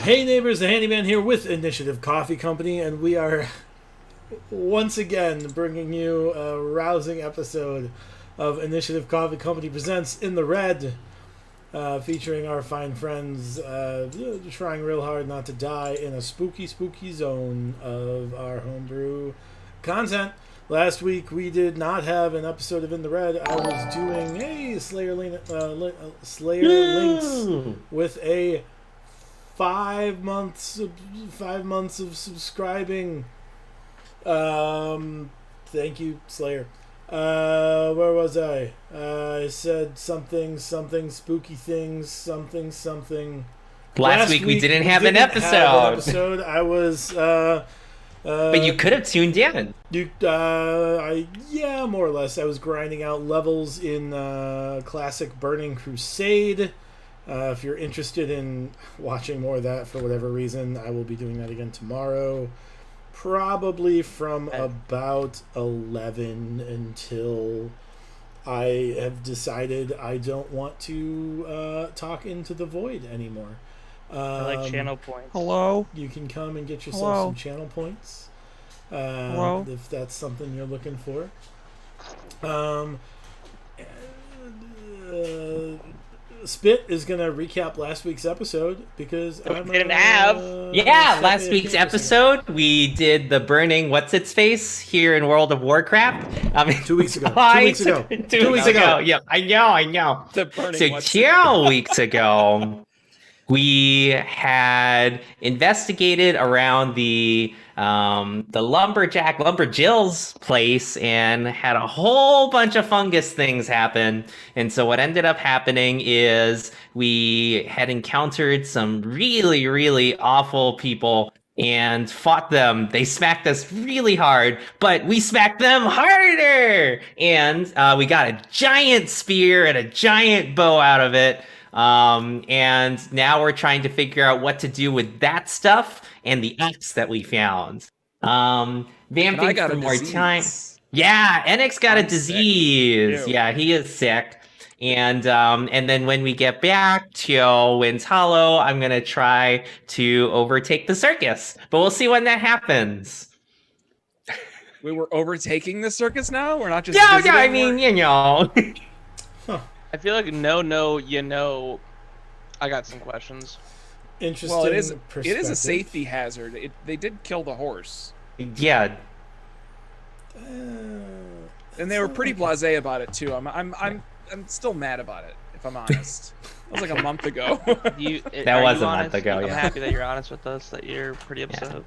Hey neighbors, the Handyman here with Initiative Coffee Company, and we are once again bringing you a rousing episode of Initiative Coffee Company Presents In the Red, featuring our fine friends trying real hard not to die in a spooky zone of our homebrew content. Last week we did not have an episode of In the Red. I was doing Slayer Links with a 5 months of subscribing. Thank you, Slayer. Where was I? I said something spooky things something. Last week we didn't have an episode. I was but you could have tuned in. More or less. I was grinding out levels in classic Burning Crusade. If you're interested in watching more of that for whatever reason, I will be doing that again tomorrow. Probably from about 11 until I have decided I don't want to talk into the void anymore. I like channel points. Hello? You can come and get yourself some channel points. Hello? If that's something you're looking for. Spit is going to recap last week's episode because last week's episode we did the burning what's-its-face here in World of Warcraft. 2 weeks ago. 2 weeks ago. Yep, I know. The burning So 2 weeks ago, we had investigated around the Lumberjill's place and had a whole bunch of fungus things happen. And so what ended up happening is we had encountered some really, really awful people and fought them. They smacked us really hard, but we smacked them harder. And we got a giant spear and a giant bow out of it. And now we're trying to figure out what to do with that stuff and the axe that we found. Vamping for more time. Yeah, Enix got a disease. Yeah, he is sick. And then when we get back to Winds Hollow, I'm gonna try to overtake the circus. But we'll see when that happens. We were overtaking the circus now? We're not just No, I mean, you know. I feel like I got some questions. Interesting. Well, it is a safety hazard. They did kill the horse. Yeah. And they were pretty blasé about it too. I'm still mad about it, if I'm honest. That was like a month ago. That was a month ago. I'm Yeah. happy that you're honest with us. That you're pretty upset.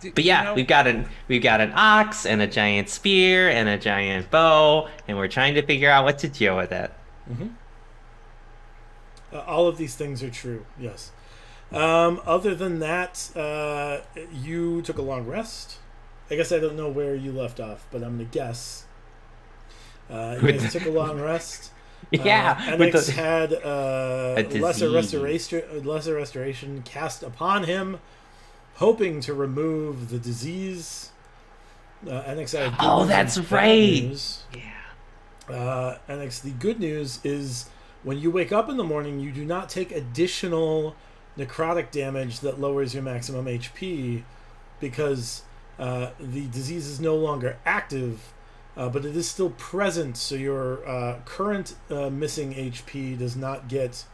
Yeah. But yeah, we've got an ox and a giant spear and a giant bow, and we're trying to figure out what to do with it. Mm-hmm. All of these things are true. Yes. Other than that, you took a long rest. I guess I don't know where you left off, but I'm gonna guess. You guys took a long rest. Yeah. Enix had lesser restoration cast upon him, hoping to remove the disease. Enix had that's right. News. Yeah. Enix, the good news is when you wake up in the morning, you do not take additional necrotic damage that lowers your maximum HP because the disease is no longer active, but it is still present, so your current missing HP does not get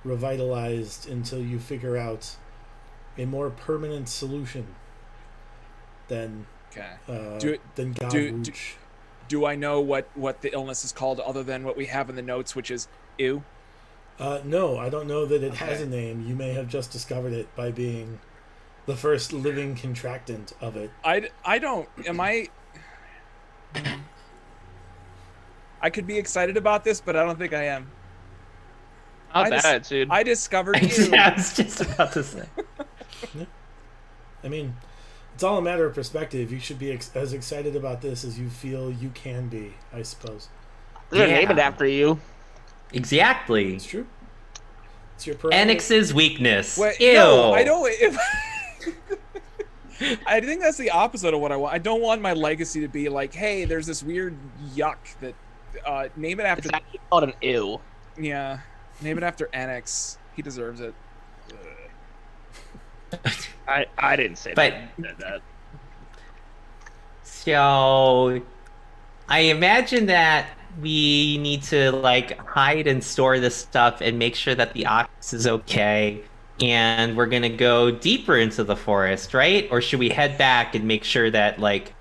revitalized until you figure out a more permanent solution than Godwooch. Do I know what the illness is called other than what we have in the notes, which is ew? No, I don't know that it has a name. You may have just discovered it by being the first living contractant of it. I don't. Am I? I could be excited about this, but I don't think I am. Not bad, dude. I discovered you. Yeah, I was just about to say. Yeah. I mean, it's all a matter of perspective. You should be as excited about this as you feel you can be, I suppose. They're gonna name it after you. Exactly. It's true. It's your prerogative. Enix's weakness. Wait, Ew. no, I don't. I think that's the opposite of what I want. I don't want my legacy to be like, hey, there's this weird yuck that name it after. It's actually called an ew. Yeah, name it after Enix. He deserves it. I didn't say But- that. You said that. So I imagine that we need to like hide and store this stuff and make sure that the ox is okay. And we're gonna go deeper into the forest, right? Or should we head back and make sure that like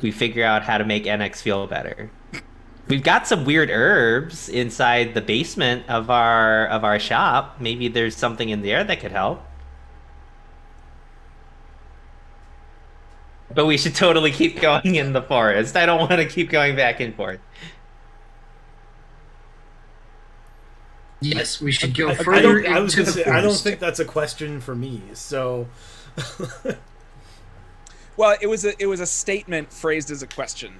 we figure out how to make NX feel better? We've got some weird herbs inside the basement of our shop. Maybe there's something in there that could help. But we should totally keep going in the forest. I don't want to keep going back and forth. Yes, we should go I further don't. I was into gonna the say I don't forest. think that's a question for me. So Well, it was a statement phrased as a question.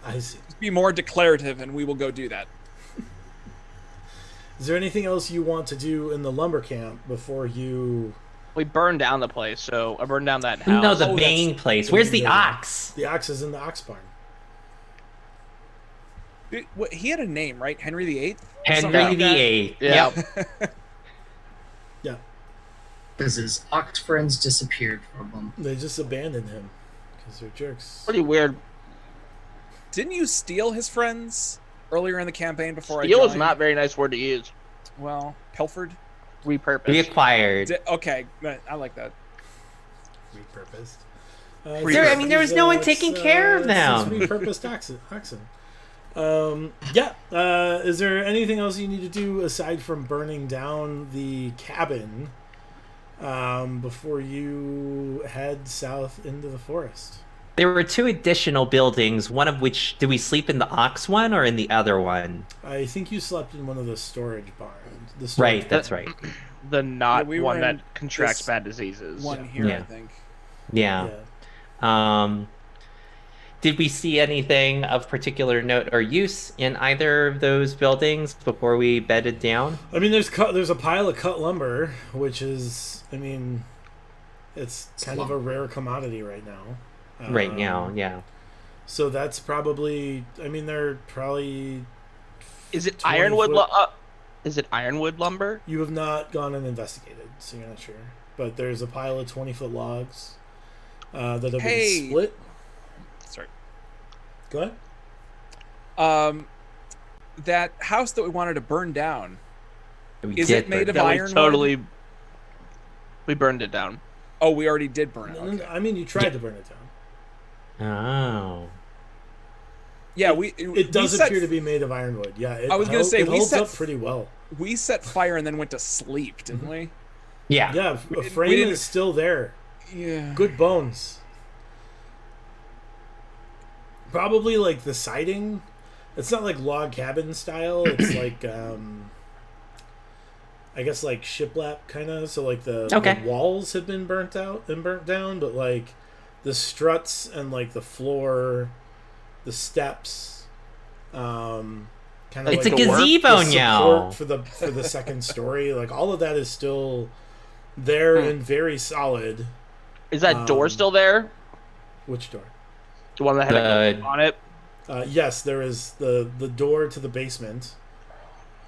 I see. Be more declarative, and we will go do that. Is there anything else you want to do in the lumber camp before you? We burned down the place, so I burned down that house. No, the Oh, main place. Where's the ox? The ox is in the ox barn. He had a name, right? Henry VIII. Henry VIII. Yeah. Yep. Yeah, Because his ox friends disappeared from him. they just abandoned him because they're jerks. Pretty weird. Didn't you steal his friends earlier in the campaign before I Steal joined? is not a very nice word to use. Well, pilfered. Repurposed. Reacquired. Okay, I like that. Repurposed. There was no one taking care of them. Repurposed oxen. Yeah. Is there anything else you need to do aside from burning down the cabin before you head south into the forest? There were 2 additional buildings, one of which, did we sleep in the ox one or in the other one? I think you slept in one of the storage barns. Right, that's right. The not Yeah, we one were that in contracts this bad diseases. One here, Yeah. I think. Yeah. Did we see anything of particular note or use in either of those buildings before we bedded down? I mean, there's a pile of cut lumber, which is, I mean, it's kind of a rare commodity right now. Right now, yeah. So that's probably, I mean, they're probably. Is it 20 ironwood? foot- Is it ironwood lumber? You have not gone and investigated, so you're not sure. But there's a pile of 20-foot logs that have Hey. been split. Sorry. Go ahead. That house that we wanted to burn down. We Is did it made burn of Yeah, ironwood? we burned it down. Oh, we already did burn it. No, Okay. I mean, you tried to burn it down. Oh. Yeah, It does appear to be made of ironwood. Yeah, I was gonna say, it we holds set up pretty well. We set fire and then went to sleep, didn't we? Yeah. Yeah, a we frame didn't- is still there. Yeah. Good bones. Probably like the siding. It's not like log cabin style. It's like I guess like shiplap kind of. So like the walls have been burnt out and burnt down, but like the struts and like the floor, the steps, kind of It's like a the gazebo support now. for the second story. Like all of that is still there and very solid. Is that door still there? Which door? The one that had a ghost on it? Yes, there is the door to the basement,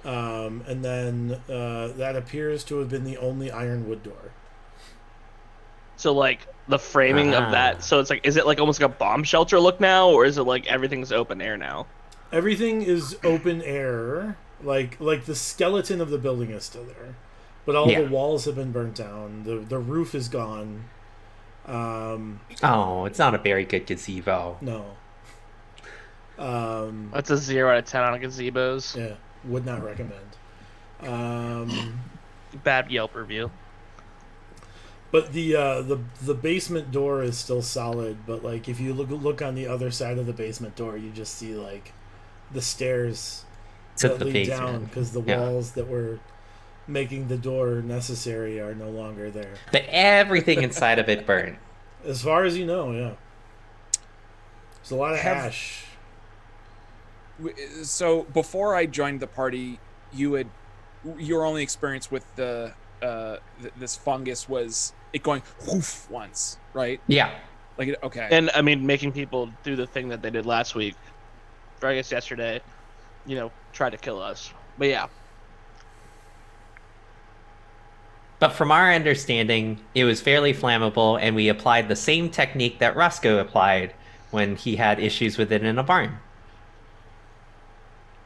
and then that appears to have been the only ironwood door. So like the framing of that. So it's like, is it like almost like a bomb shelter look now, or is it like everything's open air now? Everything is open air, like the skeleton of the building is still there, but all the walls have been burnt down. The roof is gone. Oh, it's not a very good gazebo. No. That's a 0 out of 10 on gazebos. Yeah, would not recommend. Bad Yelp review. But the basement door is still solid. But like if you look on the other side of the basement door, you just see like the stairs To that the lead basement. down because the walls that were making the door necessary are no longer there. But everything inside of it burned. As far as you know, yeah. There's a lot of ash. So before I joined the party, your only experience with this fungus was it going whoof once, right? Yeah. Like okay. And I mean, making people do the thing that they did last week, or I guess yesterday, try to kill us. But yeah. But from our understanding, it was fairly flammable, and we applied the same technique that Roscoe applied when he had issues with it in a barn.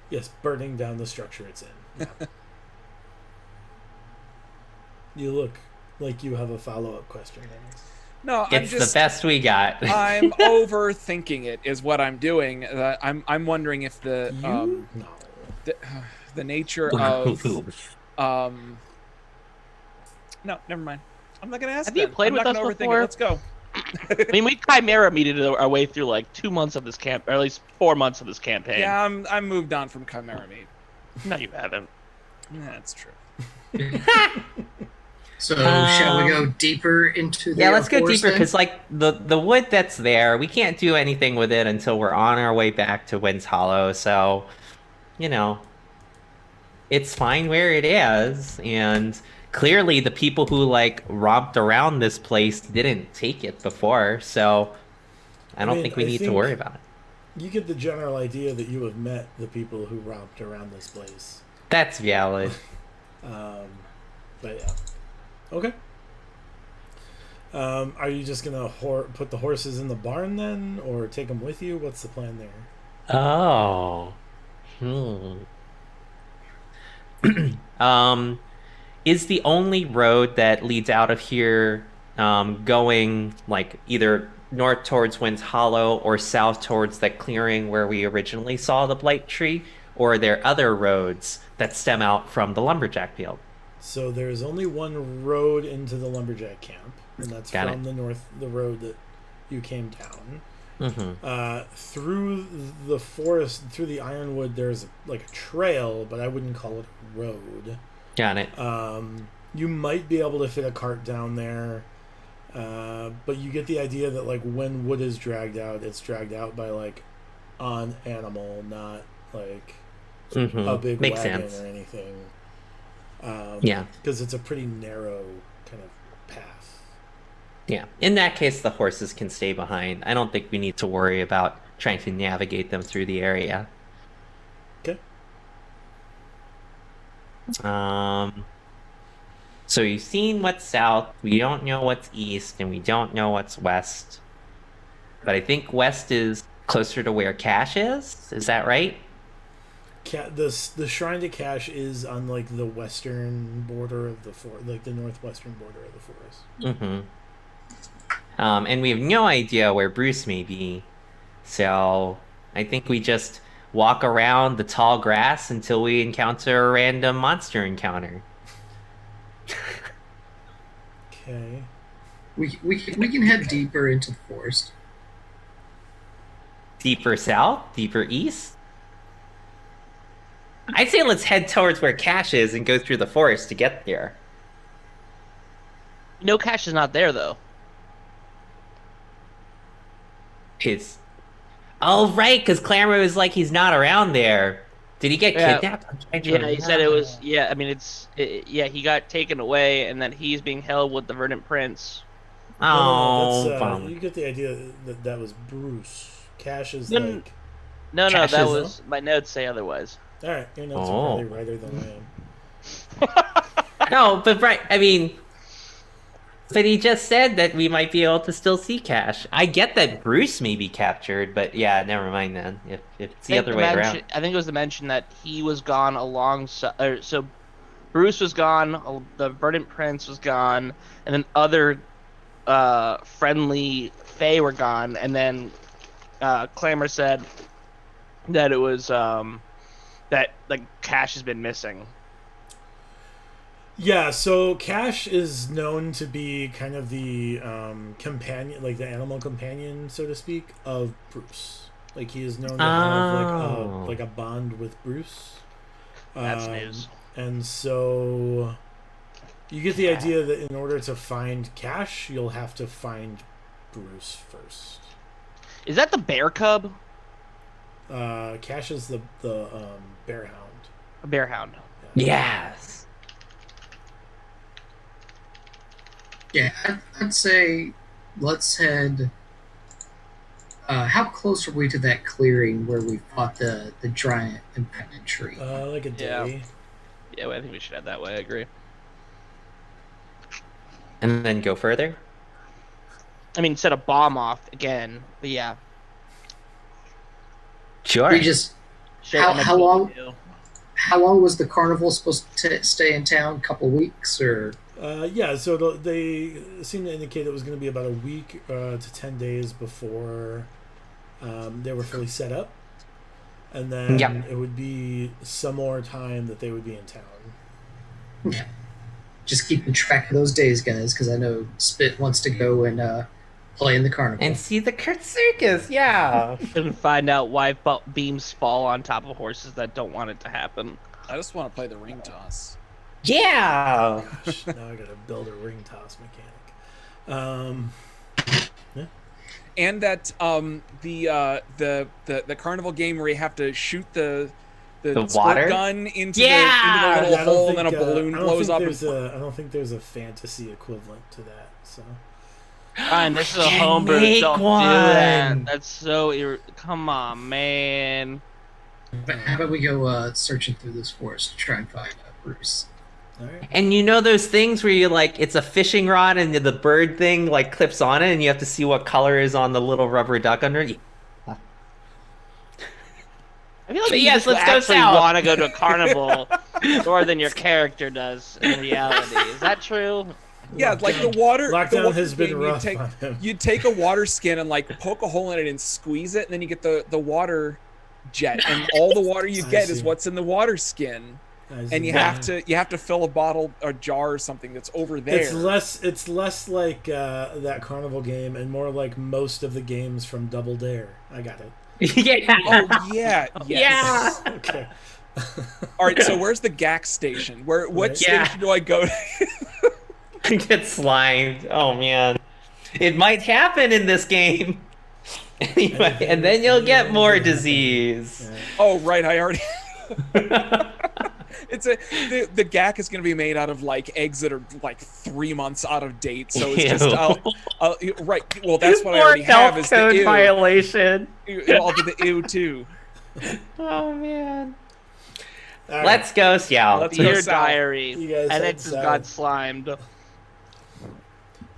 Yes, burning down the structure it's in. Yeah. You look like you have a follow-up question, Dennis. No, It's the best we got. I'm overthinking it. Is what I'm doing. I'm wondering if the No. the nature of No, never mind. I'm not gonna ask. Have you then. played I'm with not us gonna overthink before? it. Let's go. I mean, we Chimera meted our way through like 2 months of this camp, or at least 4 months of this campaign. Yeah, I'm moved on from Chimera Meat. No, you haven't. That's true. So shall we go deeper into the Yeah, let's go forest deeper then? because, like, the wood that's there, we can't do anything with it until we're on our way back to Wind's Hollow. So, it's fine where it is, and clearly the people who like romped around this place didn't take it before. So, I don't think we need to worry about it. You get the general idea that you have met the people who romped around this place. That's valid. But yeah. Okay. Are you just gonna put the horses in the barn then, or take them with you? What's the plan there? Oh. Is the only road that leads out of here going like either north towards Wind's Hollow or south towards that clearing where we originally saw the blight tree, or are there other roads that stem out from the lumberjack field? So there's only one road into the lumberjack camp, and that's Got from the road that you came down. Mm-hmm. Through the forest, through the ironwood, there's like a trail, but I wouldn't call it a road. Got it. You might be able to fit a cart down there, but you get the idea that like when wood is dragged out, it's dragged out by like an animal, not like a big Makes wagon sense. or anything. Yeah. Because it's a pretty narrow kind of path. Yeah. In that case, the horses can stay behind. I don't think we need to worry about trying to navigate them through the area. Okay. So you've seen what's south. We don't know what's east, and we don't know what's west. But I think west is closer to where Cash is. Is that right? The shrine to Cash is on like the western border of the forest, like the northwestern border of the forest. Mm-hmm. And we have no idea where Bruce may be. So I think we just walk around the tall grass until we encounter a random monster encounter. Okay. We can head deeper into the forest. Deeper south? Deeper east? I'd say let's head towards where Cash is and go through the forest to get there. No, Cash is not there though. Oh, right, because Clamor was like he's not around there. Did he get kidnapped? Yeah, he said it was. Yeah, I mean he got taken away, and then he's being held with the Verdant Prince. Oh, that's, bummer. you get the idea that was Bruce. Cash is No, like. No, Cash that is- was my notes say otherwise. All right, your notes Oh. are probably righter than I am. No, but right, I mean, but he just said that we might be able to still see Cash. I get that Bruce may be captured, but yeah, never mind then. If it's the other way around. I think it was the mention that he was gone alongside. So Bruce was gone, the Verdant Prince was gone, and then other friendly Fae were gone, and then Clamor said that it was that like Cash has been missing. Yeah, so Cash is known to be kind of the companion, like the animal companion, so to speak, of Bruce. Like he is known to have like a bond with Bruce. That's news. And so you get the idea that in order to find Cash, you'll have to find Bruce first. Is that the bear cub? Cash is the bear hound. A bear hound. Yes. Yeah, I'd say let's head. How close are we to that clearing where we fought the giant impediment tree? Like a day. Yeah, well, I think we should head that way. I agree. And then go further? I mean, set a bomb off again, but yeah. Sure. We just Show How- much how we long- can do. how long was the carnival supposed to stay in town? Couple weeks or? Yeah, so they seem to indicate it was going to be about a week to 10 days before they were fully set up. And then Yeah. it would be some more time that they would be in town. Yeah. Just keeping track of those days, guys, because I know Spit wants to go and play in the carnival. And see the Kurt Circus, yeah. And find out why beams fall on top of horses that don't want it to happen. I just want to play the ring toss. Yeah. Gosh, now I got to build a ring toss mechanic. And that the carnival game where you have to shoot the squirt water? gun into Yeah! the little hole and then a balloon blows up. I don't think there's a fantasy equivalent to that. So Fine, this is a Can homebrew. make Don't do one. that. That's so. Come on, man. But how about we go searching through this forest to try and find Bruce? all right. And you know those things where you like it's a fishing rod and the bird thing like clips on it and you have to see what color is on the little rubber duck under it? I feel like But you yes, just let's go actually south. want to go to a carnival more than your character does in reality. Is that true? Yeah, like the water. Lockdown the has been game, rough You'd take, on him. you'd take a water skin and like poke a hole in it and squeeze it, and then you get the water jet, and all the water you I get is see. what's in the water skin, and you have to fill a bottle or jar or something that's over there. It's less like that carnival game and more like most of the games from Double Dare. I got it. Yeah. Oh yeah, yes. Yeah. Okay. All right, so where's the GAC station? What Right. Yeah. station do I go to? Get slimed. Oh man. It might happen in this game. Anyway, and then you'll get more disease. Yeah. Oh right, I already. The GAC is going to be made out of like eggs that are like 3 months out of date. So it's just right. Well, that's what I More already have health is the code ew. violation. I'll do the ew too. Oh man. All right. Let's go, Xiao. Let's go Dear south. diary. You guys And head it just south. got slimed.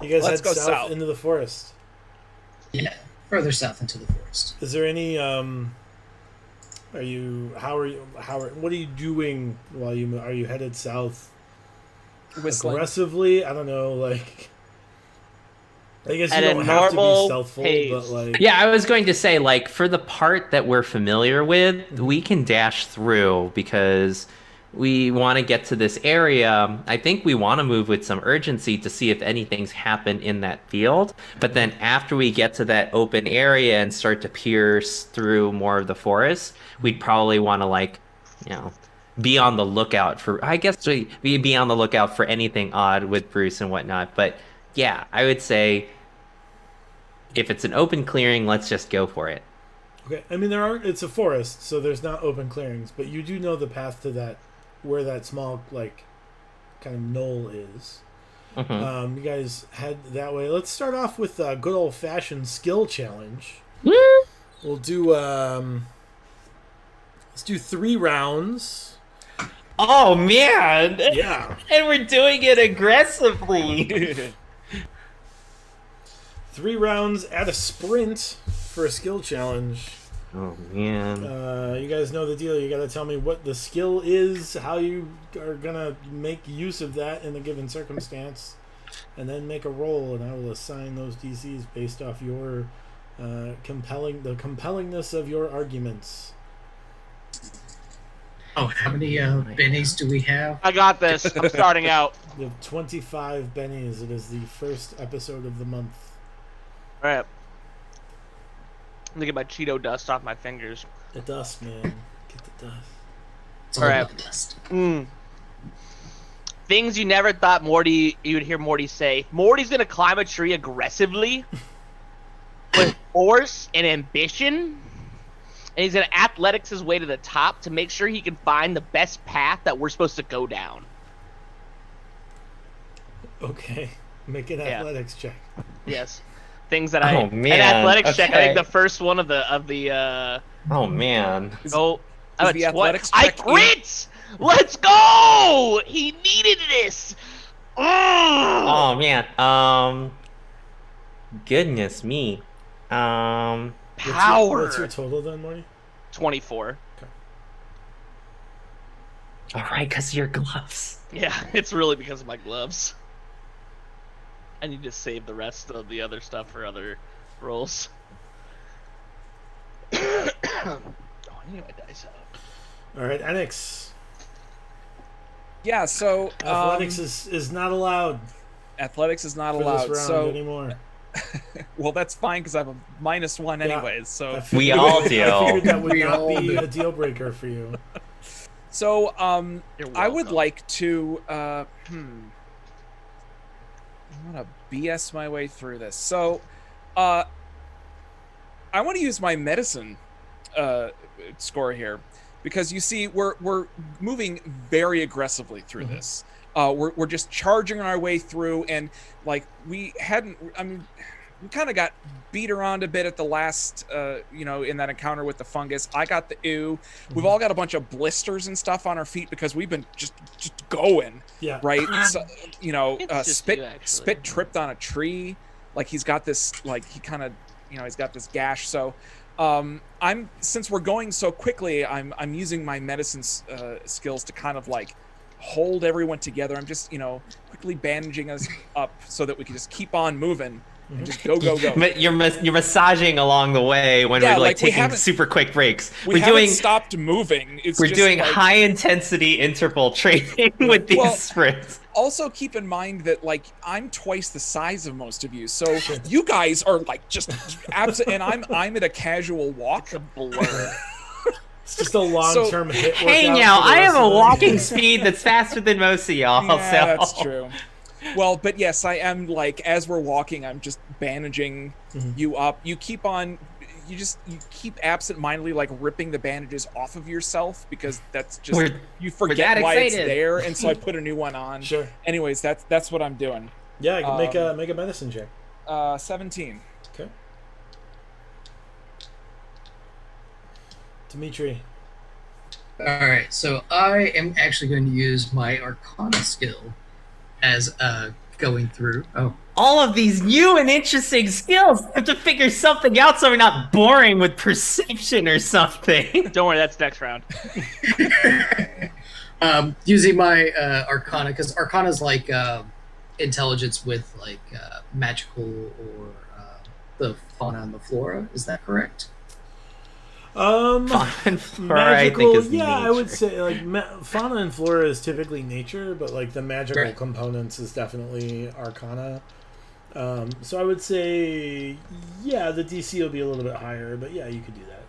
You guys Let's head go south south. into the forest. Yeah, further south into the forest. Is there any what are you doing while are you headed south Whistling. aggressively? I don't know, like I guess you At a don't have to be normal stealthful, pace. but like Yeah, I was going to say, like, for the part that we're familiar with, we can dash through because we want to get to this area. I think we want to move with some urgency to see if anything's happened in that field. But then after we get to that open area and start to pierce through more of the forest, we'd probably want to, like, you know, be on the lookout for, I guess we'd be on the lookout for anything odd with Bruce and whatnot. But yeah, I would say if it's an open clearing, let's just go for it. okay. I mean it's a forest, so there's not open clearings, but you do know the path to that where that small like kind of knoll is. Mhm. You guys head that way. Let's start off with a good old fashioned skill challenge. We'll do let's do 3 rounds. Oh man! Yeah. And we're doing it aggressively. 3 rounds at a sprint for a skill challenge. Oh man! You guys know the deal. You got to tell me what the skill is, how you are gonna make use of that in a given circumstance, and then make a roll. And I will assign those DCs based off your compellingness of your arguments. Oh, how many bennies do we have? I got this. I'm starting out. You have 25 bennies. It is the first episode of the month. All right. I'm gonna get my Cheeto dust off my fingers. The dust, man. Get the dust. It's all Alright. about the dust. Things you never thought you would hear Morty say. Morty's gonna climb a tree aggressively with force and ambition. And he's gonna athletics his way to the top to make sure he can find the best path that we're supposed to go down. Okay. Make an Yeah. athletics check. Yes. Things that Oh, an man. athletics check. I think Okay. the first one of the Oh man! oh Is a the 20. athletics I check crit! Let's go! He needed this. Oh man. Goodness me. Power. What's your total then, Marty? 24. All right, because of your gloves. Yeah, it's really because of my gloves. I need to save the rest of the other stuff for other rolls. Oh, I need my dice out. All right, Enix. Yeah, so Athletics is not allowed athletics is not for allowed. this round So anymore. well, that's fine because I have a -1 Yeah. anyways. So I figured- We all I figured do. that would We not all be do. a deal breaker for you. so You're I would welcome. like to I want to BS my way through this. So I want to use my medicine score here because you see we're moving very aggressively through this. We're just charging our way through, and like we hadn't. I mean, we kind of got beat around a bit at the last, in that encounter with the fungus. I got the ew. We've all got a bunch of blisters and stuff on our feet because we've been just going, Yeah. right? So, It's just Spit you, actually. Spit tripped on a tree. Like he's got this, like he kind of, he's got this gash. So, since we're going so quickly, I'm using my medicine skills to kind of like hold everyone together. I'm just, quickly bandaging us up so that we can just keep on moving and just go. But you're massaging along the way when Yeah, we're like like, we taking haven't- super quick breaks. We We're haven't doing stopped moving. It's we're just doing like, high intensity interval training with these Well, sprints. Also, keep in mind that like I'm twice the size of most of you, so you guys are like just absent, and I'm at a casual walk. It's a blur. It's just a long-term hit Hey workout now, for the I rest have a of the- walking speed that's faster than most of y'all. Yeah, so that's true. Well, but yes, I am like as we're walking, I'm just bandaging you up. You keep on, you keep absent-mindedly like ripping the bandages off of yourself because that's just We're- you we're forget that why it's excited. there, and so I put a new one on. Sure. Anyways, that's what I'm doing. Yeah, you can make a medicine check. 17. Okay. Dimitri. All right, so I am actually going to use my Arcana skill as going through. Oh, all of these new and interesting skills. I have to figure something out so we're not boring with perception or something. Don't worry, that's next round. using my Arcana because Arcana is like intelligence with like magical or the fauna and the flora. Is that correct? Fauna and flora, Magical, I think, is yeah, I would nature. say like fauna and flora is typically nature, but like the magical Right. components is definitely Arcana. So I would say, yeah, the DC will be a little bit higher, but yeah, you could do that.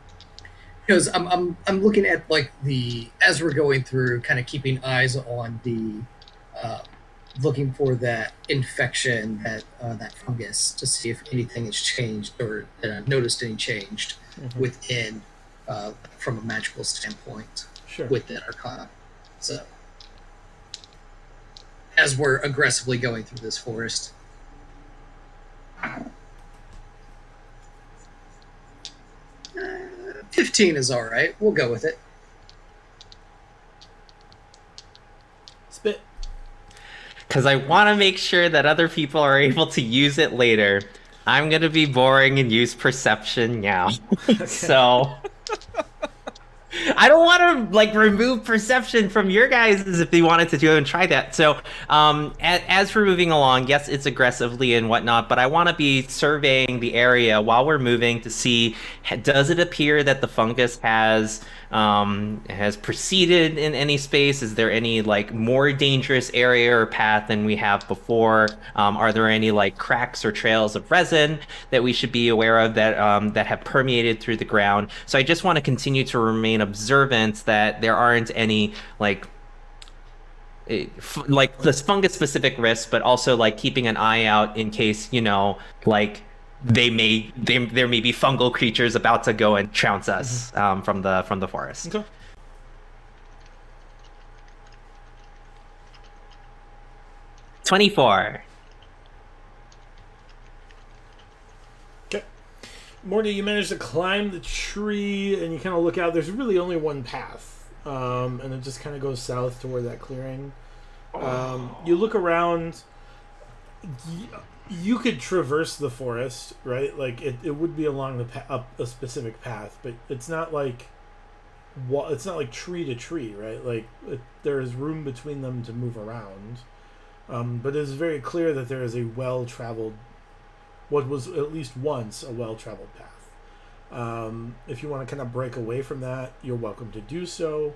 Because I'm looking at like as we're going through, kind of keeping eyes on the looking for that infection, that fungus, to see if anything has changed or noticed any changed within from a magical standpoint Sure. with that Arcana. So as we're aggressively going through this forest. 15 is all right. We'll go with it. Spit. Because I want to make sure that other people are able to use it later. I'm going to be boring and use perception now. So I don't want to like remove perception from your guys if you wanted to do and try that. So as we're moving along, yes, it's aggressively and whatnot, but I want to be surveying the area while we're moving to see, does it appear that the fungus has proceeded in any space? Is there any like more dangerous area or path than we have before? Are there any like cracks or trails of resin that we should be aware of that have permeated through the ground? So I just want to continue to remain observant that there aren't any like this fungus specific risks, but also like keeping an eye out in case, like there may be fungal creatures about to go and trounce us from the forest. Okay. $24. Okay. Morty, you manage to climb the tree and you kind of look out. There's really only one path, and it just kind of goes south to where that clearing You look around. You could traverse the forest, right? Like it would be along up a specific path, but it's not like it's not like tree to tree, right? Like there is room between them to move around. But it is very clear that there is a well-traveled, what was at least once a well-traveled path. If you want to kind of break away from that, you're welcome to do so.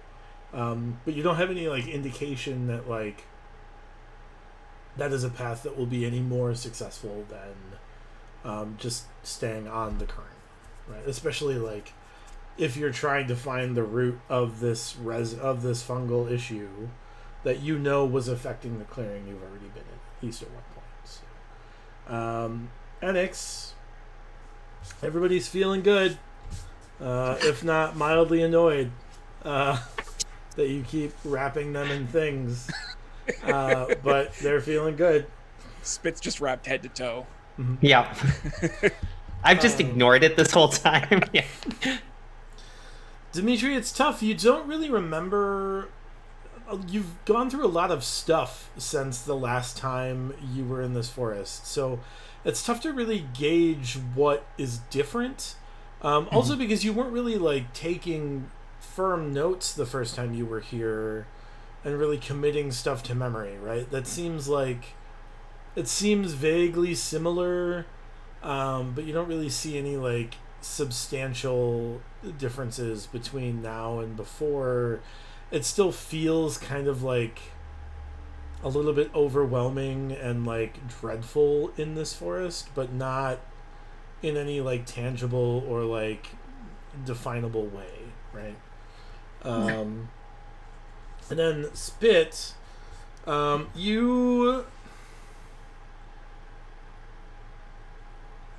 But you don't have any like indication that like that is a path that will be any more successful than just staying on the current, right? Especially like if you're trying to find the root of this fungal issue that you know was affecting the clearing you've already been in, at least at one point. So, Enix, everybody's feeling good, if not mildly annoyed that you keep wrapping them in things. But they're feeling good. Spit's just wrapped head to toe. Yeah. I've just ignored it this whole time. Yeah. Dimitri, it's tough. You don't really remember. You've gone through a lot of stuff since the last time you were in this forest, so it's tough to really gauge what is different. Also, because you weren't really like taking firm notes the first time you were here and really committing stuff to memory, right? That seems like it seems vaguely similar, but you don't really see any like substantial differences between now and before. It still feels kind of like a little bit overwhelming and like dreadful in this forest, but not in any like tangible or like definable way, right? And then Spit,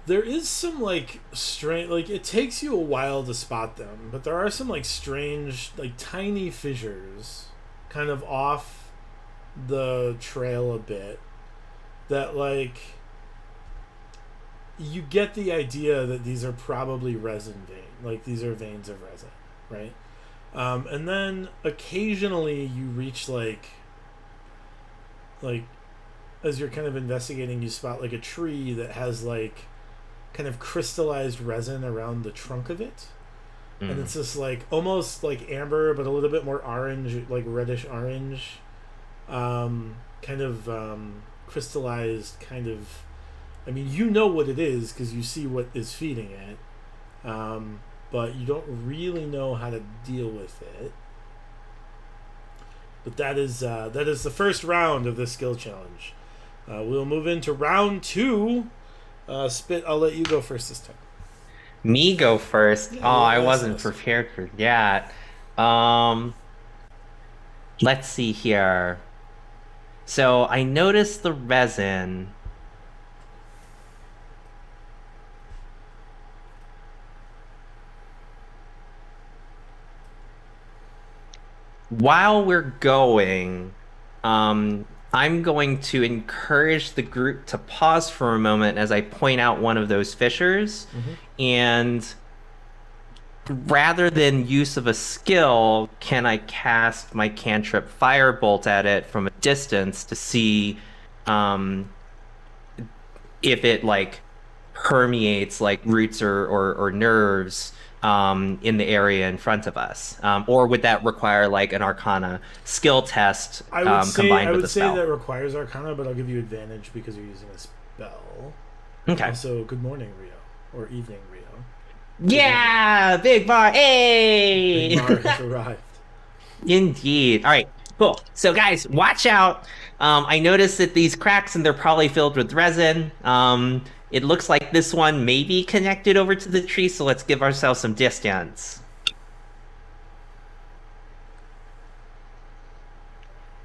there is some like strange, like it takes you a while to spot them, but there are some like strange, like tiny fissures kind of off the trail a bit that like you get the idea that these are probably resin like these are veins of resin, right? And then occasionally you reach like as you're kind of investigating, you spot like a tree that has like kind of crystallized resin around the trunk of it. And it's just like almost like amber, but a little bit more orange, like reddish orange, kind of crystallized kind of, I mean, you know what it is because you see what is feeding it, but you don't really know how to deal with it. But that is the first round of this skill challenge. We'll move into round 2. Spit, I'll let you go first this time. Me go first? Yeah, oh, I that's wasn't nice. prepared for that. Let's see here. So I noticed the resin. While we're going, I'm going to encourage the group to pause for a moment as I point out one of those fissures. And rather than use of a skill, can I cast my cantrip Firebolt at it from a distance to see if it like permeates like roots or nerves in the area in front of us, or would that require like an Arcana skill test combined with a spell? I would say that requires Arcana, but I'll give you advantage because you're using a spell. Okay. Also, good morning, Rio, or evening, Rio. Yeah, Big Bar, hey! Big Bar has arrived. Indeed. All right, cool. So guys, watch out. I noticed that these cracks, and they're probably filled with resin. It looks like this one may be connected over to the tree, so let's give ourselves some distance.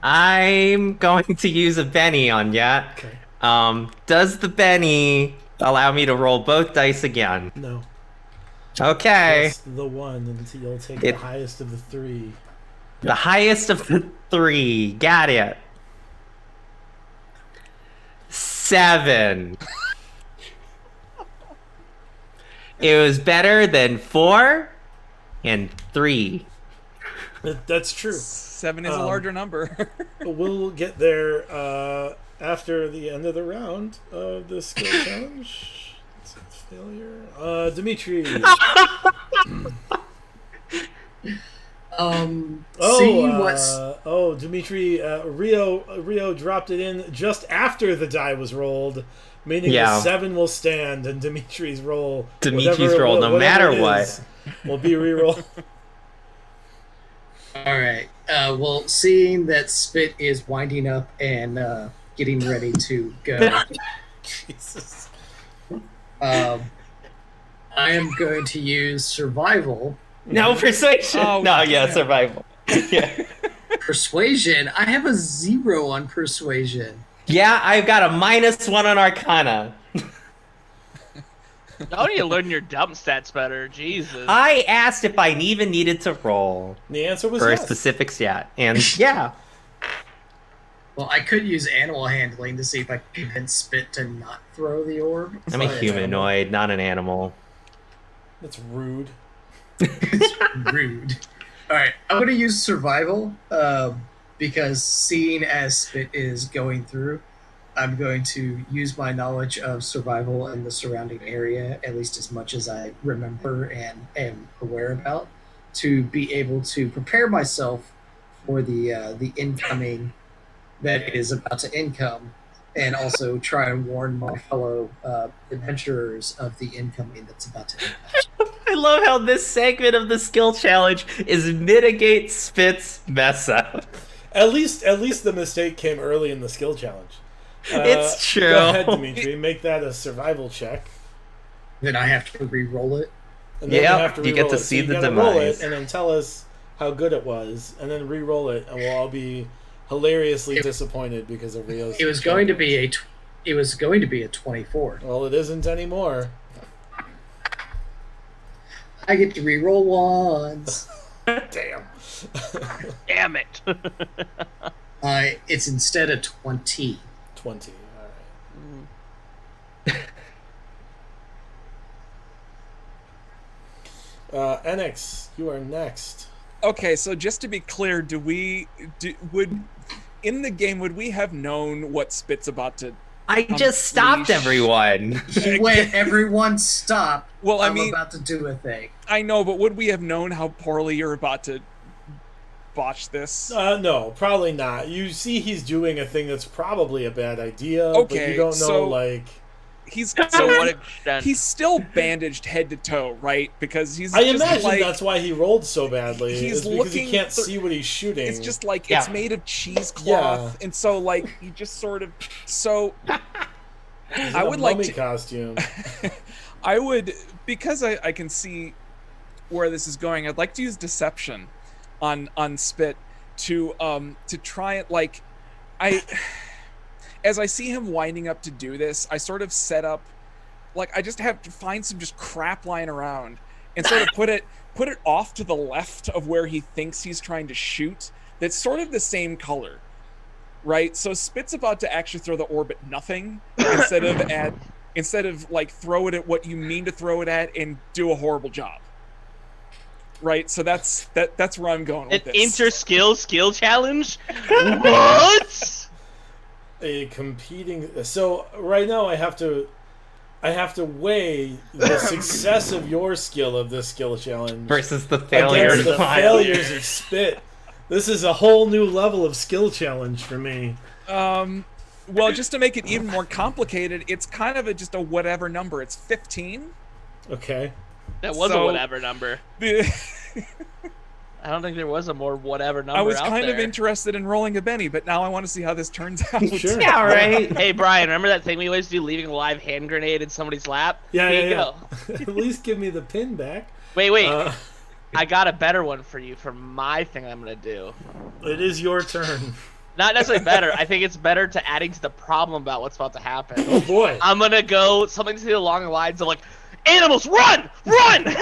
I'm going to use a Benny on ya. Okay. Does the Benny allow me to roll both dice again? No. Okay. Just the one, and you'll take the highest of the 3. The highest of the 3. Got it. 7. It was better than 4 and 3. That's true. 7 is a larger number. We'll get there after the end of the round of the skill challenge. It's a failure. Dimitri. Dimitri, Rio dropped it in just after the die was rolled, meaning the 7 will stand, and Dimitri's roll, no matter what, will be rerolled. All right. Well, seeing that Spit is winding up and getting ready to go, Jesus. I am going to use survival. No, persuasion. Survival. Yeah. Persuasion. I have a 0 on persuasion. Yeah, I've got a -1 on Arcana. I need to learn your dump stats better. Jesus. I asked if I even needed to roll The answer was for a yes. specific stat, and yeah. Well, I could use animal handling to see if I can convince Spit to not throw the orb. I'm a humanoid, not an animal. That's rude. It's rude. All right, I'm going to use survival because seeing as Spit is going through, I'm going to use my knowledge of survival in the surrounding area, at least as much as I remember and am aware about, to be able to prepare myself for the incoming that is about to income, and also try and warn my fellow adventurers of the incoming that's about to income. I love how this segment of the skill challenge is mitigate Spit's mess up. At least the mistake came early in the skill challenge. It's true. Go ahead, Dimitri. Make that a survival check. Then I have to re-roll it. And then you get to see the gotta roll demise. it and then tell us how good it was, and then re-roll it, and we'll all be hilariously disappointed because of Rio's. It was going to be a 24. Well, it isn't anymore. I get to re-roll once. Damn. Damn it. It's instead of 20. 20. All right. NX, you are next. Okay, so just to be clear, would in the game would we have known what Spit's about to? I just stopped everyone. He went, everyone stop. Well, I'm about to do a thing. I know, but would we have known how poorly you're about to botch this? No, probably not. You see he's doing a thing that's probably a bad idea, Okay, but you don't know, he's He's still bandaged head to toe, right? Because he's. I imagine that's why he rolled so badly. He's because he looking can't see what he's shooting. It's just it's made of cheesecloth, and so he just sort of. So He's I in would a like mummy to. costume. I would, because I can see where this is going. I'd like to use deception on Spit to try it. As I see him winding up to do this, I sort of set up, I just have to find some just crap lying around and sort of put it off to the left of where he thinks he's trying to shoot. That's sort of the same color, right? So Spit's about to actually throw the orb at nothing instead of throw it at what you mean to throw it at and do a horrible job. Right, so that's where I'm going with this. Inter-skill challenge? What? A competing. So right now I have to weigh the success of your skill of this skill challenge versus the failures against the failures of Spit. This is a whole new level of skill challenge for me. Well, just to make it even more complicated, it's kind of just a whatever number. It's 15. Okay. That was a whatever number. I don't think there was a more whatever number. I was out kind there. of interested in rolling a Benny, but now I want to see how this turns out. Sure. Yeah, right. Hey, Brian, remember that thing we always do, leaving a live hand grenade in somebody's lap? Yeah, Here you yeah. go. At least give me the pin back. Wait. I got a better one for you for my thing I'm going to do. It is your turn. Not necessarily better. I think it's better to adding to the problem about what's about to happen. Oh boy. I'm going to go something along the lines of animals, run! Run!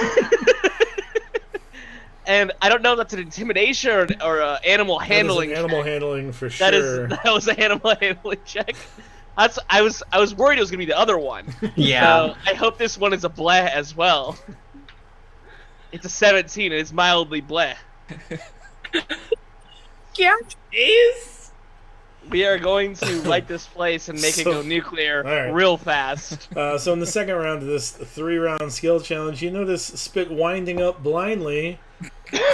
And I don't know if that's an intimidation or animal handling. That is an animal check. handling for sure. That was an animal handling check. I was worried it was gonna be the other one. Yeah. So I hope this one is a bleh as well. It's a 17 and it's mildly bleh. Yeah, jeez. We are going to light this place and make it So- go nuclear all right. real fast. So in the second round of this 3-round skill challenge, you notice Spit winding up blindly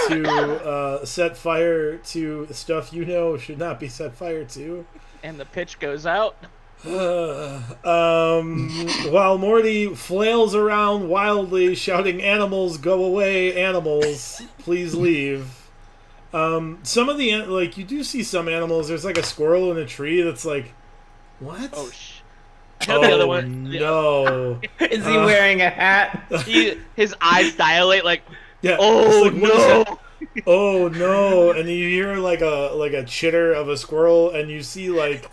to set fire to stuff you know should not be set fire to. And the pitch goes out. While Morty flails around wildly, shouting, "Animals, go away! Animals, please leave!" Some of the you do see some animals. There's like a squirrel in a tree that's like, what? Oh, I know the other one. No! Is he wearing a hat? His eyes dilate like, Yeah. oh it's like, what is that? no! Oh no! And you hear like a chitter of a squirrel, and you see like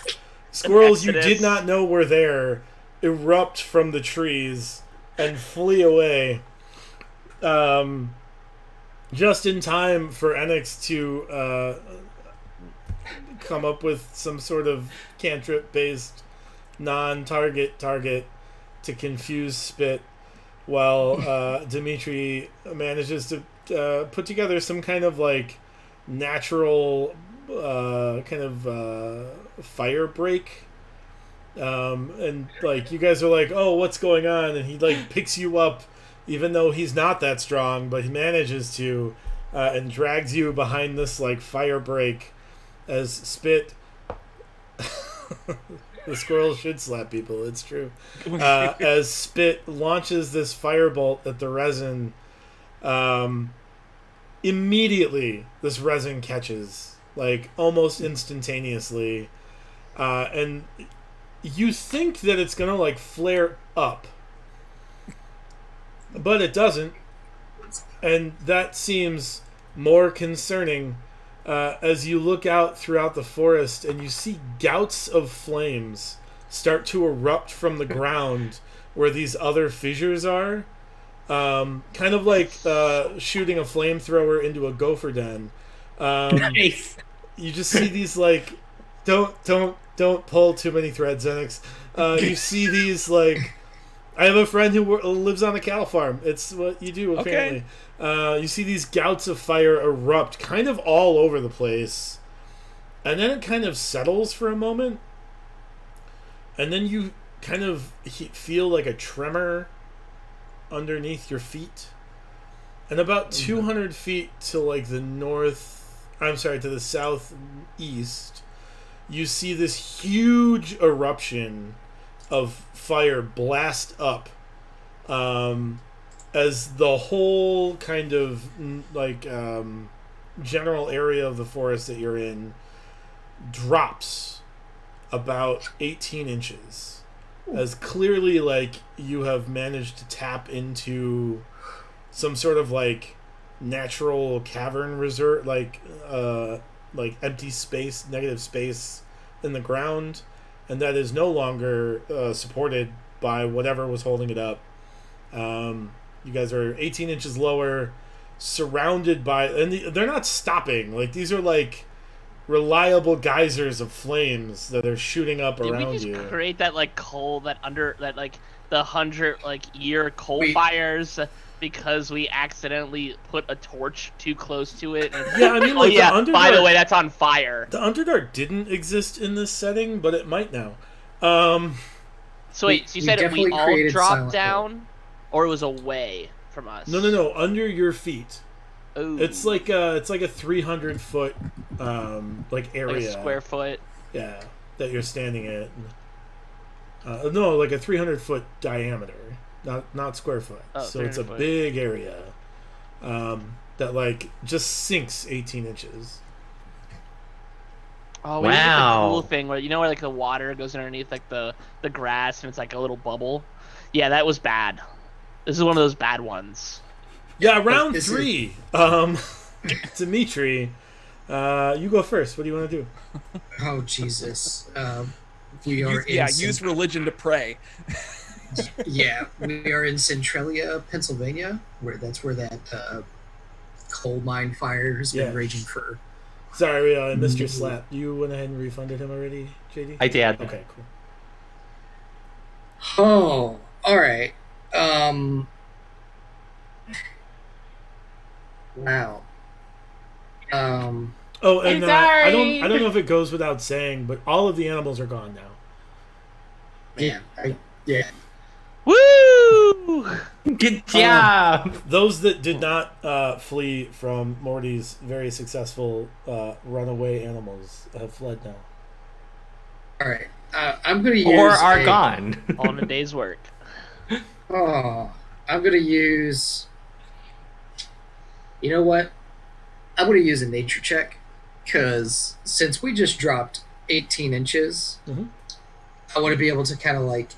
squirrels you Exodus. did not know were there erupt from the trees and flee away. Just in time for Enix to come up with some sort of cantrip-based non-target target to confuse Spit, while Dimitri manages to put together some kind of like natural fire break. And like you guys are like, oh, what's going on? And he like picks you up, even though he's not that strong, but he manages to, and drags you behind this like fire break as Spit. The squirrel should slap people, it's true. As Spit launches this firebolt at the resin, immediately this resin catches, like almost instantaneously. And you think that it's gonna like flare up, but it doesn't. And that seems more concerning as you look out throughout the forest and you see gouts of flames start to erupt from the ground where these other fissures are. Kind of like shooting a flamethrower into a gopher den. Nice. You just see these like, don't pull too many threads, Enix. You see these like, I have a friend who lives on a cattle farm. It's what you do apparently. You see these gouts of fire erupt kind of all over the place, and then it kind of settles for a moment, and then you kind of feel like a tremor underneath your feet, and about 200 feet to like the to the southeast, you see this huge eruption of fire blast up, as the whole kind of like general area of the forest that you're in drops about 18 inches. As clearly like you have managed to tap into some sort of like natural cavern reserve, like empty space, negative space in the ground, and that is no longer supported by whatever was holding it up. You guys are 18 inches lower, surrounded by, and they're not stopping. Like these are like reliable geysers of flames that are shooting up Did around we just you. create that like coal that like the 100 year coal We- fires because we accidentally put a torch too close to it? And... Yeah, I mean, oh like yeah. the Underdark. By the way, that's on fire. The Underdark didn't exist in this setting, but it might now. So wait, so you we said we definitely all created dropped Silent down, or it was away from us? No, under your feet. Ooh. It's like a 300-foot like area. like a square foot. Yeah, that you're standing at. No, like a 300-foot diameter, not square foot. Oh, so it's a 300 foot. big area that like just sinks 18 inches. Oh, we did like the Wow. cool thing where where like the water goes underneath like the grass and it's like a little bubble. Yeah, that was bad. This is one of those bad ones. Yeah, round this 3. Dimitri, you go first. What do you want to do? Oh Jesus! We are Use religion to pray. Yeah, we are in Centralia, Pennsylvania, where that coal mine fire has been Yeah. raging for. Sorry, I missed your slap. You went ahead and refunded him already, JD? I did. Okay, cool. Oh, all right. Wow. Oh, and I'm I sorry. don't know if it goes without saying, but all of the animals are gone now. Man, yeah. Woo! Good job. Those that did not flee from Morty's very successful runaway animals have fled now. All right. I'm gonna use Or are gone. All in a day's work. Oh, I'm gonna use. You know what? I'm gonna use a nature check because since we just dropped 18 inches, Mhm. I want to be able to kind of like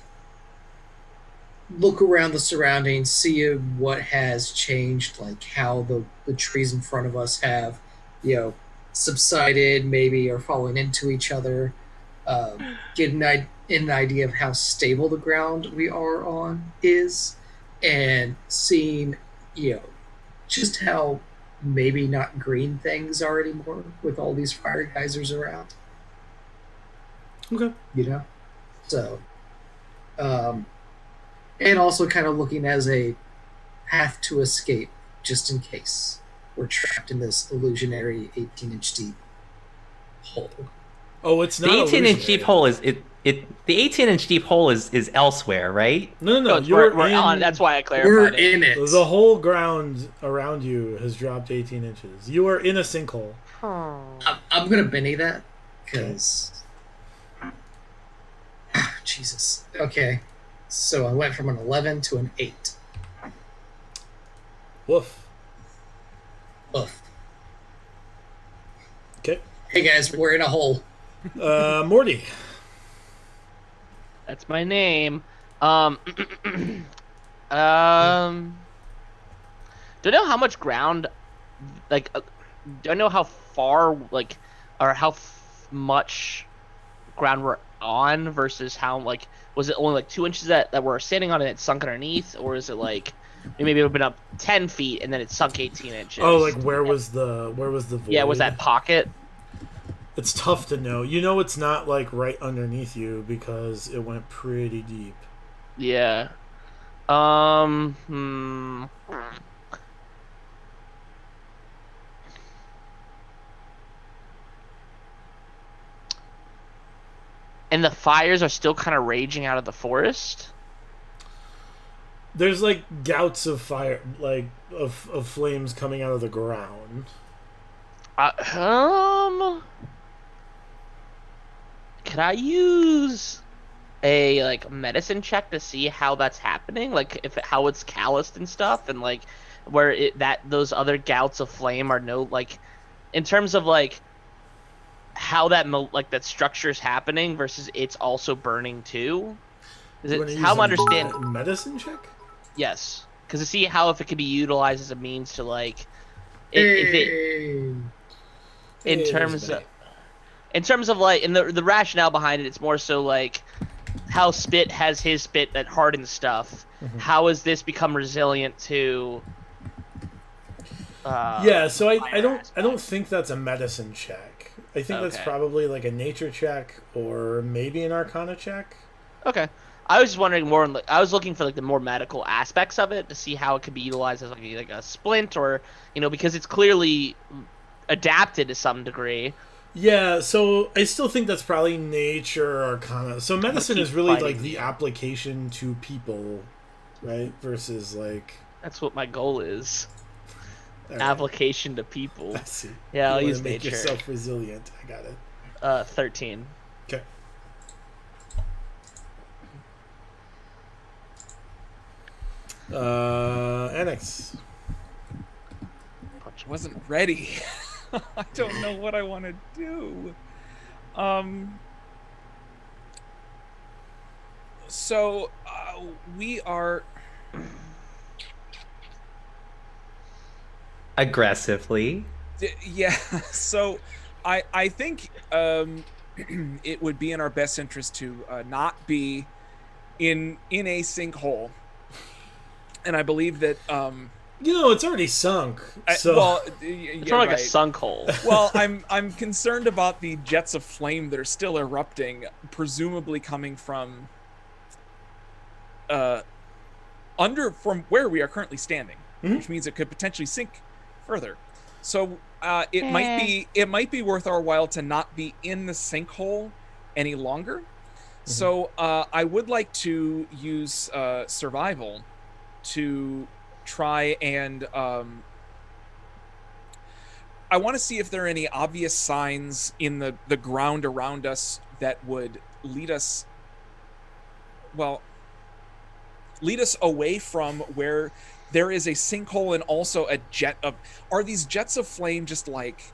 look around the surroundings, see what has changed, like how the trees in front of us have, subsided, maybe, or fallen into each other. Get an idea of how stable the ground we are on is, and seeing, just how maybe not green things are anymore with all these fire geysers around. Okay. So, and also kind of looking as a path to escape, just in case we're trapped in this illusionary 18-inch deep hole. Oh, it's The not 18-inch deep illusionary. hole is it. The 18-inch deep hole is elsewhere, right? No, No, you're we're in, on. That's why I We're clarified it. in it. the whole ground around you has dropped 18 inches. You are in a sinkhole. I'm gonna Benny that because Jesus. Okay, so I went from an 11 to an 8. Woof. Oof. Okay. Hey guys, we're in a hole. Morty. That's my name. Don't know how much ground, like, don't know how far, like, or how much ground we're on versus how, like, was it only like 2 inches that we're standing on and it sunk underneath, or is it like maybe it been up 10 feet and then it sunk 18 inches? Oh, like where was the void? Yeah, was that pocket? It's tough to know. You know, it's not like right underneath you because it went pretty deep. Yeah. And the fires are still kind of raging out of the forest. There's like gouts of fire, like of flames coming out of the ground. Can I use a like medicine check to see how that's happening? Like how it's calloused and stuff, and like where those other gouts of flame are like in terms of like how that that structure is happening versus it's also burning too. Is You wanna it use how I'm a understanding? medicine check? Yes, because to see how if it can be utilized as a means to like if it Hey. in Hey, terms there's of in terms of like, and the rationale behind it, it's more so like how Spit has his spit that hardens stuff. Mhm. How has this become resilient to? Yeah, so I fire don't aspect? think that's a medicine check. I think that's Okay. probably like a nature check or maybe an arcana check. Okay, I was just wondering more. I was looking for like the more medical aspects of it to see how it could be utilized as like a splint or because it's clearly adapted to some degree. Yeah, so I still think that's probably nature or arcana. So medicine keep is really fighting like the you. application to people, right? Versus like That's what my goal is. all right, Application to people. I see. Yeah, I'll You wanna use make nature. yourself resilient. I got it. 13. Okay. Annex. I wasn't ready. I don't know what I want to do. So we are Aggressively. yeah. So I think it would be in our best interest to not be in a sinkhole, and I believe that It's already sunk. So well, It's more like a sunk hole. Well, I'm concerned about the jets of flame that are still erupting, presumably coming from from where we are currently standing, Mhm. which means it could potentially sink further. So it might be worth our while to not be in the sinkhole any longer. So I would like to use survival to try and I want to see if there are any obvious signs in the ground around us that would lead us away from where there is a sinkhole and also a jet of... Are these jets of flame just like...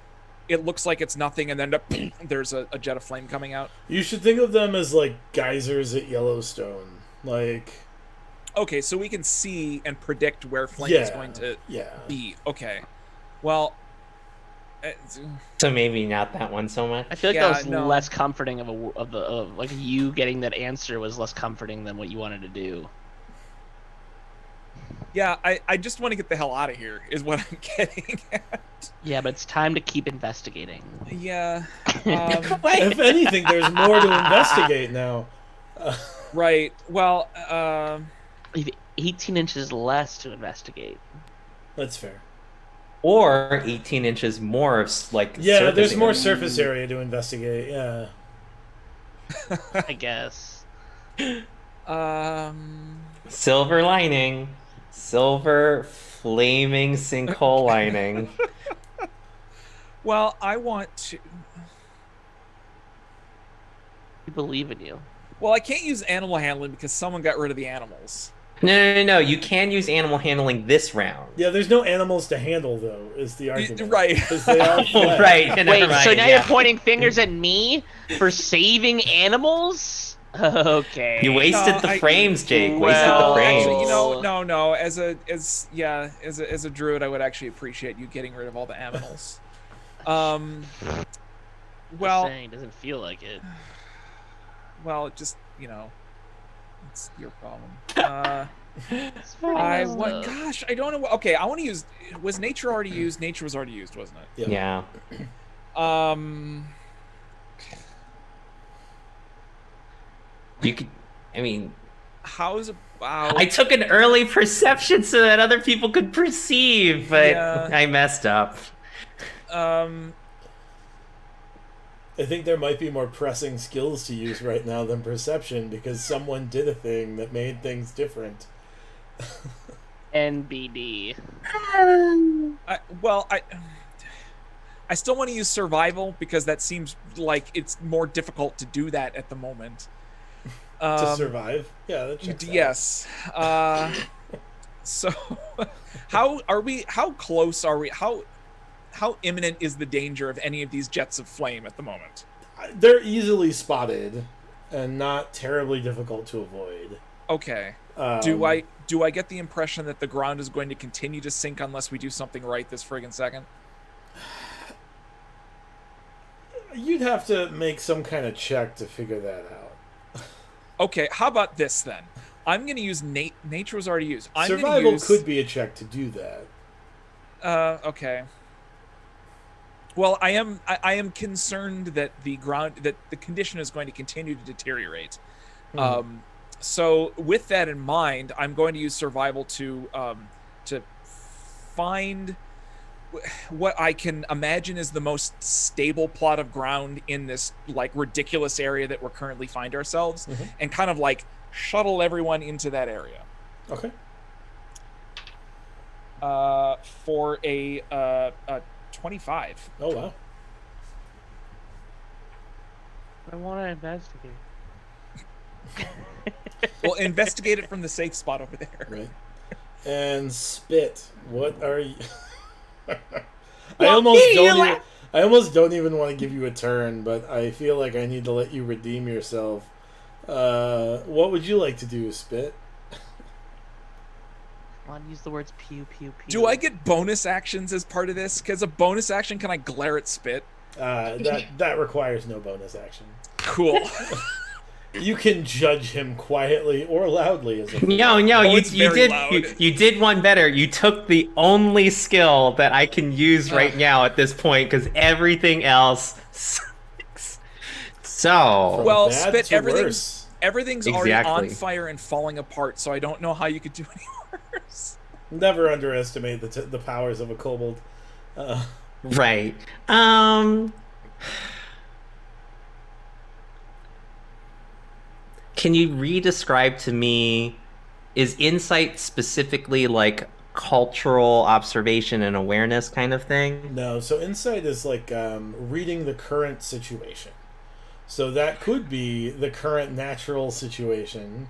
It looks like it's nothing and then there's a jet of flame coming out? You should think of them as like geysers at Yellowstone. Like... Okay, so we can see and predict where flame is going to be. Okay. Well... So maybe not that one so much. I feel like that was less comforting of like you getting that answer was less comforting than what you wanted to do. Yeah, I just want to get the hell out of here, is what I'm getting at. Yeah, but it's time to keep investigating. Yeah. If anything, there's more to investigate now. Right. Well, We have 18 inches less to investigate. That's fair. Or 18 inches more of there's surface more area. surface area to investigate. Yeah. I guess. Silver lining. Silver flaming sinkhole lining. Well, I want to... We believe in you. Well, I can't use animal handling because someone got rid of the animals. No. You can use animal handling this round. Yeah, there's no animals to handle, though, is the argument. Right. 'Cause they all fled. Right. Wait, never mind, so now yeah. you're pointing fingers at me for saving animals? Okay. You wasted the frames, Jake. Wasted Well, the frames. Actually, no. As a druid, I would actually appreciate you getting rid of all the animals. Just Well, saying, doesn't feel like it. well, just it's your problem. It's very I nice, what? though. Gosh, I don't know. Okay, I want to use. Was nature already used? Nature was already used, wasn't it? Yeah. Yeah. You could. I mean, How's about? I took an early perception so that other people could perceive, but Yeah. I messed up. I think there might be more pressing skills to use right now than perception because someone did a thing that made things different. NBD. I still want to use survival because that seems like it's more difficult to do that at the moment. To survive? Yeah, that checks out. Yes. So, how close are we? How imminent is the danger of any of these jets of flame at the moment? They're easily spotted and not terribly difficult to avoid. Okay. Do I get the impression that the ground is going to continue to sink unless we do something right this friggin' second? You'd have to make some kind of check to figure that out. Okay, how about this then? I'm going to use nature was already used. I'm Survival gonna use, could be a check to do that. Okay. Well, I am concerned that the condition is going to continue to deteriorate. So with that in mind, I'm going to use survival to find what I can imagine is the most stable plot of ground in this like ridiculous area that we're currently find ourselves, and kind of like shuttle everyone into that area. Okay. For a 25. Oh, wow. I want to investigate. Well, investigate it from the safe spot over there. Right. And Spit, what are you... I almost don't even want to give you a turn, but I feel like I need to let you redeem yourself. What would you like to do, Spit? I want to use the words pew, pew, pew. Do I get bonus actions as part of this? Because a bonus action, can I glare at Spit? That requires no bonus action. Cool. You can judge him quietly or loudly as a No, it's very loud. you did one better. You took the only skill that I can use right now at this point because everything else sucks. So Well, bad Spit, to worse. everything's already Exactly. on fire and falling apart, so I don't know how you could do any worse. Never underestimate the powers of a kobold. Right. Can you re-describe to me, is insight specifically like cultural observation and awareness kind of thing? No, so insight is like reading the current situation. So that could be the current natural situation,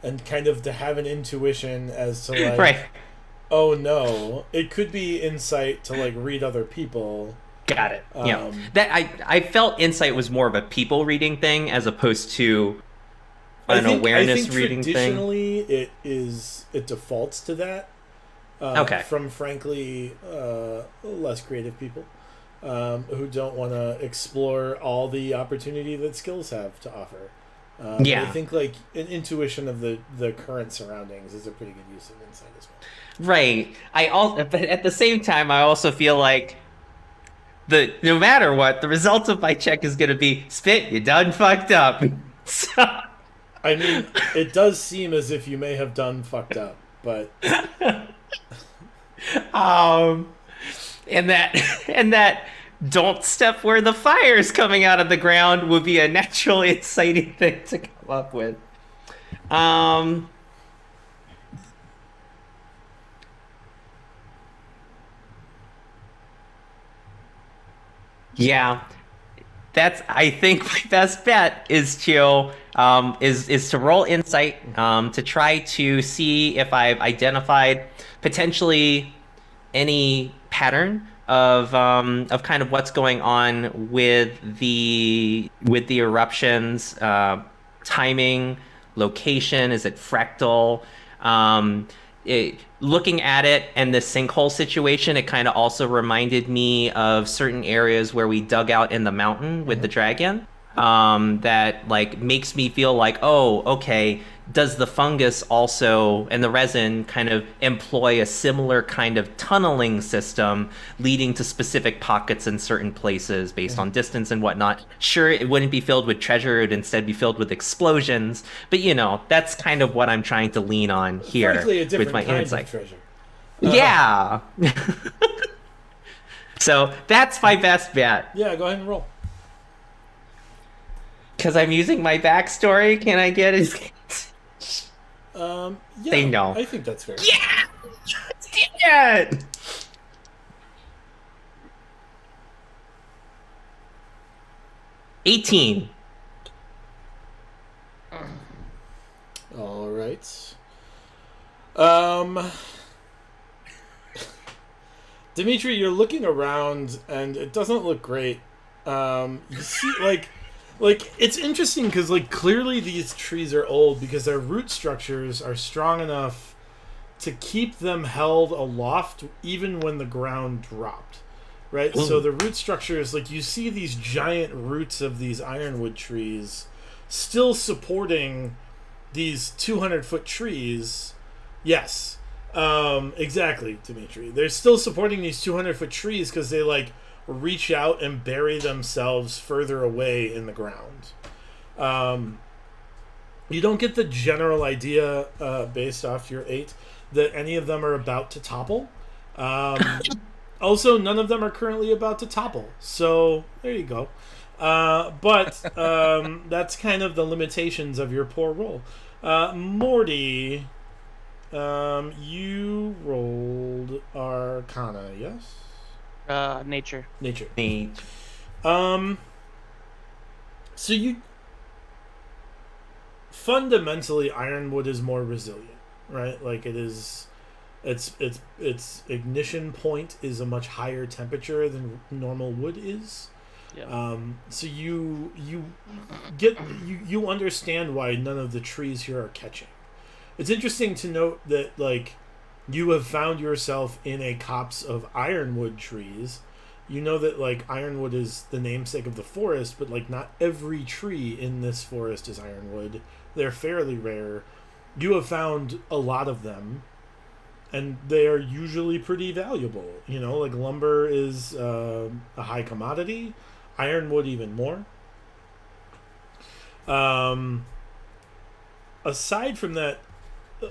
and kind of to have an intuition as to like, Right. oh no, it could be insight to like read other people. Got it. Yeah. Um, That I felt insight was more of a people reading thing as opposed to an I awareness think reading thing. traditionally it defaults to that. Okay. From frankly less creative people who don't want to explore all the opportunity that skills have to offer. Yeah. I think like an intuition of the current surroundings is a pretty good use of insight as well. Right. But at the same time, I also feel like no matter what, the result of my check is gonna be spit. You done fucked up. So, I mean, it does seem as if you may have done fucked up, but um, and that don't step where the fire is coming out of the ground would be a natural inciting thing to come up with. Um. Yeah, I think my best bet is to roll insight to try to see if I've identified potentially any pattern of kind of what's going on with the eruptions, timing, location. Is it fractal? Looking at it and the sinkhole situation, it kind of also reminded me of certain areas where we dug out in the mountain with the dragon. That like makes me feel like, oh, okay, does the fungus also and the resin kind of employ a similar kind of tunneling system leading to specific pockets in certain places based on distance and whatnot? Sure, it wouldn't be filled with treasure, it would instead be filled with explosions. But that's kind of what I'm trying to lean on here frankly, a different with my kind insight. of treasure. Yeah. So that's my best bet. Yeah, go ahead and roll. Because I'm using my backstory, can I get it? Yeah, They know. I think that's fair. Yeah! Damn it! 18. All right. Dimitri, you're looking around and it doesn't look great. You see, like it's interesting because like clearly these trees are old because their root structures are strong enough to keep them held aloft even when the ground dropped, right? So the root structures, like you see these giant roots of these ironwood trees still supporting these 200-foot trees. Yes, exactly, Dimitri. They're still supporting these 200-foot trees because they like reach out and bury themselves further away in the ground. You don't get the general idea based off your 8 that any of them are about to topple. Also, none of them are currently about to topple. So there you go. But that's kind of the limitations of your poor roll. Morty, you rolled Arcana, yes? Nature. Nature. Neat. So you fundamentally ironwood is more resilient, right? Like it is, its ignition point is a much higher temperature than normal wood is. Yeah. So you understand why none of the trees here are catching. It's interesting to note that like you have found yourself in a copse of ironwood trees. You know that like ironwood is the namesake of the forest, but like not every tree in this forest is ironwood. They're fairly rare. You have found a lot of them, and they are usually pretty valuable. Like lumber is a high commodity, ironwood even more. Aside from that,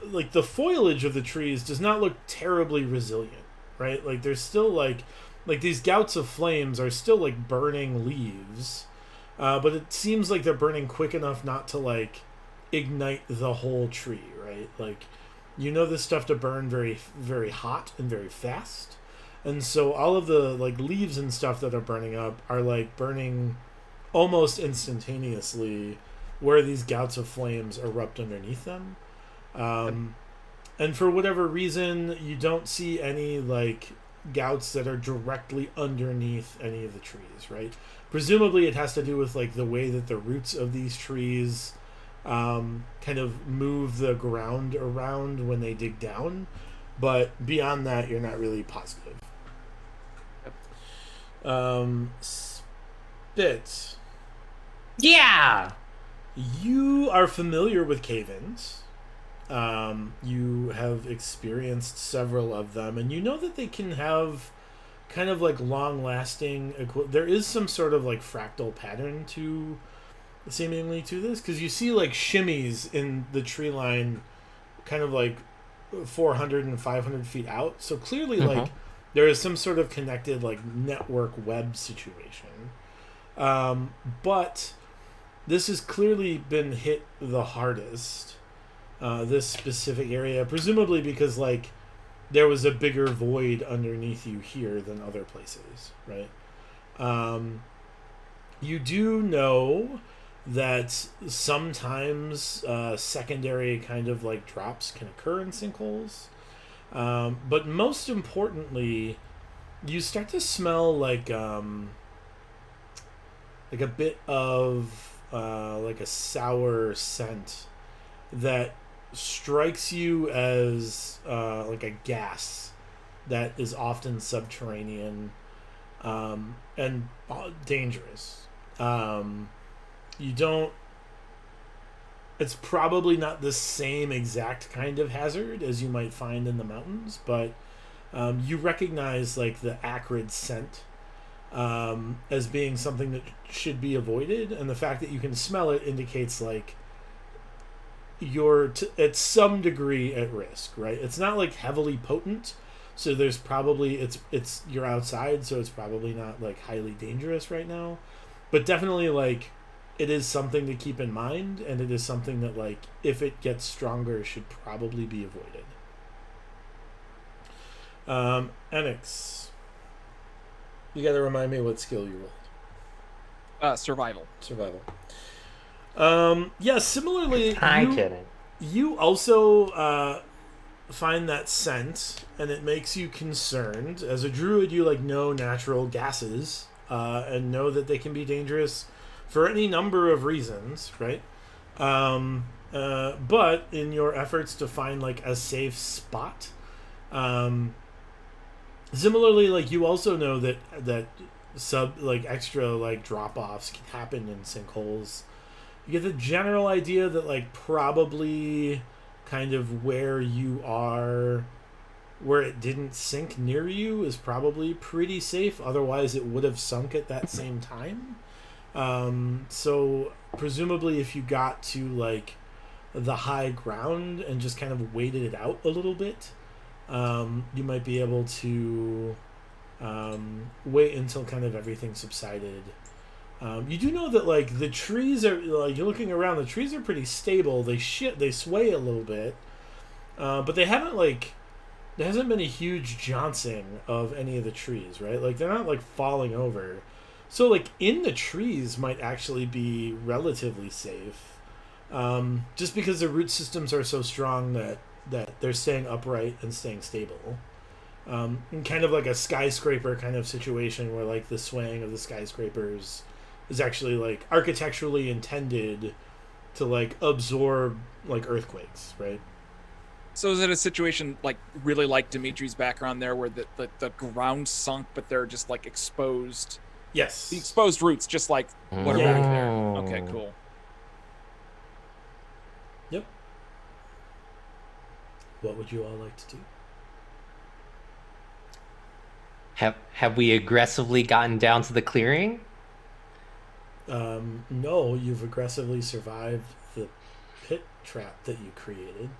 like the foliage of the trees does not look terribly resilient, right? Like there's still like like these gouts of flames are still like burning leaves, but it seems like they're burning quick enough not to like ignite the whole tree, right? Like, you know, this stuff to burn very, very hot and very fast. And so all of the like leaves and stuff that are burning up are like burning almost instantaneously where these gouts of flames erupt underneath them. And for whatever reason, you don't see any like gouts that are directly underneath any of the trees, right? Presumably it has to do with like the way that the roots of these trees kind of move the ground around when they dig down, but beyond that you're not really positive. Spit, Yeah. you are familiar with cave-ins. You have experienced several of them, and you know that they can have kind of like long-lasting there is some sort of like fractal pattern to seemingly to this, because you see like shimmies in the tree line kind of like 400 and 500 feet out, so clearly like there is some sort of connected like network web situation, but this has clearly been hit the hardest, this specific area, presumably because like there was a bigger void underneath you here than other places, right? You do know that sometimes secondary kind of like drops can occur in sinkholes, but most importantly, you start to smell like a bit of like a sour scent that strikes you as like a gas that is often subterranean and dangerous. You don't. It's probably not the same exact kind of hazard as you might find in the mountains, but you recognize like the acrid scent as being something that should be avoided, and the fact that you can smell it indicates like you're at some degree at risk, right? It's not like heavily potent, so there's probably it's you're outside, so it's probably not like highly dangerous right now, but definitely like it is something to keep in mind, and it is something that like if it gets stronger should probably be avoided. Enix, you got to remind me what skill you rolled. Survival. Yeah, similarly, I'm kidding. you also find that scent, and it makes you concerned. As a druid, you like know natural gases and know that they can be dangerous for any number of reasons, right? But in your efforts to find like a safe spot, similarly, like you also know that extra like drop-offs can happen in sinkholes. You get the general idea that like probably kind of where you are, where it didn't sink near you, is probably pretty safe. Otherwise it would have sunk at that same time. So presumably if you got to like the high ground and just kind of waited it out a little bit, you might be able to wait until kind of everything subsided. You do know that like the trees are like, you're looking around, the trees are pretty stable. They sway a little bit, but they haven't like, there hasn't been a huge jouncing of any of the trees, right? Like they're not like falling over. So like in the trees might actually be relatively safe, just because the root systems are so strong that they're staying upright and staying stable. In kind of like a skyscraper kind of situation where like the swaying of the skyscrapers is actually like architecturally intended to like absorb like earthquakes, right? So is it a situation like really like Dimitri's background there, where the ground sunk, but they're just like exposed? Yes. The exposed roots, just like what are Yeah. back there. Okay, cool. Yep. What would you all like to do? Have we aggressively gotten down to the clearing? No, you've aggressively survived the pit trap that you created.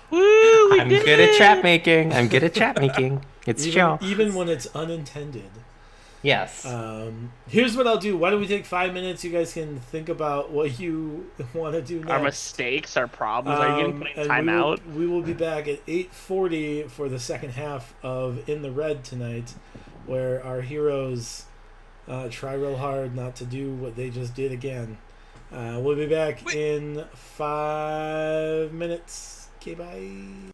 Woo! we I'm did good at it. trap making. I'm good at trap making. It's chill. Even when it's unintended. Yes. Here's what I'll do. Why don't we take 5 minutes? You guys can think about what you want to do next. Our mistakes, our problems. Are you getting putting And time out? we will be back at 8:40 for the second half of In the Red tonight, where our heroes try real hard not to do what they just did again. We'll be back in 5 minutes. Okay, bye.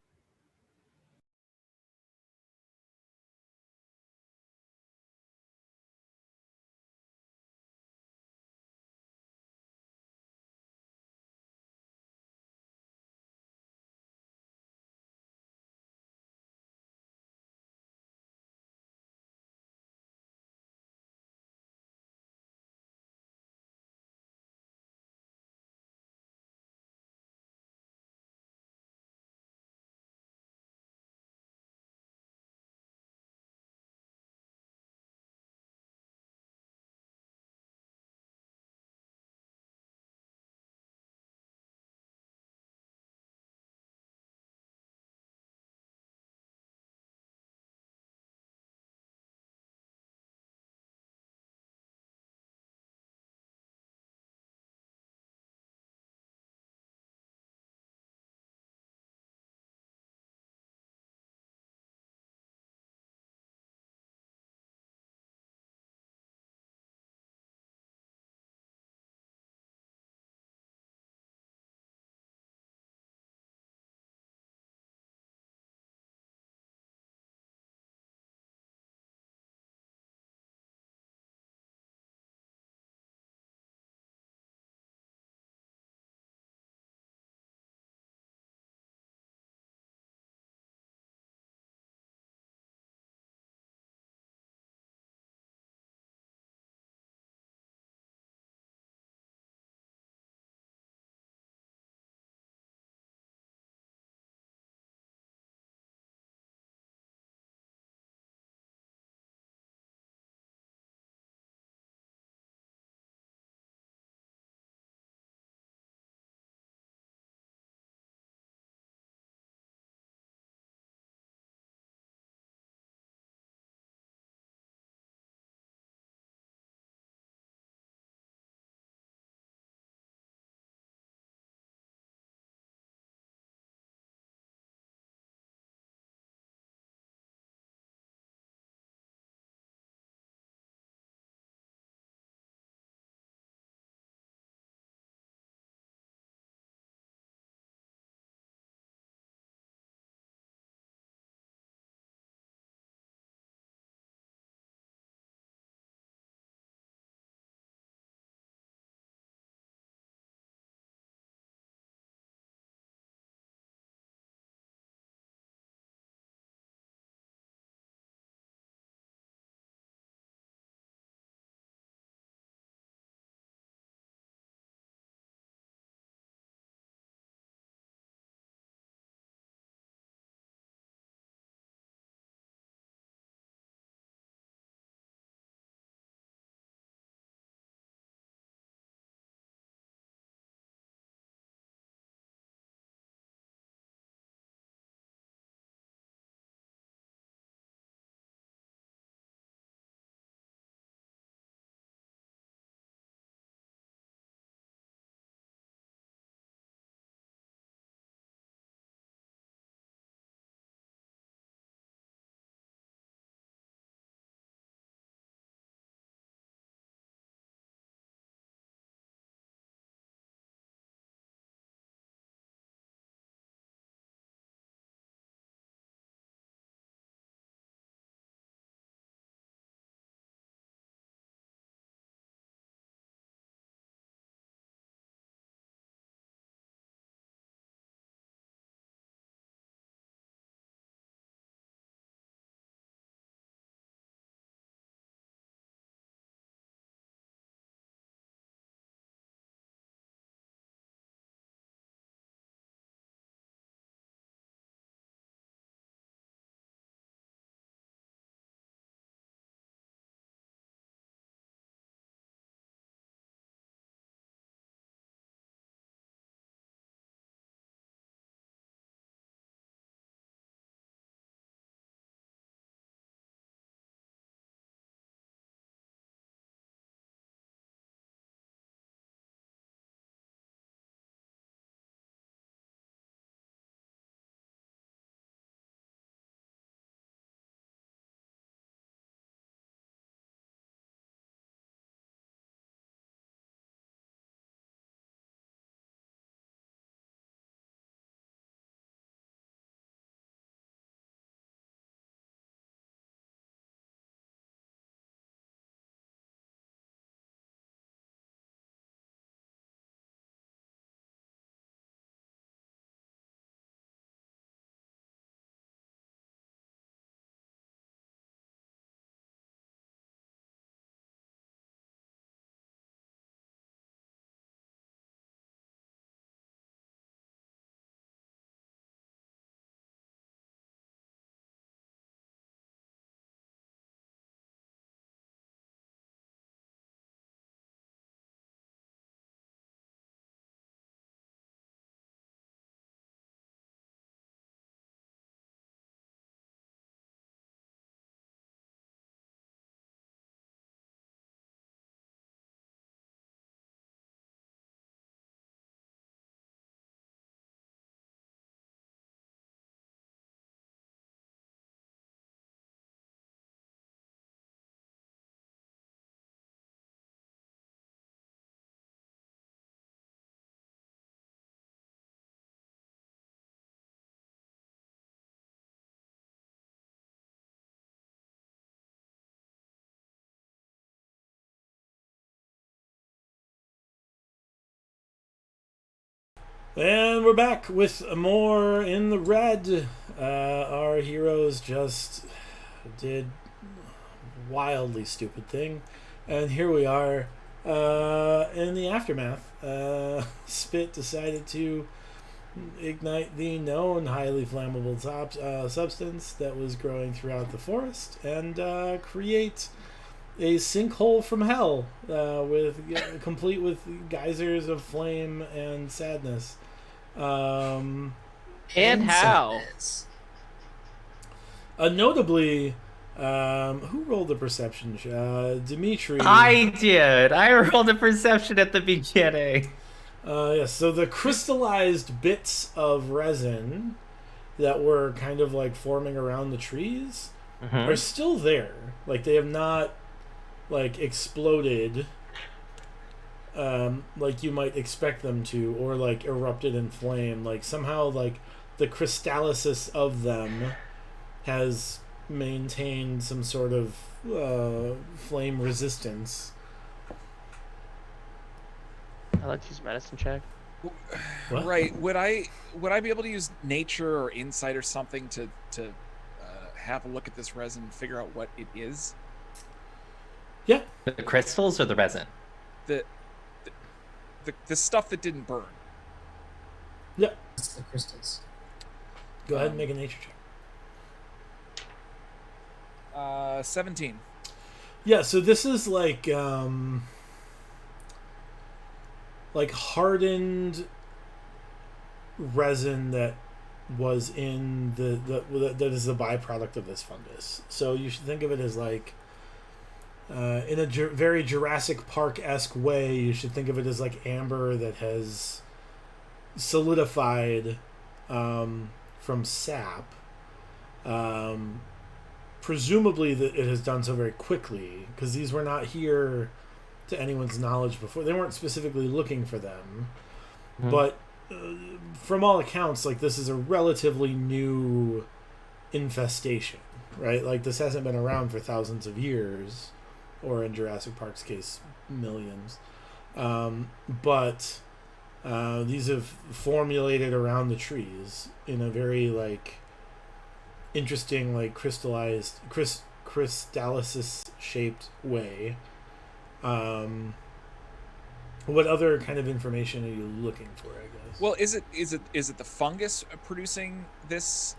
And we're back with more in the red. Our heroes just did wildly stupid thing, and here we are in the aftermath. Spit decided to ignite the known highly flammable substance that was growing throughout the forest and create a sinkhole from hell, complete with geysers of flame and sadness. And how? Sadness. Notably, who rolled the perception? Dimitri. I did. I rolled a perception at the beginning. Yes. So the crystallized bits of resin that were kind of like forming around the trees are still there. Like they have not like exploded. Like you might expect them to, or like erupted in flame. Like somehow, like the crystallysis of them has maintained some sort of flame resistance. I'd like to use medicine check. What? Right. Would I be able to use nature or insight or something to have a look at this resin and figure out what it is? Yeah. The crystals or the resin? The stuff that didn't burn. Yeah. It's the crystals. Go ahead and make a nature check. 17. Yeah, so this is like hardened resin that was in that is the byproduct of this fungus. So you should think of it as like in a very Jurassic Park-esque way. You should think of it as like amber that has solidified from sap. Presumably that it has done so very quickly, because these were not here to anyone's knowledge before. They weren't specifically looking for them. But from all accounts, like this is a relatively new infestation, right? Like this hasn't been around for thousands of years, or in Jurassic Park's case, millions. But these have formulated around the trees in a very like interesting, like crystallysis shaped way. What other kind of information are you looking for, I guess? Well, is it the fungus producing this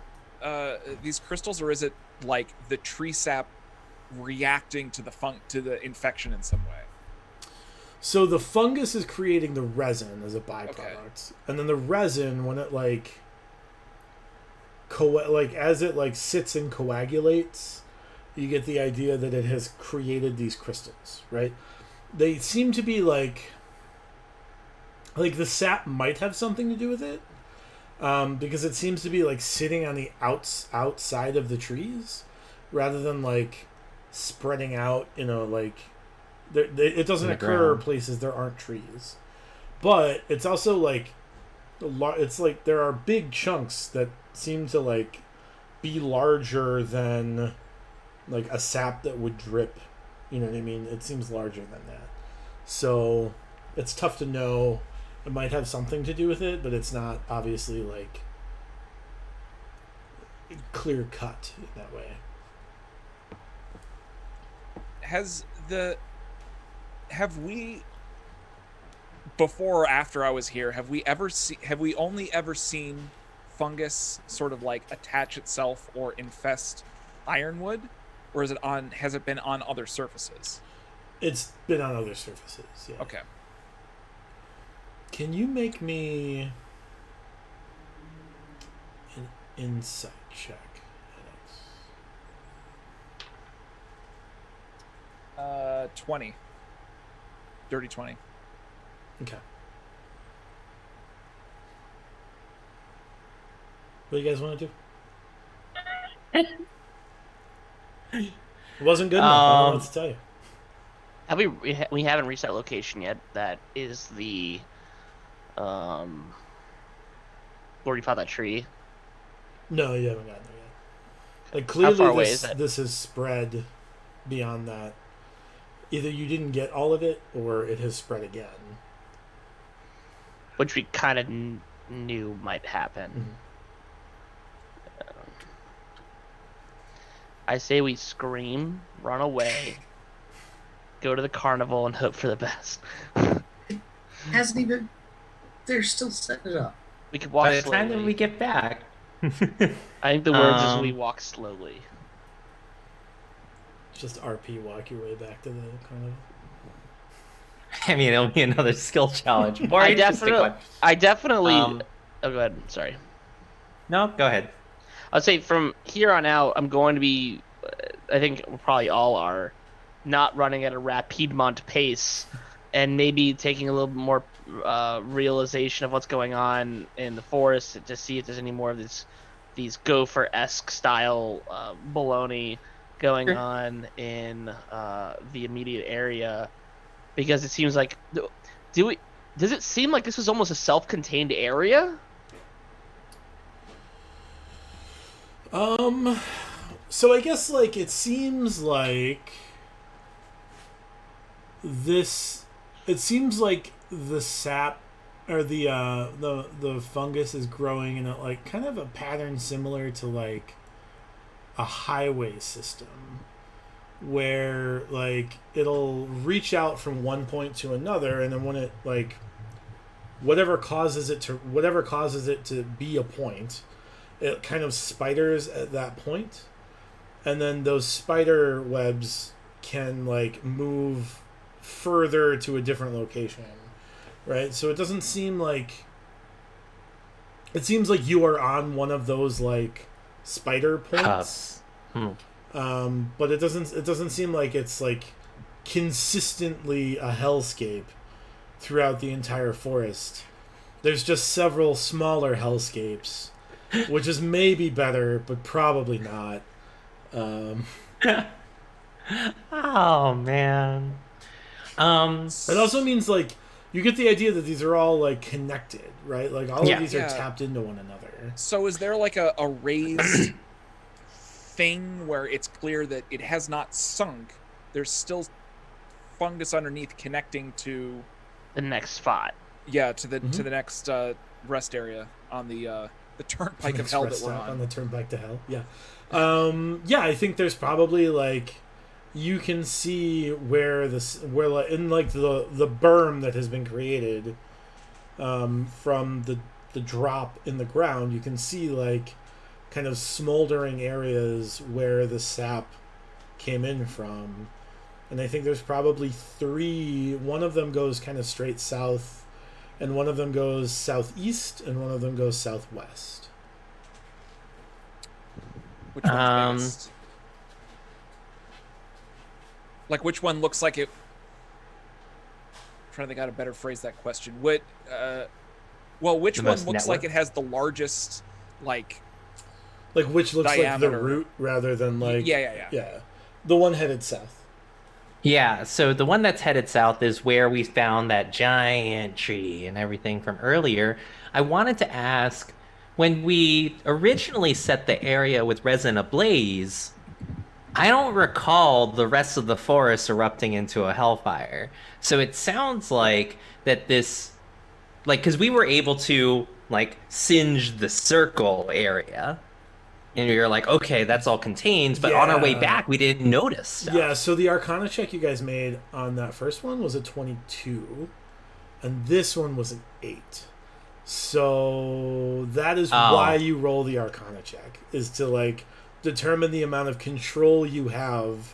these crystals, or is it like the tree sap reacting to the infection in some way? So the fungus is creating the resin as a byproduct, Okay. and then the resin, when it like as it like sits and coagulates, you get the idea that it has created these crystals, right? They seem to be like the sap might have something to do with it, because it seems to be like sitting on the outside of the trees rather than like spreading out, like it doesn't occur ground. places there aren't trees. But it's also like it's like there are big chunks that seem to like be larger than like a sap that would drip. You know what I mean? It seems larger than that. So it's tough to know. It might have something to do with it, but it's not obviously like clear cut in that way. Have we, before or after I was here, have we only ever seen fungus sort of like attach itself or infest ironwood, or has it been on other surfaces? It's been on other surfaces, yeah. Okay. Can you make me an insight check? 20. Dirty 20. Okay. What do you guys want to do? It wasn't good enough. I don't know what to tell you. Have we haven't reached that location yet. That is the where you found that tree. No, you haven't gotten there yet. Like clearly, far away is it? This has spread beyond that. Either you didn't get all of it, or it has spread again. Which we kind of knew might happen. I say we scream, run away, go to the carnival, and hope for the best. Hasn't even. They're still setting it up. We could walk By the slowly. time that we get back, I think the words is we walk slowly. Just RP walk your way back to the carnival. I mean, it'll be another skill challenge. More I interesting one. definitely. Um, Oh, go ahead. Sorry. No, go ahead. I'd say from here on out, I'm going to be. I think we probably all are, not running at a Rapidemont pace, and maybe taking a little bit more realization of what's going on in the forest to see if there's any more of these Gopher-esque style baloney going Sure. on in the immediate area, because it seems like does it seem like this was almost a self-contained area? So I guess like it seems like this. It seems like the sap or the fungus is growing in a like kind of a pattern similar to like a highway system, where like it'll reach out from one point to another, and then when it like whatever causes it to be a point, it kind of spiders at that point, and then those spider webs can like move further to a different location, right? So it doesn't seem like it seems like you are on one of those like spider points. But it doesn't seem like it's like consistently a hellscape throughout the entire forest. There's just several smaller hellscapes, which is maybe better, but probably not. Oh man. It also means like you get the idea that these are all like connected, right? Like all Yeah. of these are Yeah. tapped into one another. So is there like a raised thing where it's clear that it has not sunk? There's still fungus underneath connecting to The next spot. to the next rest area on the turnpike of hell that Express we're stop on. the turnpike to hell. Yeah. Yeah, I think there's probably like you can see where like, in like the berm that has been created from the drop in the ground, you can see like kind of smoldering areas where the sap came in from. And I think there's probably 3. One of them goes kind of straight south, and one of them goes southeast, and one of them goes southwest. Which one's biggest? Like which one looks like it? I'm trying to think how to better phrase that question. Which one The most looks like network? it has the largest Like which looks like the Diameter. root rather than like yeah. the one headed south. Yeah, so the one that's headed south is where we found that giant tree and everything from earlier. I wanted to ask, when we originally set the area with resin ablaze, I don't recall the rest of the forest erupting into a hellfire. So it sounds like that this, like, because we were able to, like, singe the circle area. And you're like, okay, that's all contained. But on our way Yeah. back, we didn't notice stuff. Yeah, so the Arcana check you guys made on that first one was a 22, and this one was an 8. So that is why you roll the Arcana check, is to like determine the amount of control you have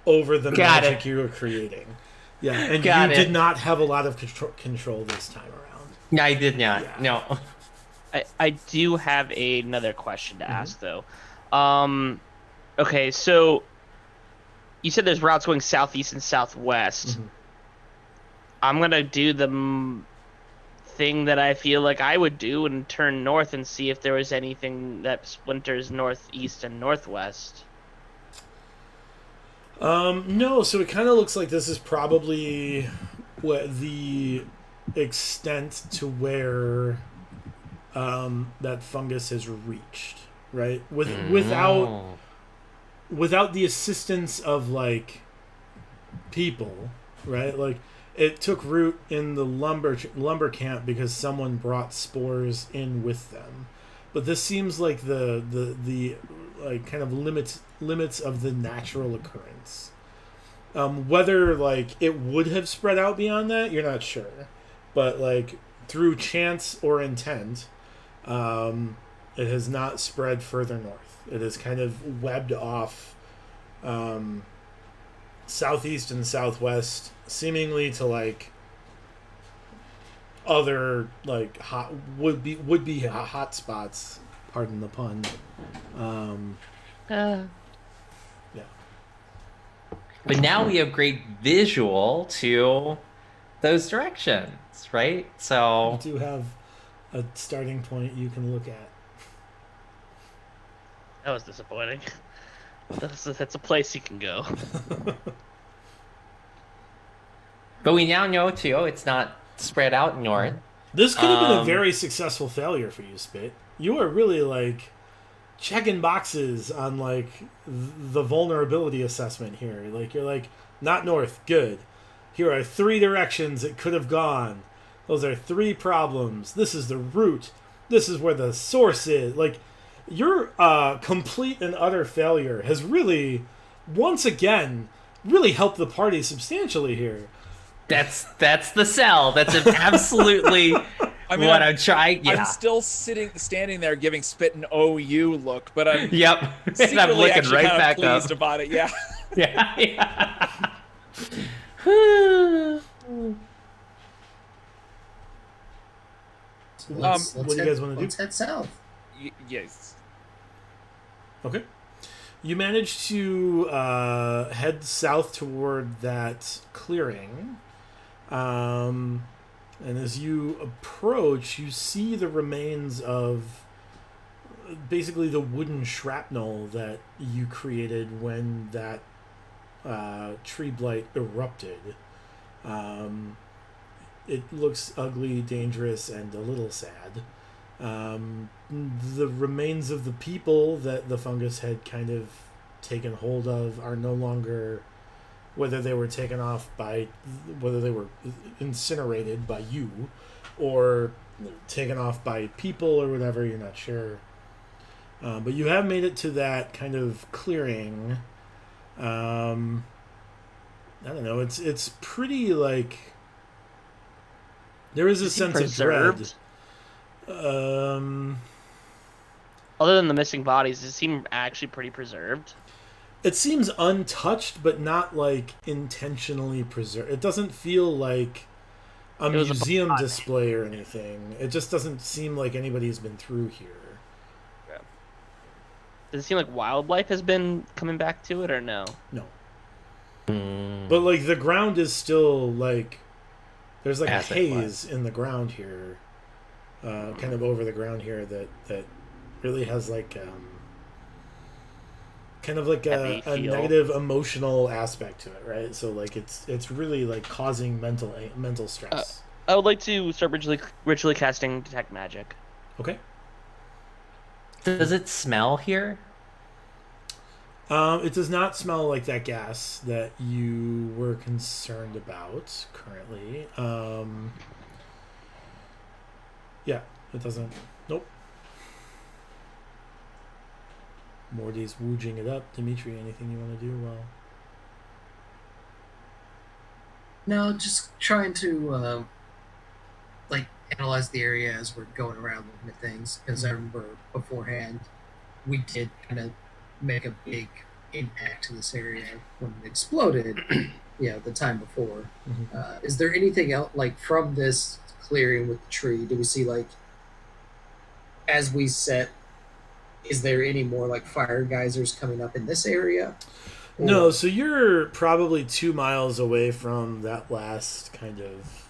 over the Got magic it. you are creating. Yeah, and Got you it. did not have a lot of control this time around. I did not. Yeah. No. I do have another question to ask though. Okay, so you said there's routes going southeast and southwest. I'm gonna do the thing that I feel like I would do and turn north and see if there was anything that splinters northeast and northwest. No, so it kind of looks like this is probably what the extent to where that fungus has reached, right? Without the assistance of like people, right? Like it took root in the lumber camp because someone brought spores in with them. But this seems like the like kind of limits of the natural occurrence. Whether like it would have spread out beyond that, you're not sure. But like through chance or intent, it has not spread further north. It is kind of webbed off southeast and southwest, seemingly to like other like would be hot spots. Pardon the pun. Yeah. But now we have great visual to those directions, right? You So do have a starting point you can look at. That was disappointing. That's a place you can go. but we now know too it's not spread out north. This could have been a Um, very successful failure for you, Spit. You are really like checking boxes on like the vulnerability assessment here. Like you're like not north, good. Here are 3 directions it could have gone. Those are 3 problems. This is the root. This is where the source is. Like your complete and utter failure has really, once again, really helped the party substantially here. That's the sell. That's absolutely I mean, what I'm trying. Yeah. I'm still standing there giving Spit an OU look, but I'm Yep. And secretly I'm looking actually right kind back of pleased up. about it. Yeah. Yeah. Yeah. So let's what do you guys wanna do? Let's head south. Yes. Okay. You manage to head south toward that clearing. And as you approach, you see the remains of basically the wooden shrapnel that you created when that tree blight erupted. It looks ugly, dangerous, and a little sad. The remains of the people that the fungus had kind of taken hold of are no longer, whether they were taken off by, whether they were incinerated by you or taken off by people or whatever, you're not sure. But you have made it to that kind of clearing. I don't know, it's pretty like, there is a Does it seem sense of dread. preserved? Um, Other than the missing bodies, does it seem actually pretty preserved? it seems untouched, but not like intentionally preserved. It doesn't feel like a It was a museum bot. display or anything. It just doesn't seem like anybody's been through here. Does it seem like wildlife has been coming back to it, or no? No, Mm. but like the ground is still like, there's like As a it haze was. in the ground here, kind of over the ground here that really has like kind of like Heavy a feel. negative emotional aspect to it, right? So like it's really like causing mental stress. I would like to start ritually casting detect magic. Okay. Does it smell here? It does not smell like that gas that you were concerned about currently. Yeah, it doesn't. Nope. Morty's wooging it up. Dimitri, anything you want to do? Well, No, just trying to like analyze the area as we're going around looking at things. Because I remember beforehand, we did kind of make a big impact to this area when it exploded. The time before. Mhm. Is there anything else like from this clearing with the tree? Do we see like as we set? Is there any more like fire geysers coming up in this area? No, so you're probably 2 miles away from that last kind of,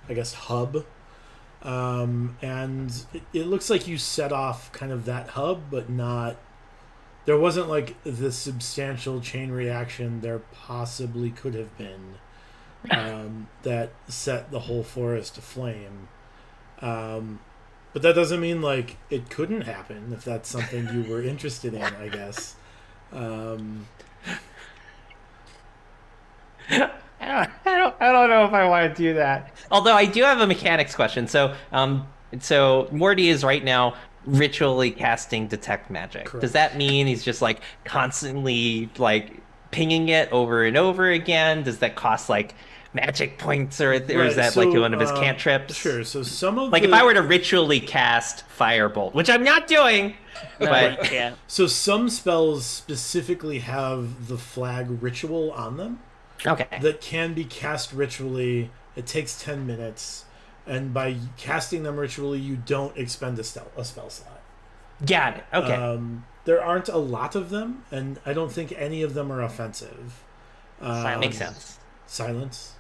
I guess, hub. And it looks like you set off kind of that hub, but not. There wasn't like the substantial chain reaction there possibly could have been that set the whole forest aflame. But that doesn't mean like it couldn't happen if that's something you were interested in, I guess. I don't know if I want want to do that. Although I do have a mechanics question. So Morty is right now ritually casting detect magic. Correct. Does that mean he's just like constantly like pinging it over and over again? Does that cost like magic points, or is Right, that like one of his cantrips? Sure. So some of Like the, if I were to ritually cast Firebolt, which I'm not doing, No, but you can't. so some spells specifically have the flag ritual on them okay. that can be cast ritually. It takes 10 minutes, and by casting them ritually, you don't expend a spell slot. Got it. Okay. There aren't a lot of them, and I don't think any of them are offensive. Makes sense. Silence.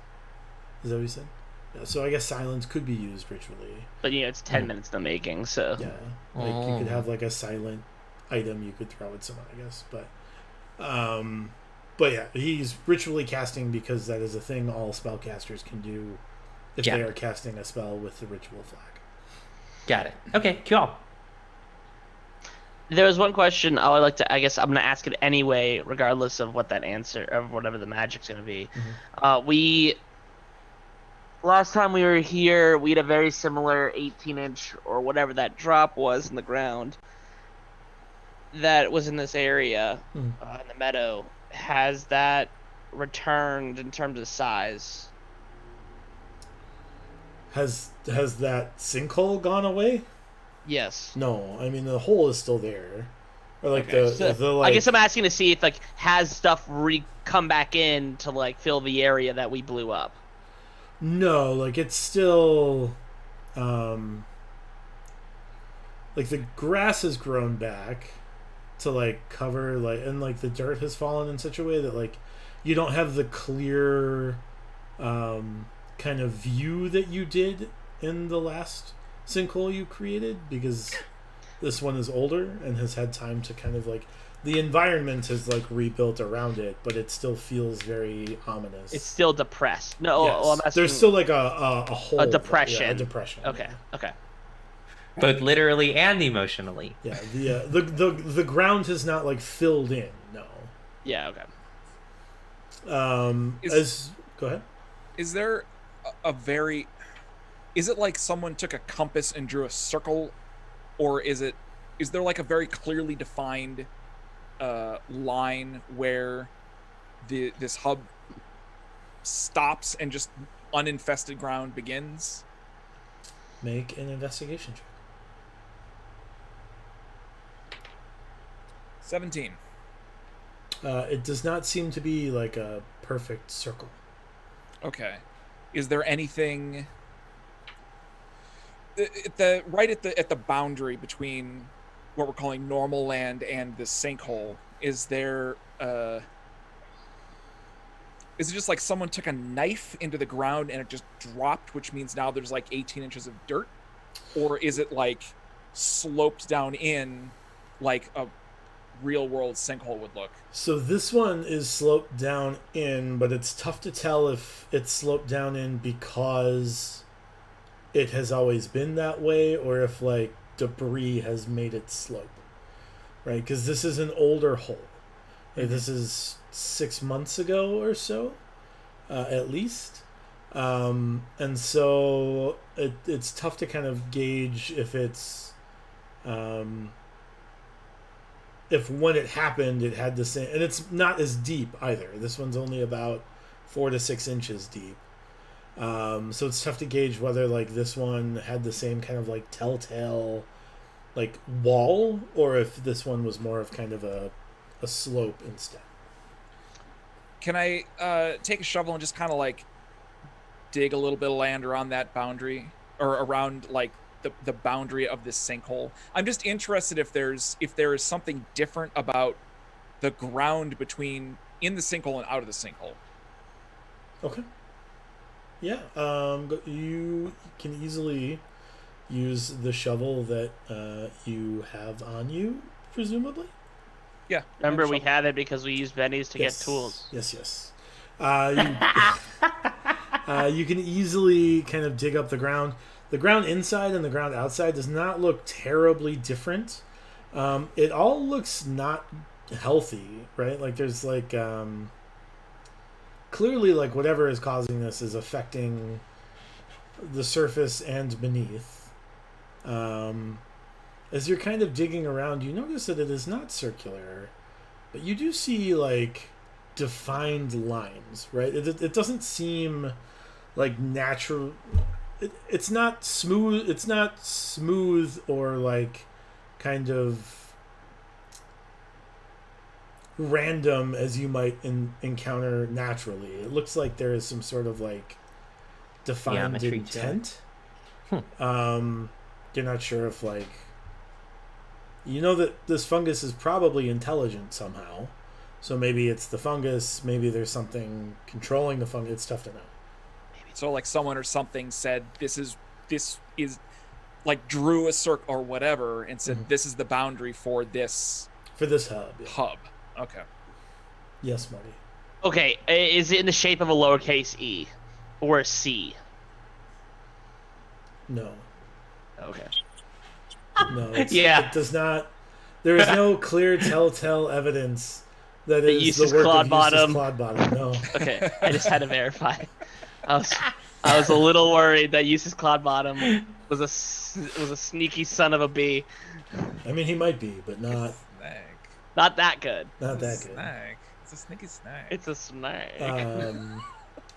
Is that what you said? Yeah, so I guess silence could be used ritually. But it's 10 minutes in the making, so Yeah, like you could have like a silent item you could throw at someone, I guess. But yeah, he's ritually casting because that is a thing all spellcasters can do if Yeah. they are casting a spell with the ritual flag. Got it. Okay. Cool. there was one question I would like to. I guess I'm gonna ask it anyway, regardless of what that answer of whatever the magic's gonna be. We last time we were here, we had a very similar 18-inch or whatever that drop was in the ground that was in this area in the meadow. Has that returned in terms of size? Has that sinkhole gone away? Yes. No, I mean the hole is still there. Or like Okay, so the like. I guess I'm asking to see if like has stuff come back in to like fill the area that we blew up. No, like it's still, like the grass has grown back to like cover like, and like the dirt has fallen in such a way that like you don't have the clear kind of view that you did in the last sinkhole you created, because this one is older and has had time to kind of like, the environment has like rebuilt around it, but it still feels very ominous. It's still depressed. No, Yes. I'm asking, There's still like a hole. a depression. Yeah, a depression. Okay. Okay. Both literally and emotionally. Yeah. The ground has not like filled in. No. Yeah. Okay. Go ahead. Is there a very... Is it like someone took a compass and drew a circle, or is there like a very clearly defined line where this hub stops and just uninfested ground begins? Make an investigation check. 17. It does not seem to be like a perfect circle. Okay. Is there anything at the boundary between what we're calling normal land and the sinkhole? Is there is it just like someone took a knife into the ground and it just dropped, which means now there's like 18 inches of dirt? Or is it like sloped down in like a real world sinkhole would look? So this one is sloped down in, but it's tough to tell if it's sloped down in because it has always been that way, or if like debris has made it slope, right? Because this is an older hole. Like, this is 6 months ago or so, at least, and so it's tough to kind of gauge if it's if when it happened it had the same, and it's not as deep either. This one's only about 4 to 6 inches deep. So it's tough to gauge whether like this one had the same kind of like telltale like wall, or if this one was more of kind of a slope instead. Can I take a shovel and just kind of like dig a little bit of land around that boundary, or around like the boundary of this sinkhole? I'm just interested if there is something different about the ground between in the sinkhole and out of the sinkhole. Okay. Yeah. You can easily use the shovel that you have on you, presumably. Yeah. Remember, we had it because we used bennies to get tools. Yes. You can easily kind of dig up the ground. The ground inside and the ground outside does not look terribly different. It all looks not healthy, right? Like there's like clearly, like, whatever is causing this is affecting the surface and beneath. As you're kind of digging around, you notice that it is not circular, but you do see, like, defined lines, right? It doesn't seem like natural. It's not smooth. It's not smooth or, like, kind of random as you might encounter naturally. It looks like there is some sort of, like, defined Geometry intent. You're not sure if, like, you know that this fungus is probably intelligent somehow, so maybe it's the fungus, maybe there's something controlling the fungus. It's tough to know. So like someone or something said this is like drew a circle or whatever and said this is the boundary for this hub. Yeah. hub. Okay. Yes, Marty. Okay, is it in the shape of a lowercase e or a C? No. Okay. No. Yeah. It does not. There is no clear telltale evidence that it is Eustace the work of Clodbottom. Eustace Clodbottom. No. Okay, I just had to verify. I was a little worried that Eustace Clodbottom was a sneaky son of a bee. I mean, he might be, but not Snake. Not that good. that good. Snake. It's a sneaky snake. It's a snake.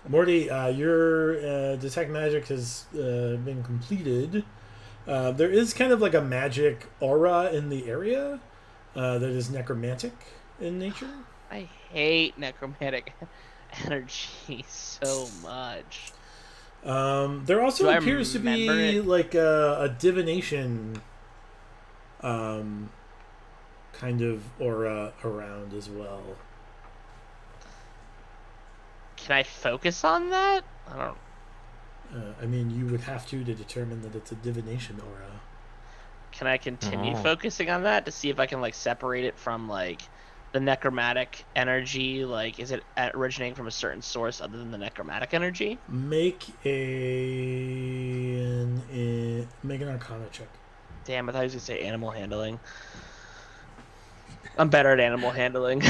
Morty, your detect magic has been completed. There is kind of like a magic aura in the area that is necromantic in nature. I hate necromantic energy so much. There also Do I appears to be remember it? like a divination kind of aura around as well. Can I focus on that? I don't. I mean, you would have to determine that it's a divination aura. Can I continue Oh. focusing on that to see if I can like separate it from like the necromantic energy? Like, is it originating from a certain source other than the necromantic energy? Make make an Arcana check. Damn, I thought he was gonna say animal handling. I'm better at animal handling.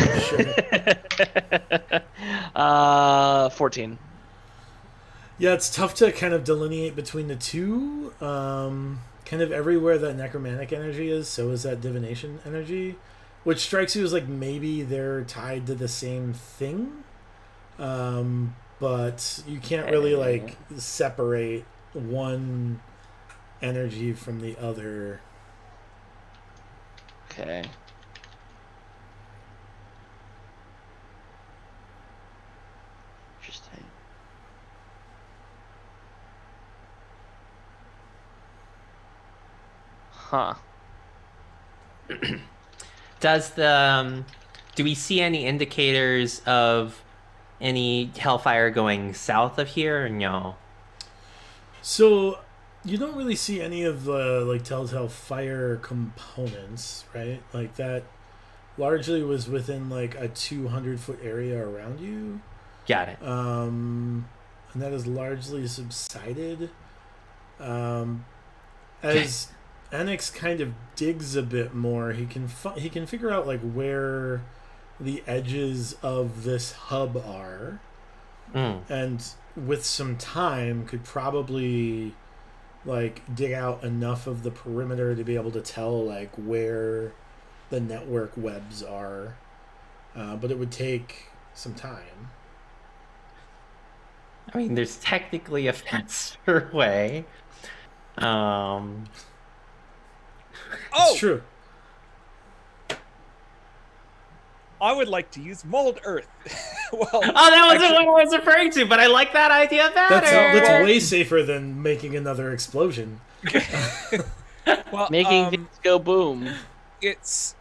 14. Yeah, it's tough to kind of delineate between the two. Kind of everywhere that necromantic energy is, so is that divination energy, which strikes you as like maybe they're tied to the same thing. But you can't really like separate one energy from the other. Okay. Interesting. Huh. Does do we see any indicators of any hellfire going south of here or no? So you don't really see any of the like telltale fire components, right? Like that largely was within like a 200-foot area around you. Got it. And that has largely subsided. As Enix kind of digs a bit more, he can figure out like where the edges of this hub are, and with some time could probably like dig out enough of the perimeter to be able to tell like where the network webs are, but it would take some time. I mean, there's technically a faster way. Oh, It's true. I would like to use mold earth. Well, Oh, that wasn't actually- what I was referring to, but I like that idea better. That's way safer than making another explosion. well, Making things go boom. it's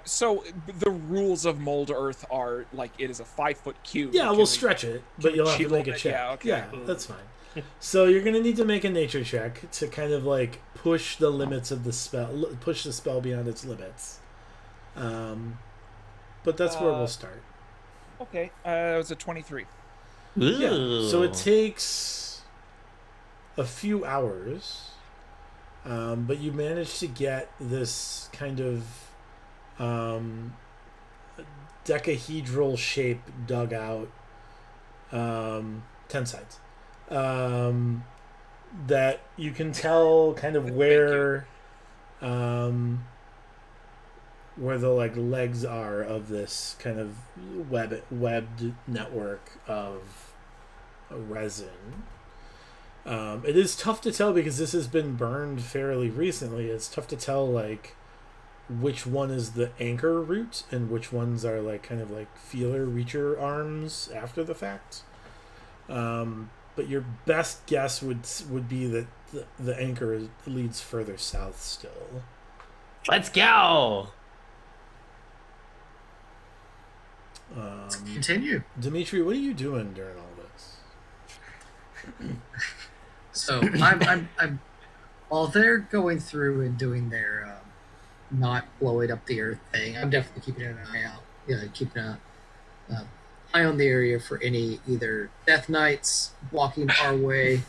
so the rules of mold earth are like it is a 5-foot cube. Yeah, Can we'll we- stretch it, but we you'll have to jiggle make a it? check. Yeah, okay. Yeah, that's fine. So you're gonna need to make a nature check to kind of like push the limits of the spell, push the spell beyond its limits. But that's where we'll start. Okay, it was a 23. Yeah. So Ooh. it takes a few hours, but you manage to get this kind of decahedral shape dugout, 10 sides. That you can tell kind of where the like legs are of this kind of webbed network of resin. It is tough to tell because this has been burned fairly recently. It's tough to tell like which one is the anchor root and which ones are like kind of like feeler reacher arms after the fact. But your best guess would be that the anchor leads further south still. Let's go. Continue. Dimitri, what are you doing during all this? So I'm while they're going through and doing their not blowing up the earth thing, I'm definitely keeping an eye out. Keeping a eye on the area for any either death knights walking our way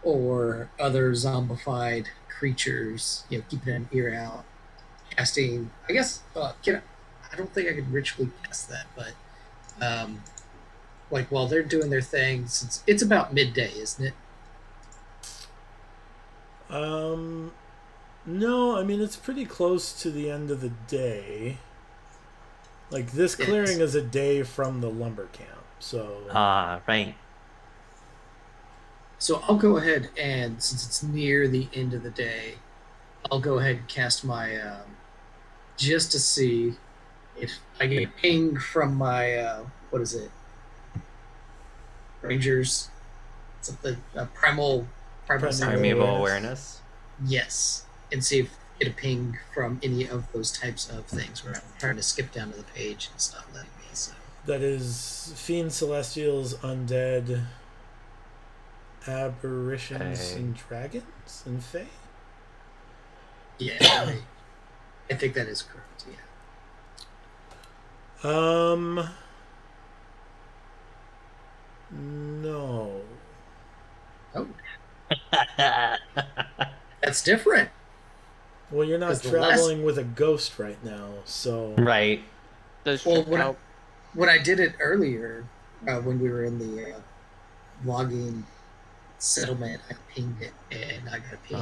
or other zombified creatures. Keeping an ear out, casting. I guess I don't think I could ritually cast that, but like while they're doing their thing, since it's about midday, isn't it? No, I mean it's pretty close to the end of the day. Like this clearing is a day from the lumber camp, so Right. So I'll go ahead and, since it's near the end of the day, I'll go ahead and cast my just to see if I get a ping from my what is it? Rangers. Something primal Primeval awareness. Yes, and see if I get a ping from any of those types of things where I'm trying to skip down to the page and it's not letting me. So that is fiends, celestials, undead, aberrations, and dragons, and fae. yeah, I think that is correct. Yeah. No. Oh, that's different. Well, you're not 'Cause the traveling with a ghost right now, so Right. Does Well, well, when I did it earlier, when we were in the logging settlement, I pinged it and I got a ping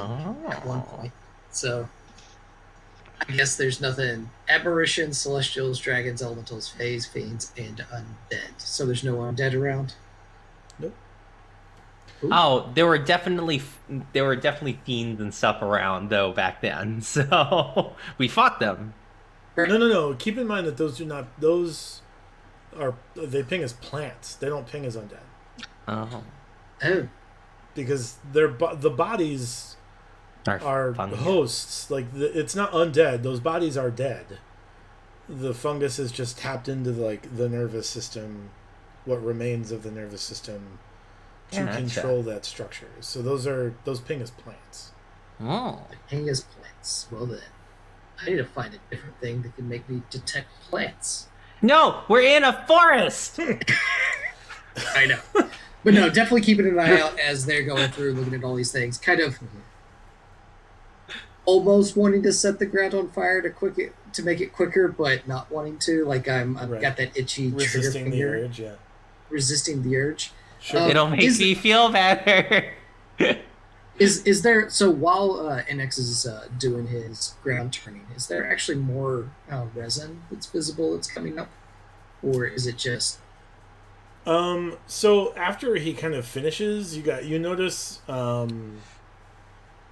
at one point. So I guess there's nothing. Aberrations, celestials, dragons, elementals, fays, fiends, and undead. So there's no undead around. nope. Oh, there were definitely fiends and stuff around though back then, so we fought them. No. Keep in mind that they ping as plants. They don't ping as undead Oh, Oh, because the bodies are fungi. hosts. Like it's not undead. Those bodies are dead. The fungus is just tapped into the nervous system, what remains of the nervous system, to Gotcha. control that structure. So those ping as plants. Oh. ping is plants. Well then, I need to find a different thing that can make me detect plants. No, we're in a forest. I know. But no, definitely keeping an eye out as they're going through, looking at all these things. Kind of almost wanting to set the ground on fire to make it quicker, but not wanting to. Like I've Right. got that itchy trigger Resisting the finger, urge, yeah. resisting the urge. Sure. It'll make me feel better. Is there, so while NX is doing his ground turning, is there actually more resin that's visible that's coming up, or is it just So after he kind of finishes, you notice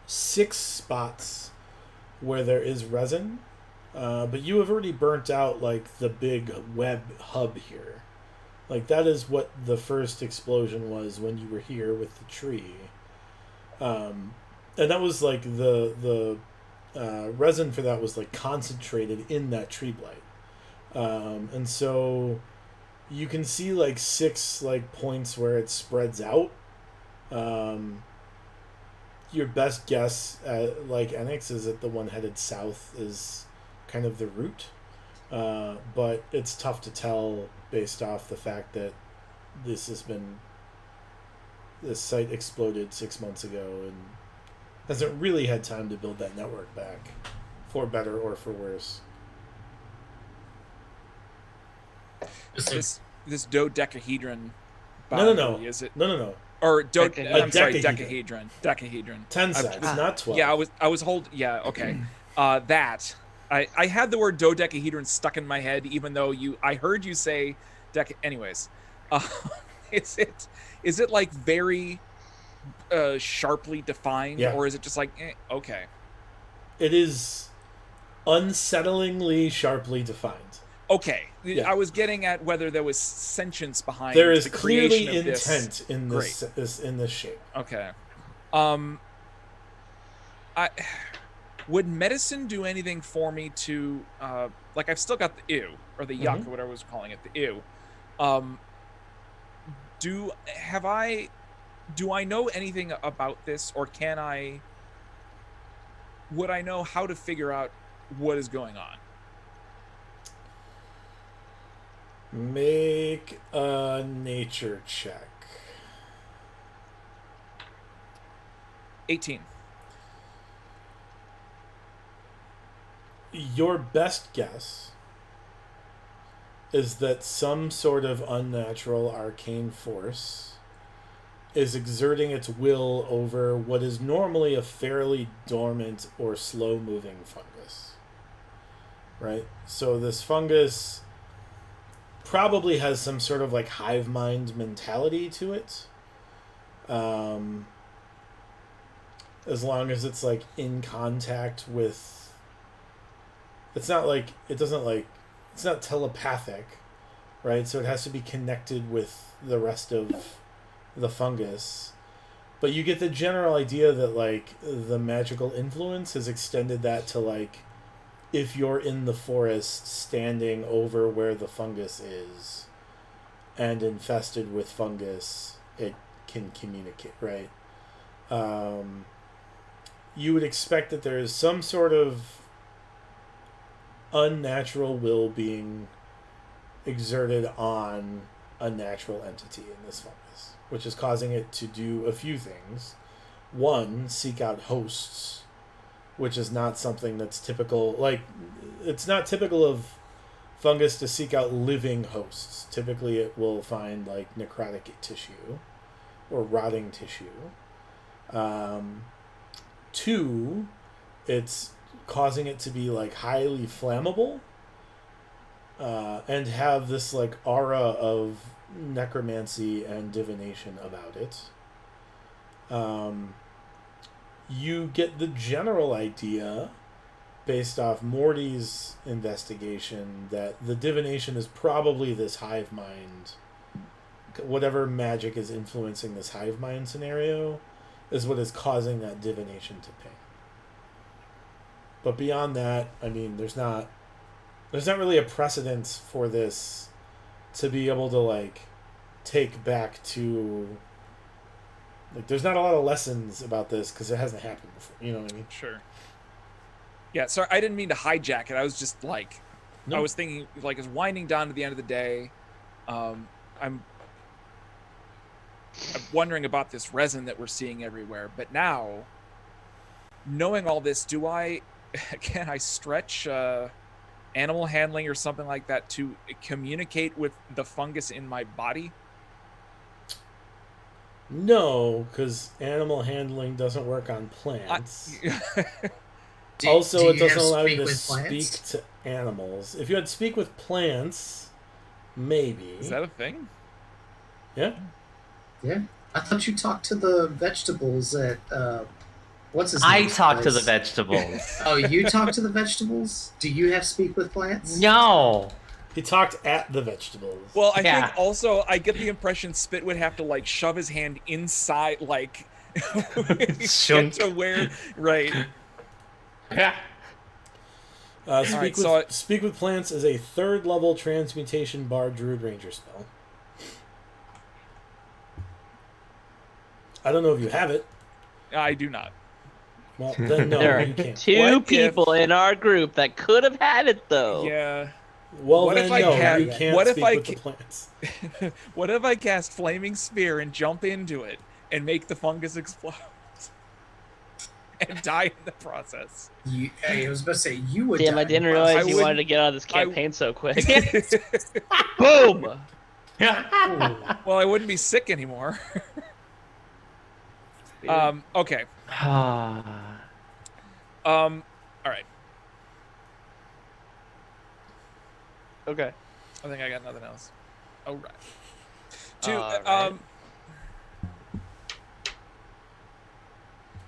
6 spots where there is resin, but you have already burnt out like the big web hub here. Like that is what the first explosion was when you were here with the tree, and that was like the resin for that was like concentrated in that tree blight, and so you can see like 6 like points where it spreads out. Your best guess at like Enix is that the one headed south is kind of the route, but it's tough to tell based off the fact that this site exploded 6 months ago and hasn't really had time to build that network back, for better or for worse. So this dodecahedron No, boundary, is it? No. Or Decahedron. I'm sorry, Decahedron. decahedron. 10 I've- sides, not 12. Yeah, I was okay. That I had the word dodecahedron stuck in my head, even though I heard you say anyways. Is it like very sharply defined, Yeah. or is it just like okay? It is unsettlingly sharply defined. Okay, Yeah. I was getting at whether there was sentience behind. There is the clearly creation of intent in Great. in this shape. Okay. Would medicine do anything for me to like I've still got the ew or the yuck or whatever I was calling it, the ew. Do I know anything about this, or would I know how to figure out what is going on? Make a nature check. 18. Your best guess is that some sort of unnatural arcane force is exerting its will over what is normally a fairly dormant or slow-moving fungus. Right? So this fungus probably has some sort of like hive mind mentality to it. As long as it's like in contact with, it's not telepathic, right? So it has to be connected with the rest of the fungus. But you get the general idea that like the magical influence has extended that to like, if you're in the forest standing over where the fungus is and infested with fungus, it can communicate, right? You would expect that there is some sort of unnatural will being exerted on a natural entity in this fungus, which is causing it to do a few things. One, seek out hosts, which is not something that's typical. Like, it's not typical of fungus to seek out living hosts. Typically, it will find, like, necrotic tissue or rotting tissue. Two, it's causing it to be, like, highly flammable and have this, like, aura of necromancy and divination about it. You get the general idea, based off Morty's investigation, that the divination is probably this hive mind. Whatever magic is influencing this hive mind scenario is what is causing that divination to ping. But beyond that, I mean, there's not really a precedence for this to be able to, like, take back to... Like, there's not a lot of lessons about this because it hasn't happened before. You know what I mean? Sure. Yeah, sorry, I didn't mean to hijack it. I was just like, No. I was thinking, like, it's winding down to the end of the day. I'm wondering about this resin that we're seeing everywhere. But now, knowing all this, can I stretch animal handling or something like that to communicate with the fungus in my body? No, because animal handling doesn't work on plants. Do Also, you it doesn't have allow you speak to with speak plants? to animals. If you had speak with plants, maybe. Is that a thing? Yeah. Yeah, I thought you talked to the vegetables at what's his name? I talk to the place? vegetables. Oh, you talk to the vegetables? Do you have speak with plants? No. He talked at the vegetables. Well, I Yeah. think also I get the impression Spit would have to like shove his hand inside, like get Shunk. to where, right? Yeah. Speak with plants is a 3rd level transmutation bard druid ranger spell. I don't know if you have it. I do not. Well, then no, There you are can't. two What if- people in our group that could have had it though. Yeah. Well, What then if I no, ca- you can't what if speak I with the ca- plants. What if I cast Flaming Spear and jump into it and make the fungus explode? and die in the process. I was about to say you would. Damn, die I didn't in the realize process. you would- wanted to get out of this I- campaign so quick. Boom! Ooh. Well, I wouldn't be sick anymore. Okay. All right. Okay. I think I got nothing else. All right. All right.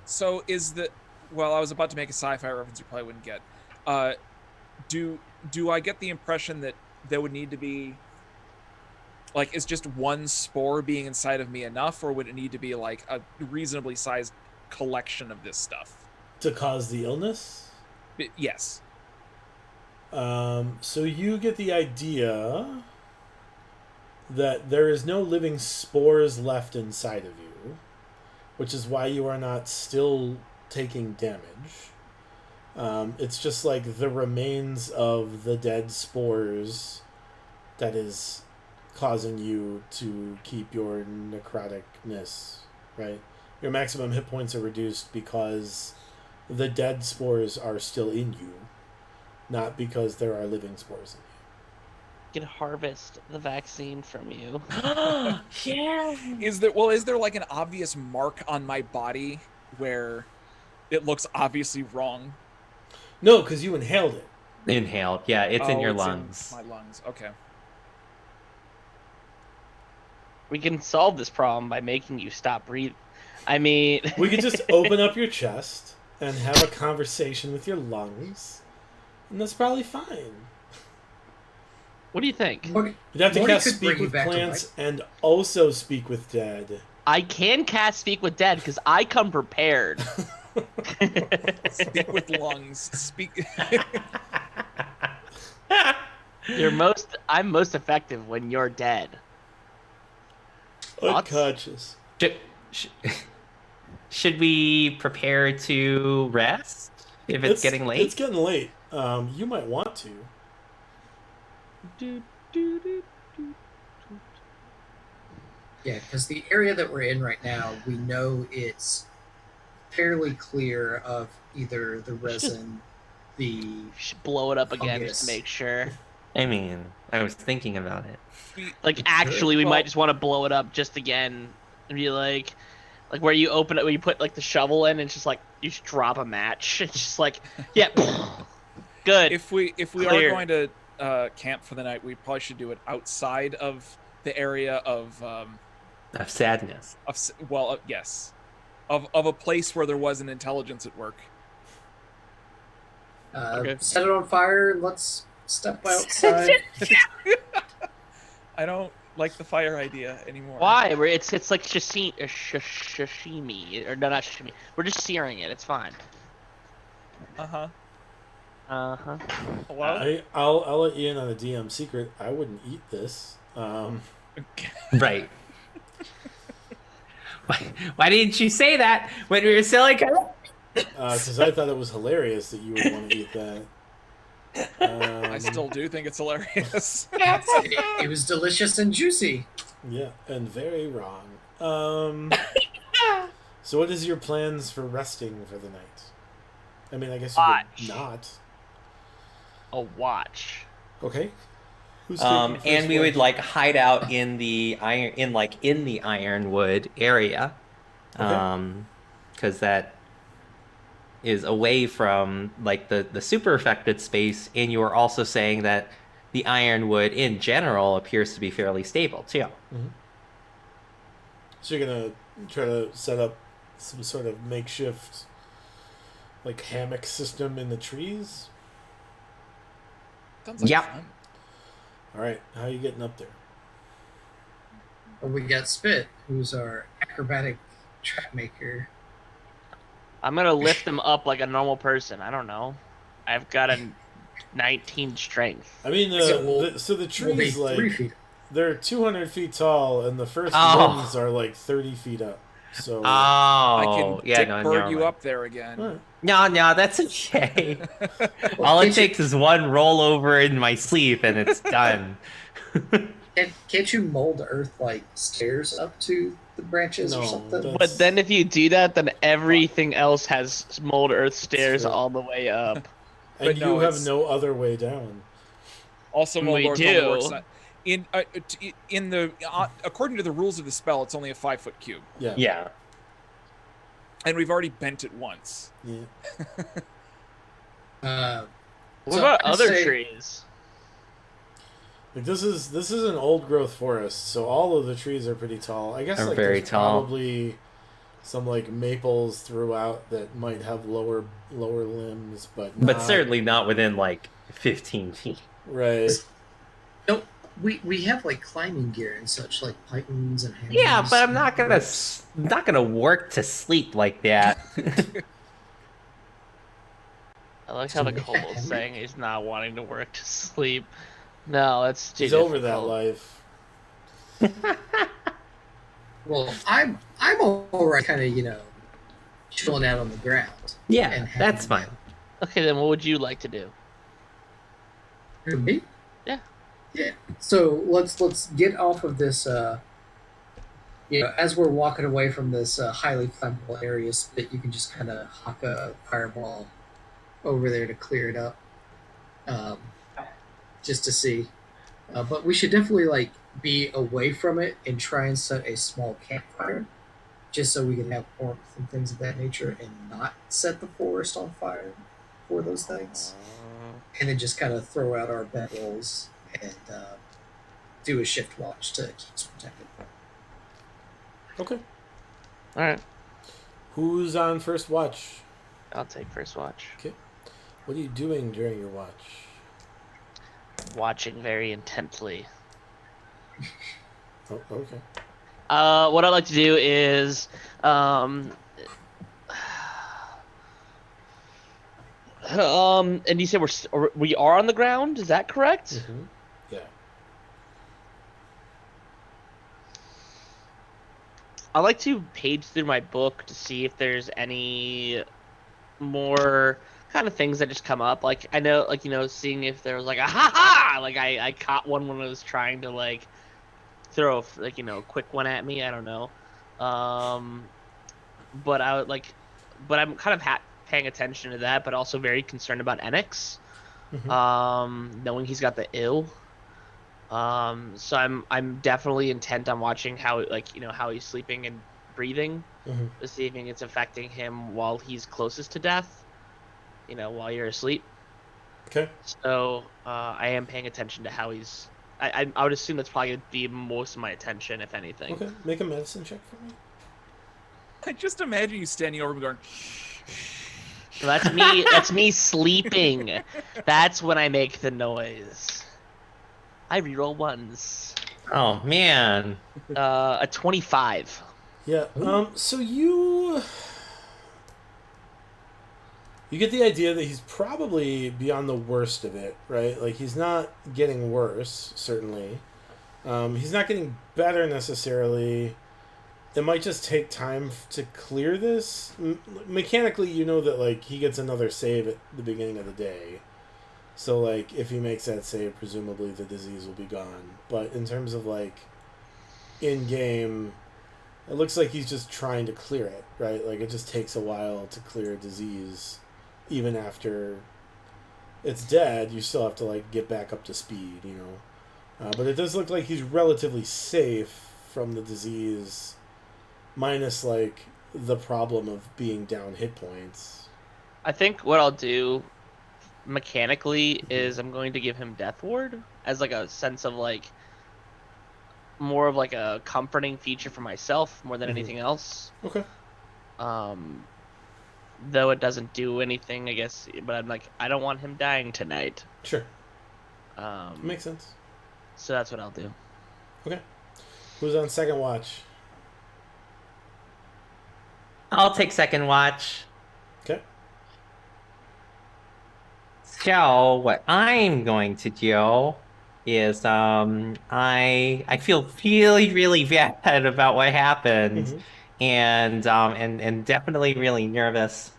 So is the well, I was about to make a sci-fi reference you probably wouldn't get. Do I get the impression that there would need to be like is just one spore being inside of me enough, or would it need to be like a reasonably sized collection of this stuff? To cause the illness? Yes. So you get the idea that there is no living spores left inside of you, which is why you are not still taking damage. It's just like the remains of the dead spores that is causing you to keep your necroticness, right? Your maximum hit points are reduced because the dead spores are still in you, not because there are living spores in you. Can harvest the vaccine from you. Yeah. Is there like an obvious mark on my body where it looks obviously wrong? No, because you inhaled it. Inhaled. Yeah, it's in Oh, your it's lungs. my lungs. Okay. We can solve this problem by making you stop breathing. I mean, We could just open up your chest and have a conversation with your lungs, and that's probably fine. what do you think? Morty, You'd have to Morty cast could Speak bring you with back to Plants and also Speak with Dead. I can cast Speak with Dead because I come prepared. Speak with lungs. Speak. I'm most effective when you're dead. Thoughts? Unconscious. Should we prepare to rest if it's getting late? It's getting late. You might want to. Yeah, because the area that we're in right now, we know it's fairly clear of either the resin, the You should blow it up again just to Fungus. make sure. I mean, I was thinking about it. Like, actually, we Well- might just want to blow it up just again and be like where you open it, where you put like the shovel in, and it's just like you just drop a match. It's just like, yeah, good. If we Clear. are going to camp for the night, we probably should do it outside of the area of Of sadness. yes, of a place where there was an intelligence at work. Okay. set it on fire. Let's step outside. I don't like the fire idea anymore. Why? It's like sashimi, or no, not sashimi. We're just searing it. It's fine. Uh-huh. Uh-huh. Hello? I'll let you in on a DM secret. I wouldn't eat this. Right. Why didn't you say that when we were selling? Because I thought it was hilarious that you would want to eat that. I still do think it's hilarious. It was delicious and juicy. Yeah, and very wrong. So what is your plans for resting for the night? I mean, I guess you Watch. could not. A watch. Okay. Who's taking first And we watch? would like hide out in the Ironwood area, Okay. because that is away from like the super affected space, and you are also saying that the Ironwood in general appears to be fairly stable too. So you're gonna try to set up some sort of makeshift, like hammock system in the trees. Sounds like Yep. fun. All right, how are you getting up there? We got Spit, who's our acrobatic trap maker. I'm gonna lift him up like a normal person. I don't know. I've got a 19 strength. I mean, So we'll- so the We'll be trees 3 like feet. they're 200 feet tall, and the first Oh. limbs are like 30 feet up. So I Oh, can yeah, Dick no, Bird never you mind. up there again. all right. No, that's okay. All it takes is one rollover in my sleep, and it's done. Can't you mold earth like stairs up to the branches or No, something? that's- But then if you do that, then everything else has mold earth stairs true. all the way up. And But you no, have it's- no other way down. Also, We Moldorth do. only works in the according to the rules of the spell, it's only a 5-foot cube, Yeah. Yeah. and we've already bent it once. Yeah. What So about I'd other say- trees? Like this is an old growth forest, so all of the trees are pretty tall. I guess Are like very there's tall. probably some like maples throughout that might have lower limbs, but But not- certainly not within like 15 feet. right. No, we have like climbing gear and such, like pythons and hammers. Yeah, but I'm not gonna work to sleep like that. I like how the kobold's saying he's not wanting to work to sleep. No, that's too He's over that difficult. life. Well, I'm alright, kind of chilling out on the ground. Yeah, And that's having- fine. Okay, then what would you like to do? Who, me? Yeah. Yeah. So let's get off of this. As we're walking away from this highly flammable area, so that you can just kind of huck a fireball over there to clear it up, just to see. But we should definitely like be away from it and try and set a small campfire, just so we can have warmth and things of that nature, and not set the forest on fire for those things. And then just kind of throw out our bedrolls and do a shift watch to keep us protected. Okay. All right, Who's on first watch? I'll take first watch. What are you doing during your watch? Watching very intently. Oh, okay. What I'd like to do is, and you said we are on the ground. Is that correct? Mm-hmm. Yeah. I like to page through my book to see if there's any more kind of things that just come up. Like I know, like seeing if there was like a ha ha. Like I caught one when I was trying to like throw a quick one at me. I don't know. But I would like, but I'm kind of paying attention to that, but also very concerned about Enix. Mhm. Knowing he's got the ill. So I'm definitely intent on watching how how he's sleeping and breathing, Mhm. to see if it's affecting him while he's closest to death. While you're asleep. Okay. So I am paying attention to how he's. I would assume that's probably gonna be most of my attention, if anything. Okay. Make a medicine check for me. I just imagine you standing over him going, So that's me. That's me sleeping. That's when I make the noise. I reroll ones. Oh man. A 25. Yeah. So you get the idea that he's probably beyond the worst of it, right? Like he's not getting worse, certainly. He's not getting better necessarily. It might just take time to clear this. Mechanically, you know that like he gets another save at the beginning of the day. So like if he makes that save, presumably the disease will be gone. But in terms of like in game, it looks like he's just trying to clear it, right? Like it just takes a while to clear a disease. Even after it's dead, you still have to like get back up to speed, but it does look like he's relatively safe from the disease, minus like the problem of being down hit points. I think what I'll do mechanically is I'm going to give him Death Ward as like a sense of like more of like a comforting feature for myself more than Mhm. anything else. Okay. Though it doesn't do anything, I guess. But I'm like, I don't want him dying tonight. Sure. Makes sense. So that's what I'll do. Who's on second watch? I'll take second watch. Okay. So what I'm going to do is I feel really really bad about what happened. Mhm. And definitely really nervous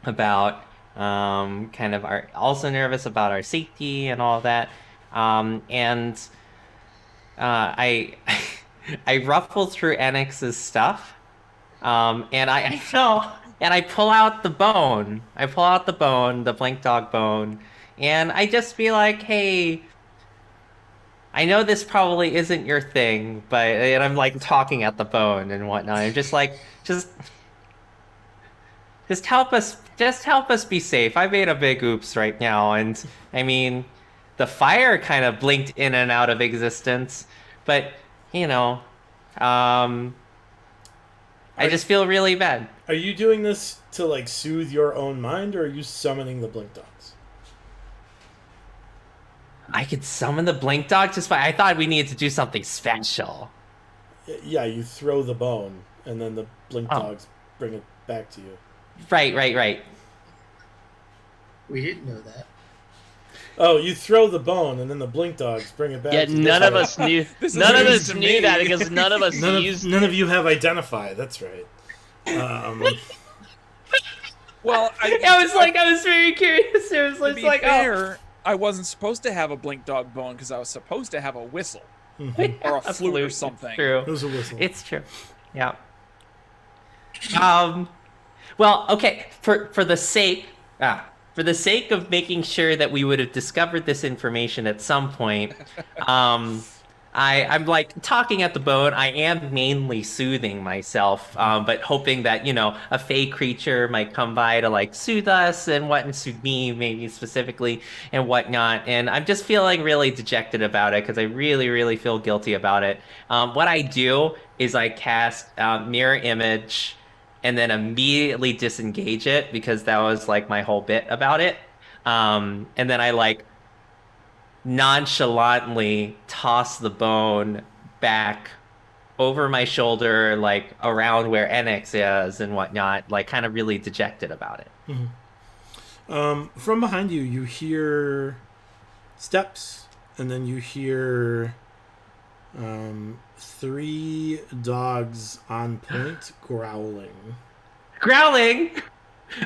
about kind of also nervous about our safety and all that. And I I ruffle through Enix's stuff, and I know, and I pull out the bone. I pull out the bone, the Blink Dog bone, and I just be like, "Hey, I know this probably isn't your thing, but," and I'm like talking at the bone and whatnot. I'm just like, just help us be safe. I made a big oops right now, and I mean, the fire kind of blinked in and out of existence, but you know, um, I just feel really bad. Are you doing this to like soothe your own mind, or are you summoning the Blink Dogs? I could summon the Blink Dog just by. I thought we needed to do something special. Yeah, you throw the bone, and then the Blink Oh. Dogs bring it back to you. Right. We didn't know that. Oh, you throw the bone, and then the Blink Dogs bring it back. Yeah, to you. none of us knew. This is None of news us to knew me. that because none of us used. None of you have identified. That's right. Well, I was very curious. It was to be like, fair, I wasn't supposed to have a Blink Dog bone because I was supposed to have a whistle Mhm. or a oh, flute or it's something. True. It was a whistle. It's true. Yeah. Well, okay. For the sake of making sure that we would have discovered this information at some point, I'm like talking at the bone. I am mainly soothing myself, but hoping that a fey creature might come by to like soothe us and soothe me maybe specifically and whatnot. And I'm just feeling really dejected about it because I really, really feel guilty about it. What I do is I cast mirror image and then immediately disengage it because that was like my whole bit about it. And then I like nonchalantly toss the bone back over my shoulder, like around where Enix is and whatnot, like kind of really dejected about it. From behind you, you hear steps, and then you hear 3 dogs on point growling. Growling!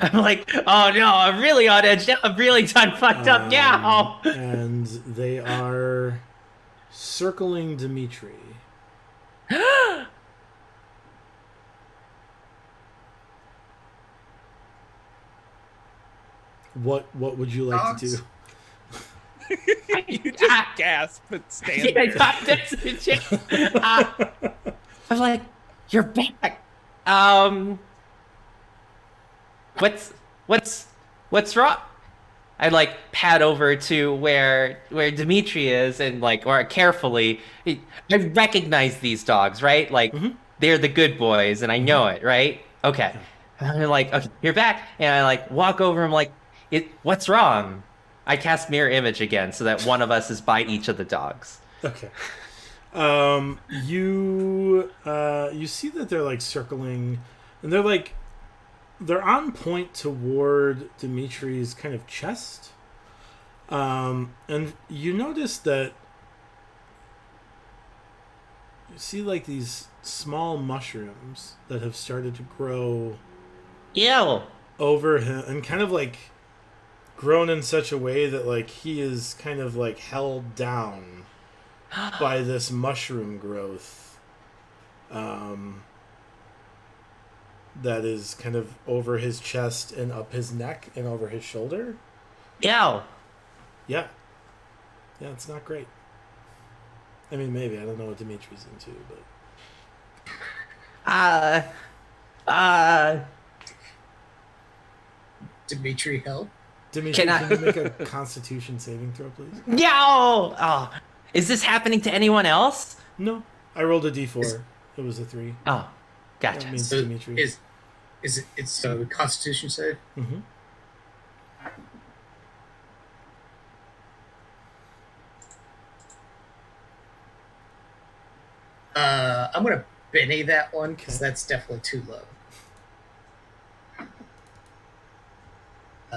I'm like, oh no, I'm really on edge now. I'm really done fucked up now. And they are circling Dimitri. What would you like Dogs? to do? You just gasp and stand there. I'm like, you're back. What's wrong? I like pad over to where Dimitri is and like, or carefully, I recognize these dogs, right? Like they're the good boys, and I know it, right? Okay. And I'm like, okay, you're back, and I like walk over. I'm like, what's wrong? I cast mirror image again so that one of us is by each of the dogs. Okay. You see that they're like circling, and they're on point toward Dimitri's kind of chest. And you notice that you see like these small mushrooms that have started to grow Ew. over him, and kind of like grown in such a way that like he is kind of like held down by this mushroom growth that is kind of over his chest and up his neck and over his shoulder. Ew. Yeah, it's not great. I mean, maybe, I don't know what Dimitri's into, but Dimitri help. Dimitri, Can I- can you make a Constitution saving throw, please? Yo! Oh, is this happening to anyone else? No, I rolled a d4. It was a 3. Oh, That gotcha. means So Dimitri. it's a Constitution save? Mm-hmm. I'm gonna Benny that one because Okay. that's definitely too low.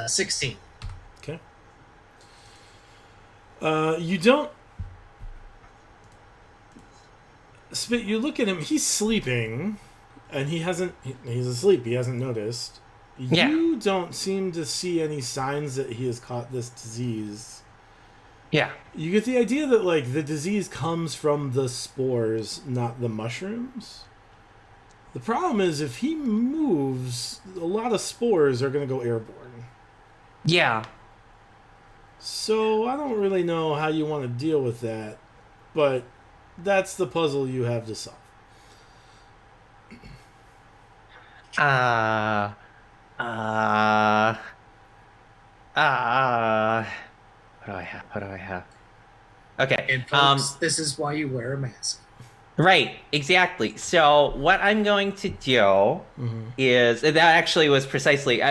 16. Okay. You don't. Spit. You look at him. He's sleeping, and he hasn't. He's asleep. He hasn't noticed. Yeah. You don't seem to see any signs that he has caught this disease. Yeah. You get the idea that like the disease comes from the spores, not the mushrooms. The problem is if he moves, a lot of spores are going to go airborne. Yeah. So I don't really know how you want to deal with that, but that's the puzzle you have to solve. Uh, uh, what do I have? What do I have? Okay. And folks, this is why you wear a mask. Right, exactly. So what I'm going to do is that actually was precisely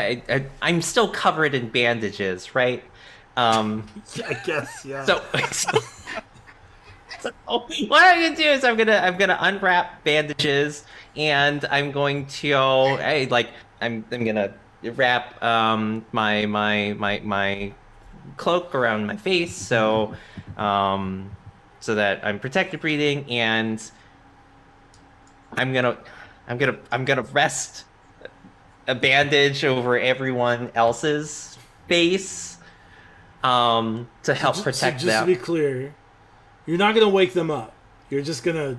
I'm still covered in bandages, right? I guess, yeah. So, so what I'm gonna do is I'm gonna unwrap bandages and I'm going to I'm gonna wrap my cloak around my face so that I'm protected breathing, and I'm gonna rest a bandage over everyone else's face to help protect just them. to be clear, you're not going to wake them up. You're just going to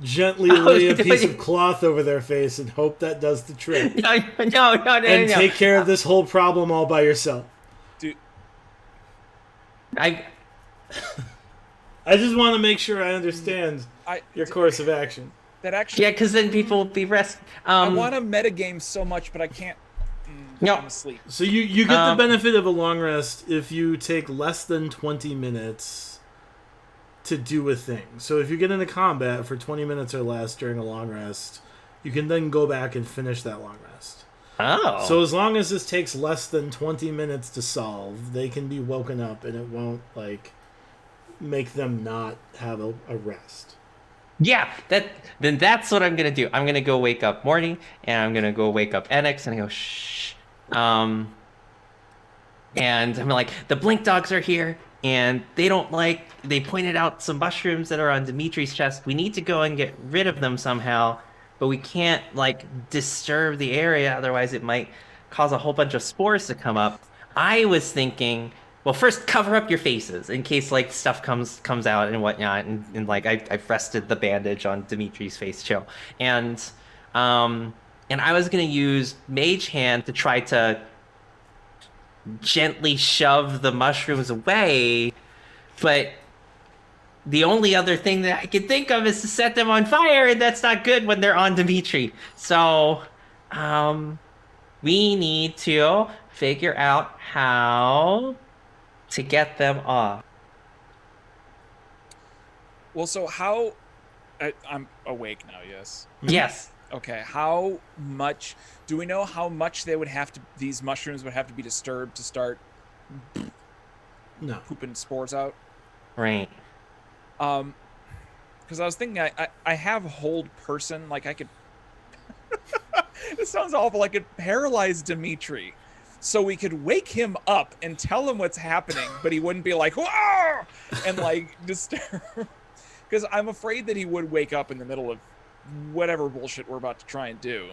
gently lay a piece of cloth over their face and hope that does the trick. No. And take care of this whole problem all by yourself. Dude, I just want to make sure I understand your course of action. that actually. Yeah, because then people will be rest. I want to metagame so much, but I can't. No. I'm asleep. So you get the benefit of a long rest if you take less than 20 minutes to do a thing. So if you get into combat for 20 minutes or less during a long rest, you can then go back and finish that long rest. Oh. So as long as this takes less than 20 minutes to solve, they can be woken up and it won't make them not have a rest. Yeah, then that's what I'm gonna do. I'm gonna go wake up Morty, and I'm gonna go wake up Enix, and I go shh. And I'm like, the Blink Dogs are here, and they pointed out some mushrooms that are on Dimitri's chest. We need to go and get rid of them somehow, but we can't disturb the area, otherwise it might cause a whole bunch of spores to come up. I was thinking, well, first cover up your faces in case stuff comes out and whatnot, and I've rested the bandage on Dimitri's face too, and I was gonna use Mage Hand to try to gently shove the mushrooms away, but the only other thing that I can think of is to set them on fire, and that's not good when they're on Dimitri. So, we need to figure out how to get them off. Well, so how? I'm awake now. Yes. Yes. Okay. How much? Do we know how much these mushrooms would have to be disturbed to start No. pooping spores out? Right. Because I was thinking, I have hold person. I could. This sounds awful. I could paralyze Dimitri, so we could wake him up and tell him what's happening, but he wouldn't be like, whoa, and disturb. Because I'm afraid that he would wake up in the middle of whatever bullshit we're about to try and do.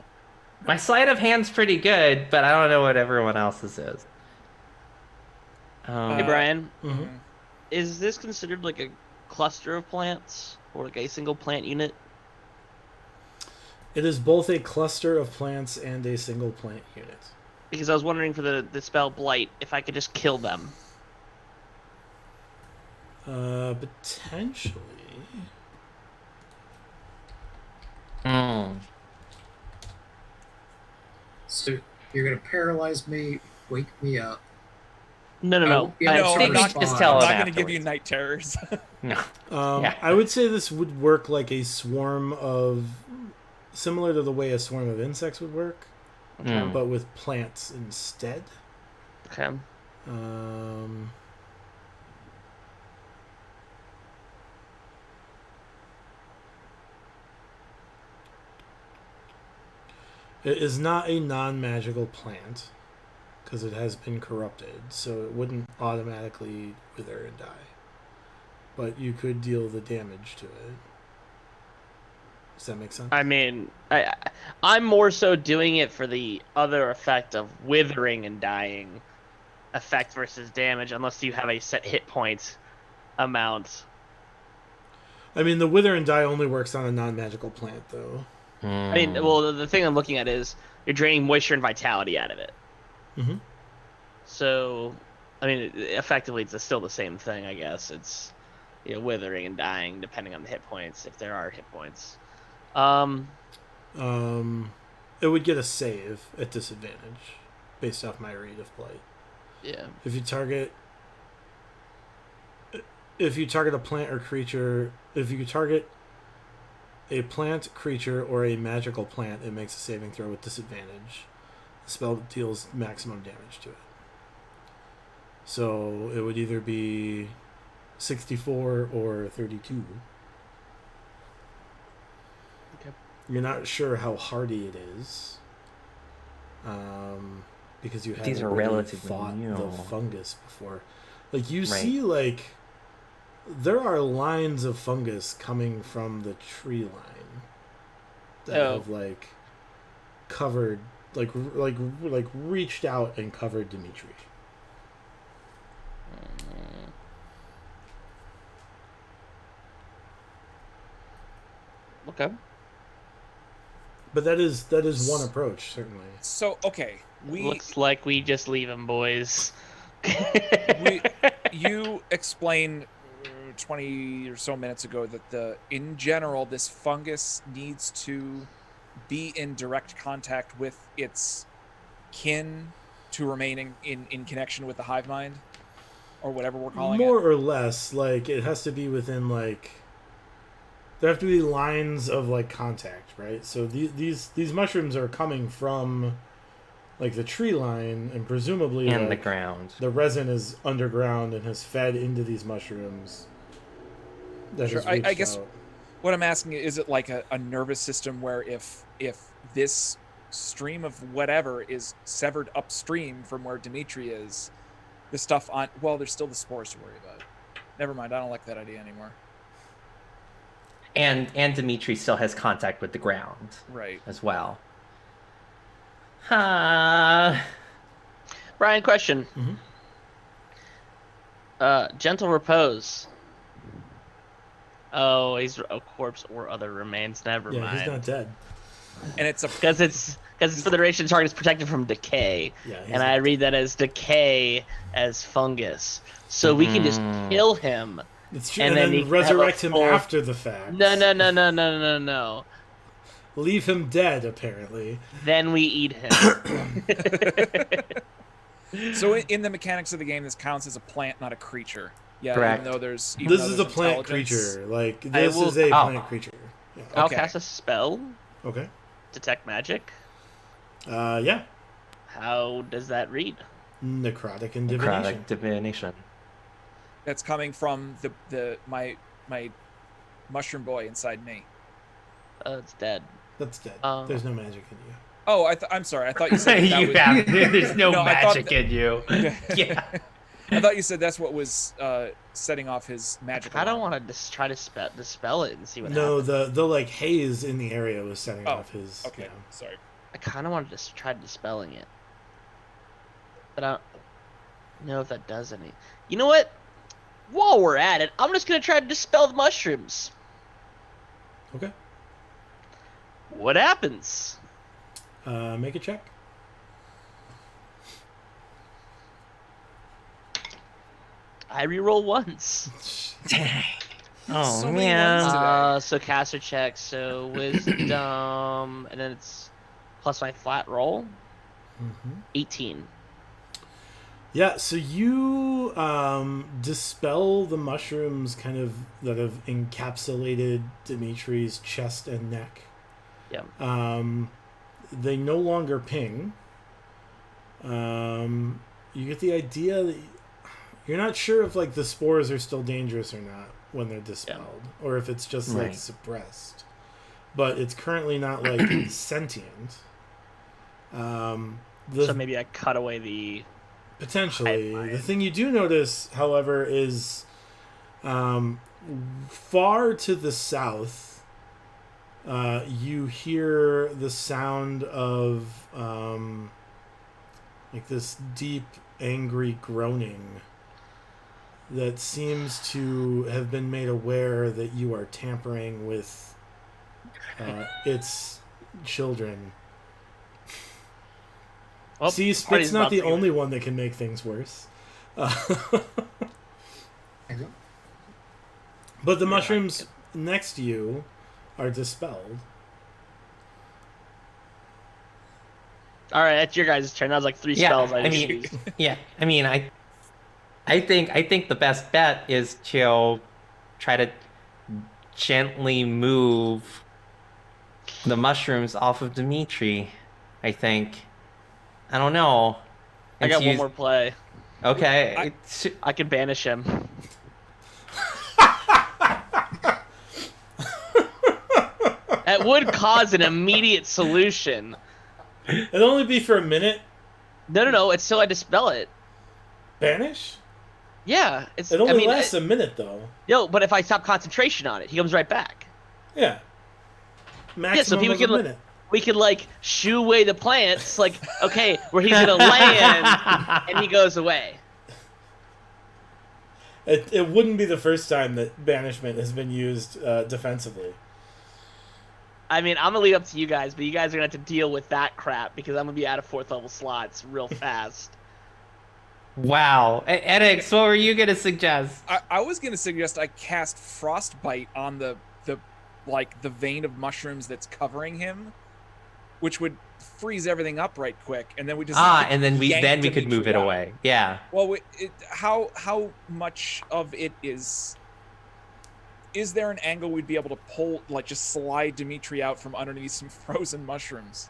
My sleight of hand's pretty good, but I don't know what everyone else's is. Hey Brian, Mhm. is this considered a cluster of plants or a single plant unit? It is both a cluster of plants and a single plant unit. Because I was wondering for the spell Blight if I could just kill them. Potentially. So you're gonna paralyze me, wake me up. No. Yeah, No, think we I'm should just not, tell I'm him not going to give you afterwards. night terrors. No. Yeah. I would say this would work like a swarm of, similar to the way a swarm of insects would work, but with plants instead. Okay. It is not a non-magical plant because it has been corrupted, so it wouldn't automatically wither and die. But you could deal the damage to it. Does that make sense? I mean, I'm more so doing it for the other effect of withering and dying. effect versus damage unless you have a set hit point amount. I mean, the Wither and Die only works on a non-magical plant, though. I mean, well, the thing I'm looking at is you're draining moisture and vitality out of it. Mm-hmm. So, I mean, effectively, it's still the same thing, I guess. It's, withering and dying depending on the hit points, if there are hit points. It would get a save at disadvantage, based off my read of Blight. Yeah. If you target a plant or creature, if you target a plant, creature, or a magical plant, it makes a saving throw with disadvantage. The spell deals maximum damage to it. So it would either be 64 or 32. Okay. You're not sure how hardy it is, because you haven't These are really relatively fought new. the fungus before. Like you Right. see, like there are lines of fungus coming from the tree line that Oh. have like covered, like reached out and covered Dimitri. Okay. But that is one approach, certainly. So okay, Looks like we just leave him, boys. you explained 20 or so minutes ago that in general this fungus needs to be in direct contact with its kin to remain in connection with the hive mind, or whatever we're calling More it. or less, like it has to be within like there have to be lines of like contact, right? So these mushrooms are coming from like the tree line, and presumably And the like, ground. the resin is underground and has fed into these mushrooms. That Sure, has I reached guess out. what I'm asking is it like a nervous system where if this stream of whatever is severed upstream from where Dimitri is, the stuff on there's still the spores to worry about. Never mind, I don't like that idea anymore. And Dimitri still has contact with the ground Right. as well. Brian, question. Mhm. Gentle repose. Oh, he's a corpse or other remains. Never Yeah, mind. he's not dead. And it's a Because it's for the duration, the target is protected from decay, Yeah, he's and I not read that as decay as fungus. So we can just kill him. It's true, and and then he then can have a resurrect him full- after the fact. No. Leave him dead, apparently. Then we eat him. so in the mechanics of the game, this counts as a plant, not a creature. Yeah, Correct. even though there's This is a plant intelligence. creature. Like this will- is a Oh. plant creature. Yeah. I'll Okay. cast a spell. Okay. Detect magic. Yeah. How does that read? Necrotic and divination. Necrotic divination. That's coming from my mushroom boy inside me. It's dead. That's dead. Oh. There's no magic in you. Oh, I'm sorry. I thought you said that You was, have there's no, No, I thought magic that- in you. Yeah. I thought you said that's what was setting off his magic. I don't alarm. want to just try to dispel it and see what No, happens. the like haze in the area was setting Oh, off his. Okay, Yeah. sorry. I kind of want to just try dispelling it, but I don't know if that does any. You know what? While we're at it, I'm just gonna try to dispel the mushrooms. Okay. What happens? Make a check. I reroll once. Dang. Oh So many man. ones today. So caster check. So wisdom, and then it's plus my flat roll. Mm-hmm. 18. Yeah, so you dispel the mushrooms kind of that have encapsulated Dimitri's chest and neck. Yeah. They no longer ping. You get the idea that you're not sure if like the spores are still dangerous or not when they're dispelled, or if it's just like Right. suppressed. But it's currently not like sentient. So maybe I cut away the. Potentially. I- The thing you do notice, however, is far to the south, you hear the sound of like this deep angry groaning that seems to have been made aware that you are tampering with its children. Well, See, party's Spit's not about the to only one that can make things worse. But the mushrooms next to you are dispelled. All right, that's your guys' turn. That was like 3 Yeah, spells I I just mean, used. yeah, I mean, I think the best bet is to try to gently move the mushrooms off of Dimitri. I think. I don't know. I And got to one use- more play. Okay. I can banish him. That would cause an immediate solution. It'll only be for a minute. No. It's still I dispel it. Banish? Yeah, it's. It only I mean, lasts a minute, though. Yo, but if I stop concentration on it, he comes right back. Yeah. Maximum people of can a look- minute. We could like shoo away the plants, like okay, where he's gonna land, and he goes away. It wouldn't be the first time that banishment has been used defensively. I mean, I'm gonna leave it up to you guys, but you guys are gonna have to deal with that crap because I'm gonna be out of 4th level slots real fast. Wow. Edix, what were you gonna suggest? I was gonna suggest I cast Frostbite on the vein of mushrooms that's covering him, which would freeze everything up right quick, and then we just And then we yank could move Dimitri it out. away. Yeah. Well, how much of it is there an angle we'd be able to pull, like just slide Dimitri out from underneath some frozen mushrooms?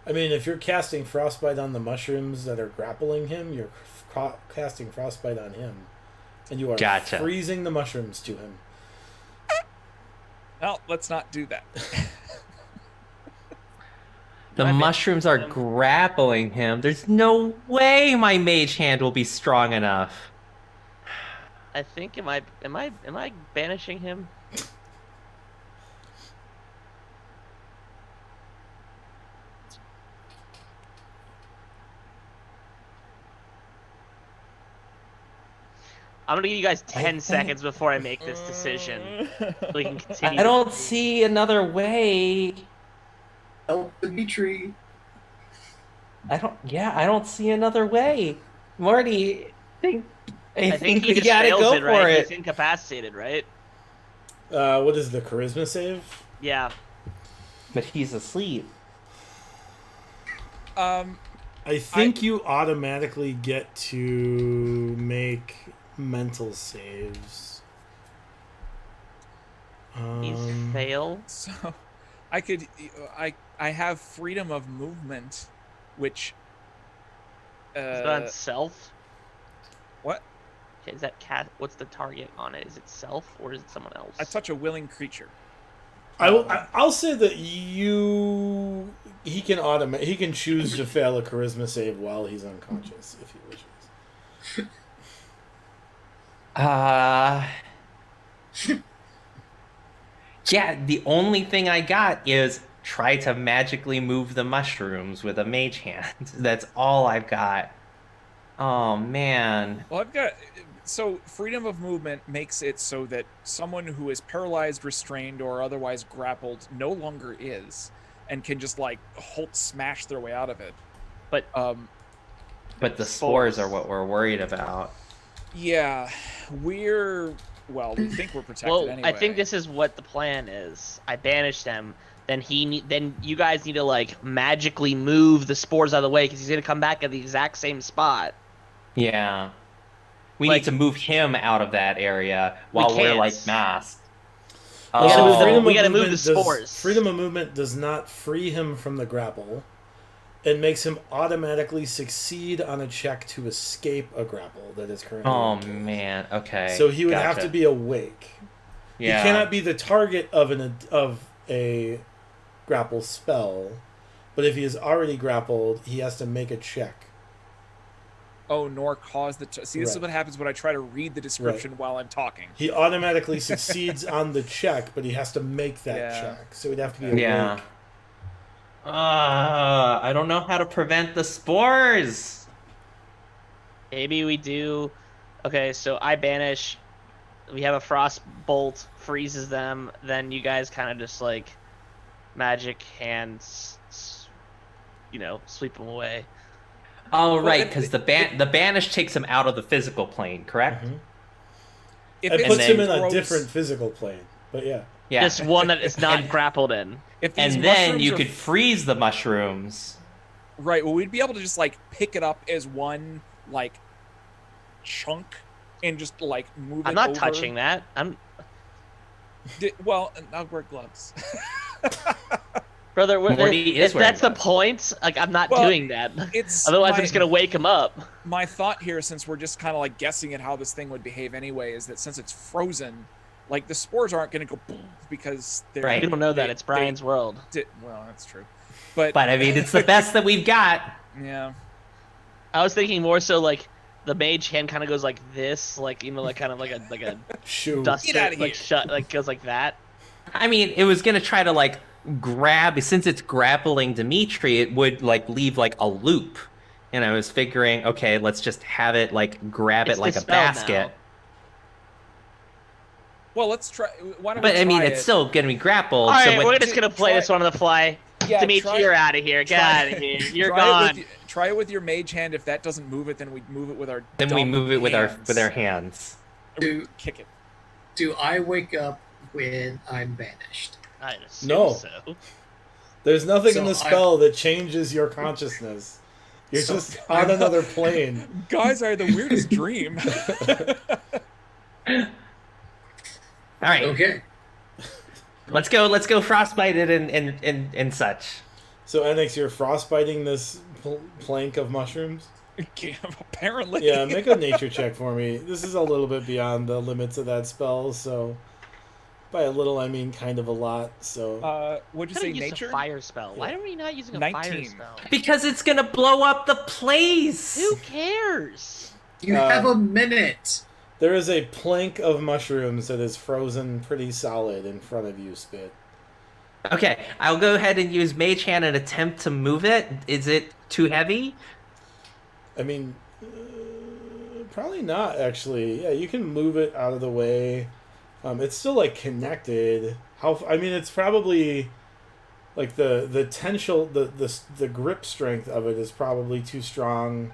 I mean, if you're casting frostbite on the mushrooms that are grappling him, you're casting frostbite on him, and you are Gotcha. freezing the mushrooms to him. Well, let's not do that. The My mushrooms are grappling him. There's no way my mage hand will be strong enough. I think am I banishing him? I'm gonna give you guys 10 seconds before I make this decision. So we can continue. I don't see another way. Help Dimitri. I don't see another way. Morty, I I think he we just gotta fails go it, right? for He's it. incapacitated, right? What is the charisma save? Yeah. But he's asleep. I think you automatically get to make mental saves. He's failed. So I have freedom of movement, which Is it on self? what? Okay, is that cat? What's the target on it? Is it self or is it someone else? I touch a willing creature. I'll say that he can choose to fail a charisma save while he's unconscious if he wishes. Yeah, the only thing I got is try to magically move the mushrooms with a mage hand. That's all I've got. Oh man. Well, so freedom of movement makes it so that someone who is paralyzed, restrained, or otherwise grappled no longer is, and can just like Hulk smash their way out of it. But But the spores are what we're worried about. Yeah, we think we're protected well, anyway. I think this is what the plan is. I banish them. Then then you guys need to like magically move the spores out of the way because he's gonna come back at the exact same spot. Yeah. We Like- need to move him out of that area while we're can't. like masked. We gotta move the- freedom we of gotta move movement the spores. Freedom of movement does not free him from the grapple. It makes him automatically succeed on a check to escape a grapple that is currently. Oh engaged. man. Okay. So he would have Gotcha. to be awake. Yeah. He cannot be the target of a grapple spell, but if he is already grappled, he has to make a check. Oh, nor cause the. See, this is Right. what happens when I try to read the description while I'm talking. He automatically succeeds on the check, but he has to make that Yeah. check. So he'd have to be awake. Yeah. I don't know how to prevent the spores. Maybe we do. Okay, so I banish. We have a frost bolt, freezes them. Then you guys kind of just like magic hands, sweep them away. Oh, Well, right, and because the banish takes him out of the physical plane, correct? Mhm. If It it's puts him in throws- a different physical plane. But yeah. Yeah. Just one that is not grappled in. If these And then mushrooms you are could freeze the mushrooms. right, well, we'd be able to just like pick it up as one like chunk and just like move I'm it not over. touching that. Well, I'll wear gloves. Brother, Morty is if wearing that's the gloves. point, like I'm not Well, doing that. It's Otherwise, my, I'm just gonna wake him up. my thought here, since we're just kind of like guessing at how this thing would behave anyway, is that since it's frozen, like the spores aren't going to go because they're. Right. You don't know that. they- It's Brian's world. well, that's true, but But I mean, it's the best that we've got. yeah. I was thinking more so like the mage hand kind of goes like this, like like kind of like a Shoo. duster, outta like here. shut, like goes like that. I mean, it was gonna try to like grab, since it's grappling Dimitri, it would like leave like a loop. And I was figuring, okay, let's just have it like grab It's it like a dispelled now. basket. Well, let's try. Why don't But we I mean, try it's it? still gonna be grappled. All right, so we're just gonna play try- this one on the fly. Yeah, Dimitri, try- you're out of here. Get try- out of here. You're try gone. try it with your mage hand. If that doesn't move it, then we move it with our. then we dumb move it with hands. our hands. Do Kick it. do I wake up when I'm banished? I assume No. so. There's nothing So in the spell that changes your consciousness. You're So just on another plane. Guys, I had the weirdest dream. All right, Okay. let's go frostbite it and such. So, Enix, you're frostbiting this plank of mushrooms? Apparently. Yeah, make a nature check for me. This is a little bit beyond the limits of that spell, so by a little I mean kind of a lot. So What'd you Could've say, used nature? a fire spell. Why are we not using a 19. fire spell? Because it's gonna blow up the place. Who cares? You have a minute. there is a plank of mushrooms that is frozen pretty solid in front of you, Spit. Okay, I'll go ahead and use Mage Hand and attempt to move it. Is it too heavy? I mean, probably not actually. Yeah, you can move it out of the way. It's still like connected. I mean, it's probably like the tensile, the grip strength of it is probably too strong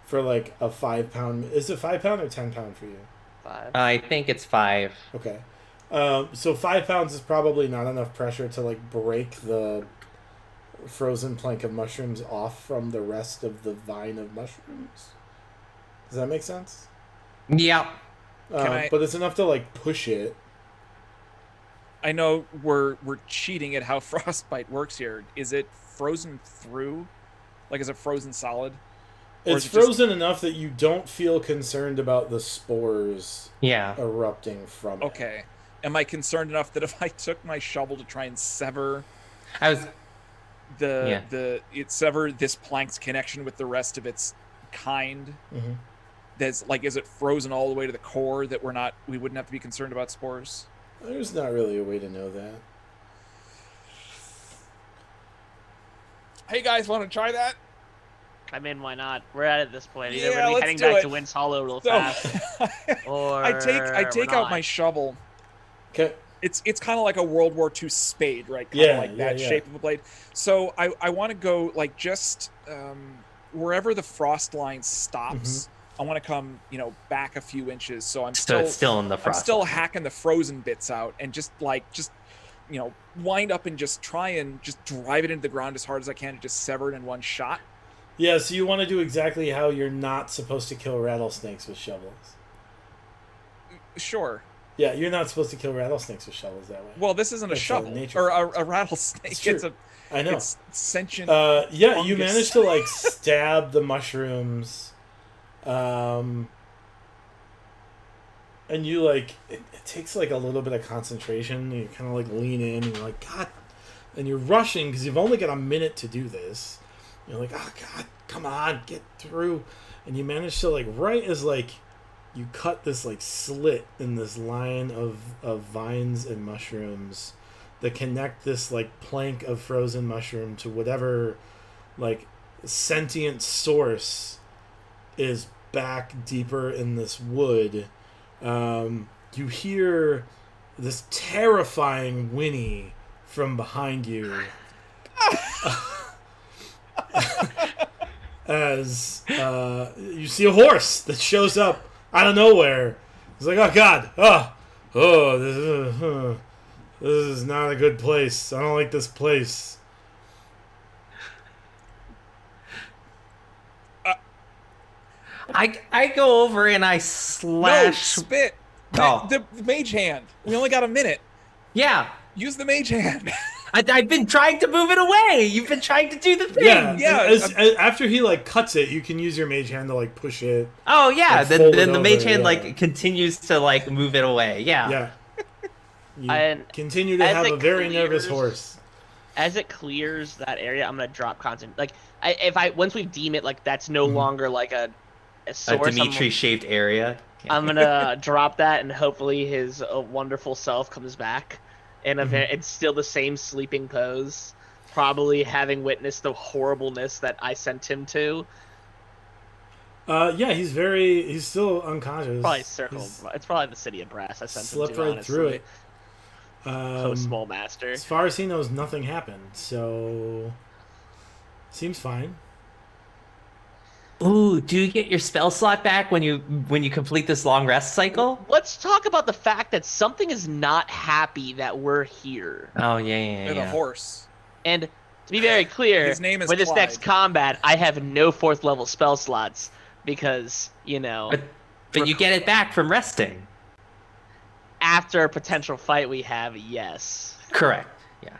for like a 5 pound. Is it 5 pound or 10 pound for you? 5. I think it's 5. Okay. So 5 pounds is probably not enough pressure to like break the frozen plank of mushrooms off from the rest of the vine of mushrooms. Does that make sense? Yeah. But it's enough to like push it. I know we're cheating at how frostbite works here. Is it frozen through? Like, is it frozen solid? Or It's is it just- frozen enough that you don't feel concerned about the spores Yeah. erupting from it. Okay. Am I concerned enough that if I took my shovel to try and sever I was sever this plank's connection with the rest of its kind, Mhm. that's like, is it frozen all the way to the core that we wouldn't have to be concerned about spores? There's not really a way to know that. Hey guys, want to try that? I mean, why not? We're at it this point. Either Yeah, we're let's heading do back it. to Wind's Hollow real So fast, or I take we're out not. my shovel. Okay. It's kind of like a World War II spade, right? Kind of Yeah, like that yeah. shape of a blade. So I want to go like just wherever the frost line stops. I want to come, back a few inches. So I'm So it's still in the I'm frost. still hacking the frozen bits out and just wind up and just try and just drive it into the ground as hard as I can to just sever it in one shot. Yeah, so you want to do exactly how you're not supposed to kill rattlesnakes with shovels. Sure. Yeah, you're not supposed to kill rattlesnakes with shovels that way. Well, this isn't a It's a shovel nature or a rattlesnake. It's true. It's a I know. it's sentient. Yeah, you fungus. managed to like stab the mushrooms, and you like it takes like a little bit of concentration. You kind of like lean in, and you're like, God, and you're rushing because you've only got a minute to do this. You're like, oh God, come on, get through, and you manage to like right as like you cut this like slit in this line of vines and mushrooms that connect this like plank of frozen mushroom to whatever like sentient source is back deeper in this wood, you hear this terrifying whinny from behind you. As you see a horse that shows up out of nowhere. It's like, oh God, this is not a good place. I don't like this place. I go over and I No, slash. spit. Oh. The mage hand. We only got a minute. Yeah, Use the mage hand. I've been trying to move it away. You've been trying to do the thing. Yeah. After he like cuts it, you can use your mage hand to like push it. Oh yeah. Like, Then fold the it mage over, hand yeah. like continues to like move it away. Yeah. Yeah. You And continue to as have it a very nervous clears- horse. As it clears that area, I'm gonna drop constant. Like, once we deem it like that's no Mhm. longer like a A source, Dimitri-shaped area. Yeah. I'm gonna drop that, and hopefully his wonderful self comes back, and it's still the same sleeping pose, probably having witnessed the horribleness that I sent him to. Yeah, he's still unconscious. Probably circled. He's It's probably the city of brass I sent him slept to. right honestly. through it. Small master. As far as he knows, nothing happened. So seems fine. Ooh, do you get your spell slot back when you complete this long rest cycle? Let's talk about the fact that something is not happy that we're here. Oh yeah. With a horse. And to be very clear, His name is for this Clyde. next combat, I have no 4th level spell slots because, But you get it back from resting. after a potential fight we have, yes. Correct. Yeah.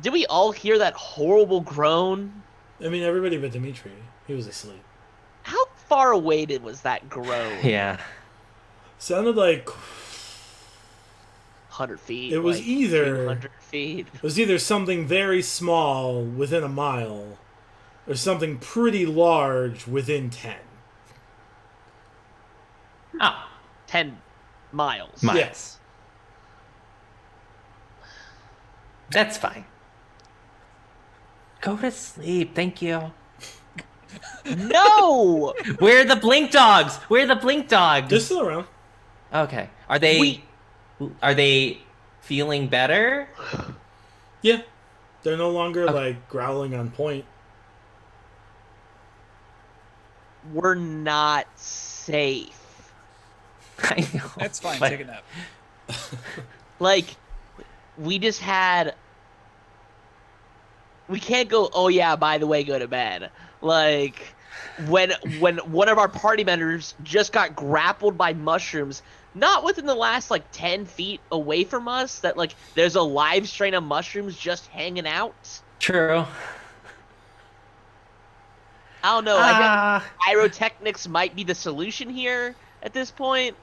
Did we all hear that horrible groan? I mean, everybody but Dimitri. He was asleep. How far away was that groan? Yeah. Sounded like 100 feet. It was like either- 200 feet. it was either something very small within a mile, or something pretty large within 10. Oh, 10 miles. miles. Yes. That's fine. Go to sleep. Thank you. No! Where are the blink dogs? Where are the blink dogs? They're still around. Okay. Are they feeling better? Yeah. They're no longer like growling on point. We're not safe. I know. That's fine. but- Take a nap. Like, we just had. We can't go, oh yeah, by the way, go to bed. Like, when one of our party members just got grappled by mushrooms, not within the last, 10 feet away from us, that, there's a live strain of mushrooms just hanging out. True. I don't know. I think pyrotechnics might be the solution here at this point,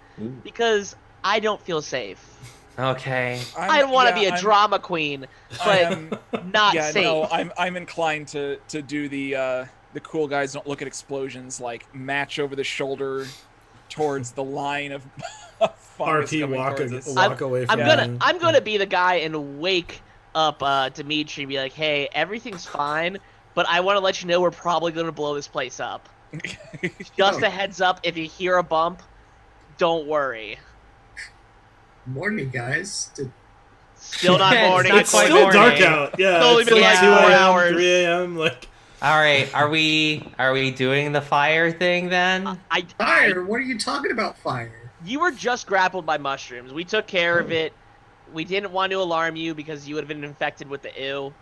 because I don't feel safe. Okay. I don't want to be a I'm- drama queen, I but am- not yeah, safe. no, I'm inclined to do the cool guys don't look at explosions, match over the shoulder towards the line of fungus RP coming walk, towards us. walk away from I'm gonna be the guy and wake up Dimitri and be like, hey, everything's fine, but I want to let you know we're probably gonna blow this place up. Just a heads up, if you hear a bump, don't worry. Morning, guys. Still not It's morning. not It's quite still morning. dark out. Yeah, It's only it's been like like 2 4 a.m., hours. 3 a.m. Like, All right. Are we doing the fire thing then? Fire? What are you talking about, fire? You were just grappled by mushrooms. We took care of it. We didn't want to alarm you because you would have been infected with the ew.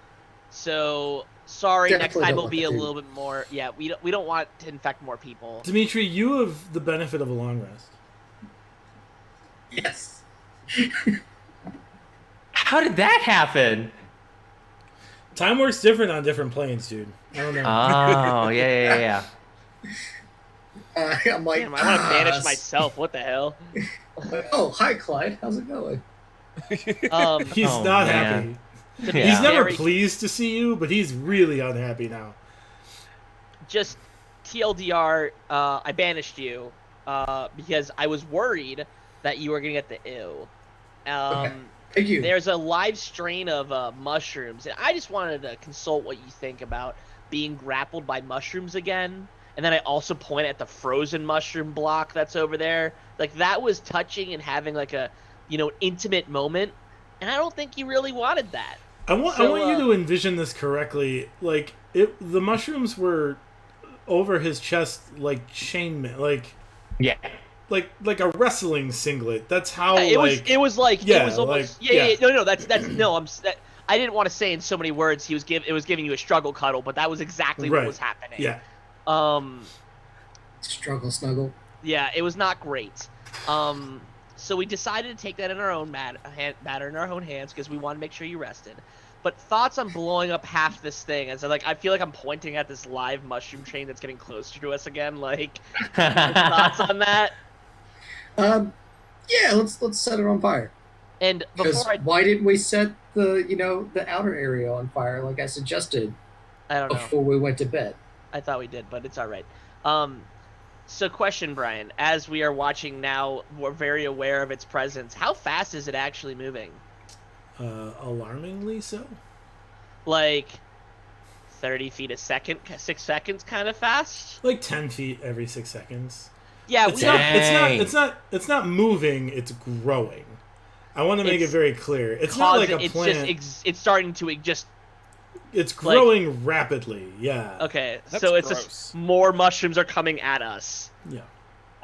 So sorry. Definitely next time don't will want be the a ew. little bit more. Yeah, we don't want to infect more people. Dimitri, you have the benefit of a long rest. Yes. How did that happen? Time works different on different planes, dude. I don't know. Oh, yeah. I'm like, Damn, I want to banish myself. What the hell? Oh, hi, Clyde. How's it going? He's Oh, not man. happy. To be Yeah. He's never very- pleased to see you, but he's really unhappy now. Just TLDR, I banished you because I was worried that you were gonna get the ew. Okay. Thank you. There's a live strain of mushrooms, and I just wanted to consult what you think about being grappled by mushrooms again. and then I also point at the frozen mushroom block that's over there. Like that was touching and having like a, intimate moment, and I don't think he really wanted that. I want you to envision this correctly. Like the mushrooms were over his chest like chainmail, Yeah. like a wrestling singlet. That's how It was almost no that's no I didn't want to say in so many words it was giving you a struggle cuddle, but that was exactly what was happening. Yeah. Struggle snuggle. Yeah, it was not great. So we decided to take that in our own matter in our own hands because we wanted to make sure you rested. But thoughts on blowing up half this thing? As I feel like I'm pointing at this live mushroom chain that's getting closer to us again. Like, thoughts on that? Yeah, let's set it on fire. And why didn't we set the outer area on fire like I suggested? I don't know. Before we went to bed. I thought we did, but it's all right. So question, Brian, as we are watching now, we're very aware of its presence. How fast is it actually moving? Alarmingly so. Like 30 feet a second, 6 seconds, kind of fast. Like 10 feet every 6 seconds. Yeah, it's not moving. It's growing. I want to make it very clear. It's not like a plant. It's starting to just. It's growing rapidly. Yeah. Okay, That's so it's gross. just more mushrooms are coming at us. Yeah.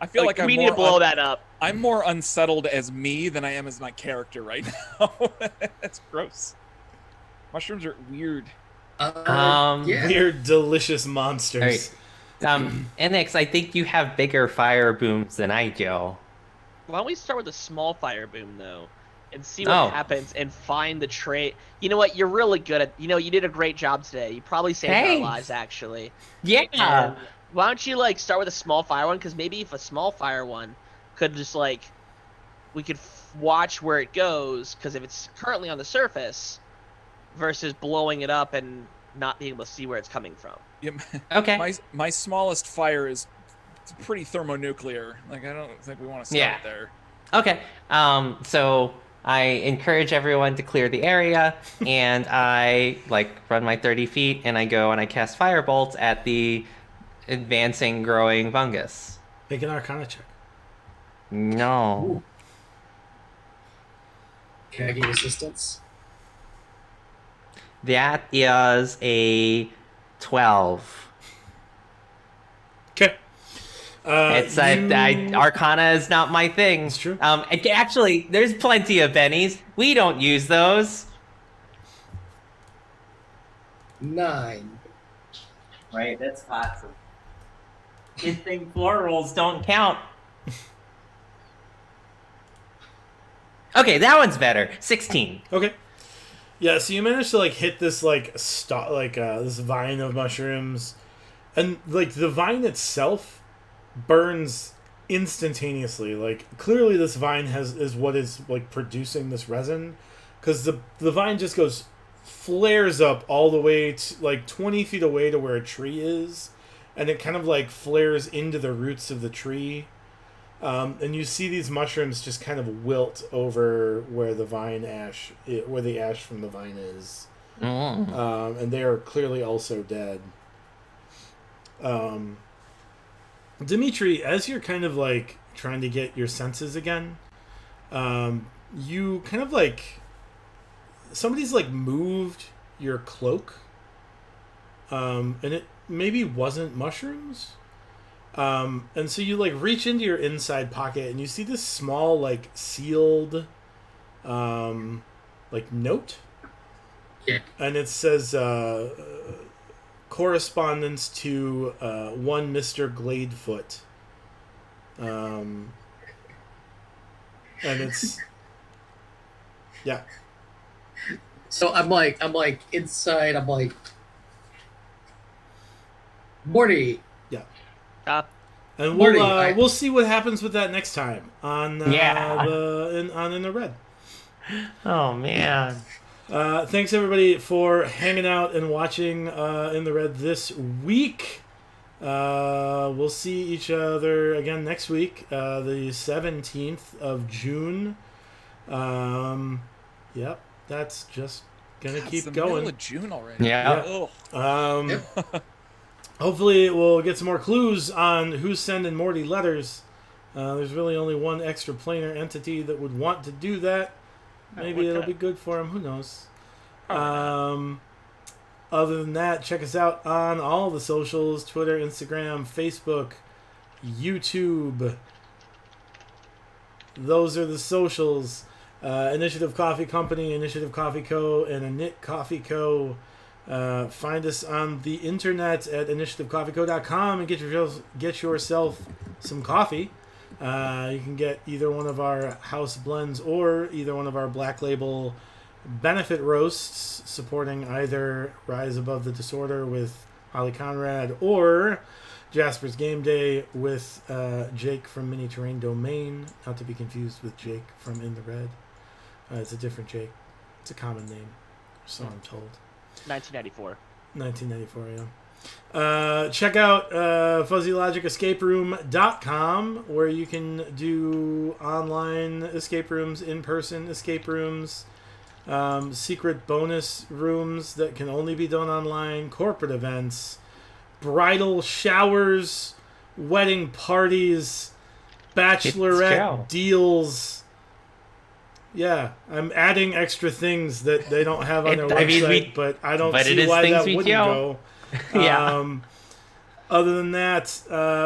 I feel like we need to blow that up. I'm more unsettled as me than I am as my character right now. That's gross. Mushrooms are weird. Yeah. Weird, delicious monsters. NX, I think you have bigger fire booms than I do. Why don't we start with a small fire boom though, and see what happens, and find the trait. You know what? You're really good at. You did a great job today. You probably saved our lives, actually. Yeah. Why don't you start with a small fire one? Because maybe if a small fire one could just we could watch where it goes. Because if it's currently on the surface, versus blowing it up and not being able to see where it's coming from. Yeah, Okay. My smallest fire is pretty thermonuclear. Like I don't think we want to start there. Okay. So I encourage everyone to clear the area, and I run my 30 feet, and I go and I cast firebolts at the advancing, growing fungus. Make an Arcana check. No. Ooh. Can I get assistance? That is a 12. Okay. It's Arcana is not my thing. It's true. Actually, there's plenty of bennies. We don't use those. 9. Right, that's awesome. Good thing floor rolls don't count. Okay, that one's better. 16. Okay. Yeah, so you managed to hit this this vine of mushrooms, and the vine itself burns instantaneously. Clearly this vine is what is producing this resin, because the vine just flares up all the way to 20 feet away to where a tree is, and it kind of flares into the roots of the tree. And you see these mushrooms just kind of wilt over where the ash from the vine is. And they are clearly also dead. Dimitri, as you're kind of trying to get your senses again, you kind of somebody's moved your cloak, and it maybe wasn't mushrooms. And so you reach into your inside pocket and you see this small sealed note. Yeah. And it says correspondence to one Mr. Gladefoot. And it's yeah. So I'm inside, Morty. And Morty, we'll see what happens with that next time on In the Red. Oh man. Thanks everybody for hanging out and watching In the Red this week. We'll see each other again next week, the 17th of June. Yep, that's just gonna keep it's the going. Middle of June already. Yeah. Yeah. hopefully we'll get some more clues on who's sending Morty letters. There's really only one extra planar entity that would want to do that. Maybe it'll be good for him. Who knows? Other than that, check us out on all the socials: Twitter, Instagram, Facebook, YouTube. Those are the socials. Initiative Coffee Company, Initiative Coffee Co., and Init Coffee Co. Find us on the internet at initiativecoffeeco.com and get yourself some coffee. You can get either one of our house blends or either one of our Black Label benefit roasts supporting either Rise Above the Disorder with Holly Conrad or Jasper's Game Day with Jake from Mini Terrain Domain, not to be confused with Jake from In the Red. It's a different Jake. It's a common name, so I'm told. 1994. 1994, yeah. Check out FuzzyLogicEscapeRoom.com, where you can do online escape rooms, in-person escape rooms, secret bonus rooms that can only be done online, corporate events, bridal showers, wedding parties, bachelorette deals. Yeah, I'm adding extra things that they don't have on their website, but I don't see why that wouldn't go. Yeah. Other than that,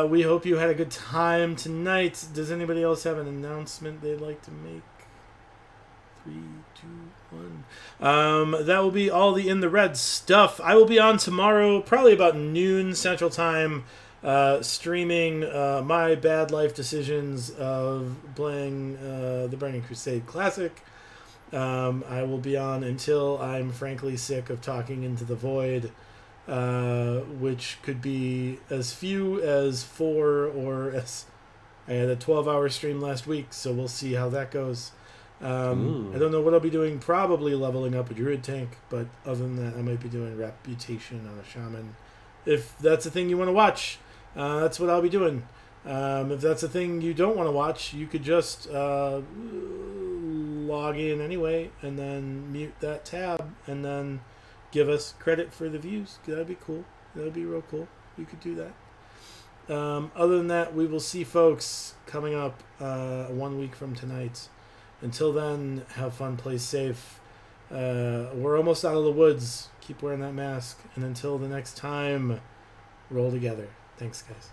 we hope you had a good time tonight. Does anybody else have an announcement they'd like to make? 3, 2, 1. That will be all the In the Red stuff. I will be on tomorrow, probably about noon Central Time, streaming my bad life decisions of playing the Burning Crusade Classic. I will be on until I'm frankly sick of talking into the void, which could be as few as 4 or as... I had a 12-hour stream last week, so we'll see how that goes. I don't know what I'll be doing. Probably leveling up a druid tank, but other than that, I might be doing reputation on a shaman. If that's a thing you want to watch, that's what I'll be doing. If that's a thing you don't want to watch, you could just log in anyway and then mute that tab and then give us credit for the views. That'd be cool. That'd be real cool. You could do that. Other than that, we will see folks coming up 1 week from tonight. Until then, have fun, play safe. We're almost out of the woods. Keep wearing that mask. And until the next time, roll together. Thanks, guys.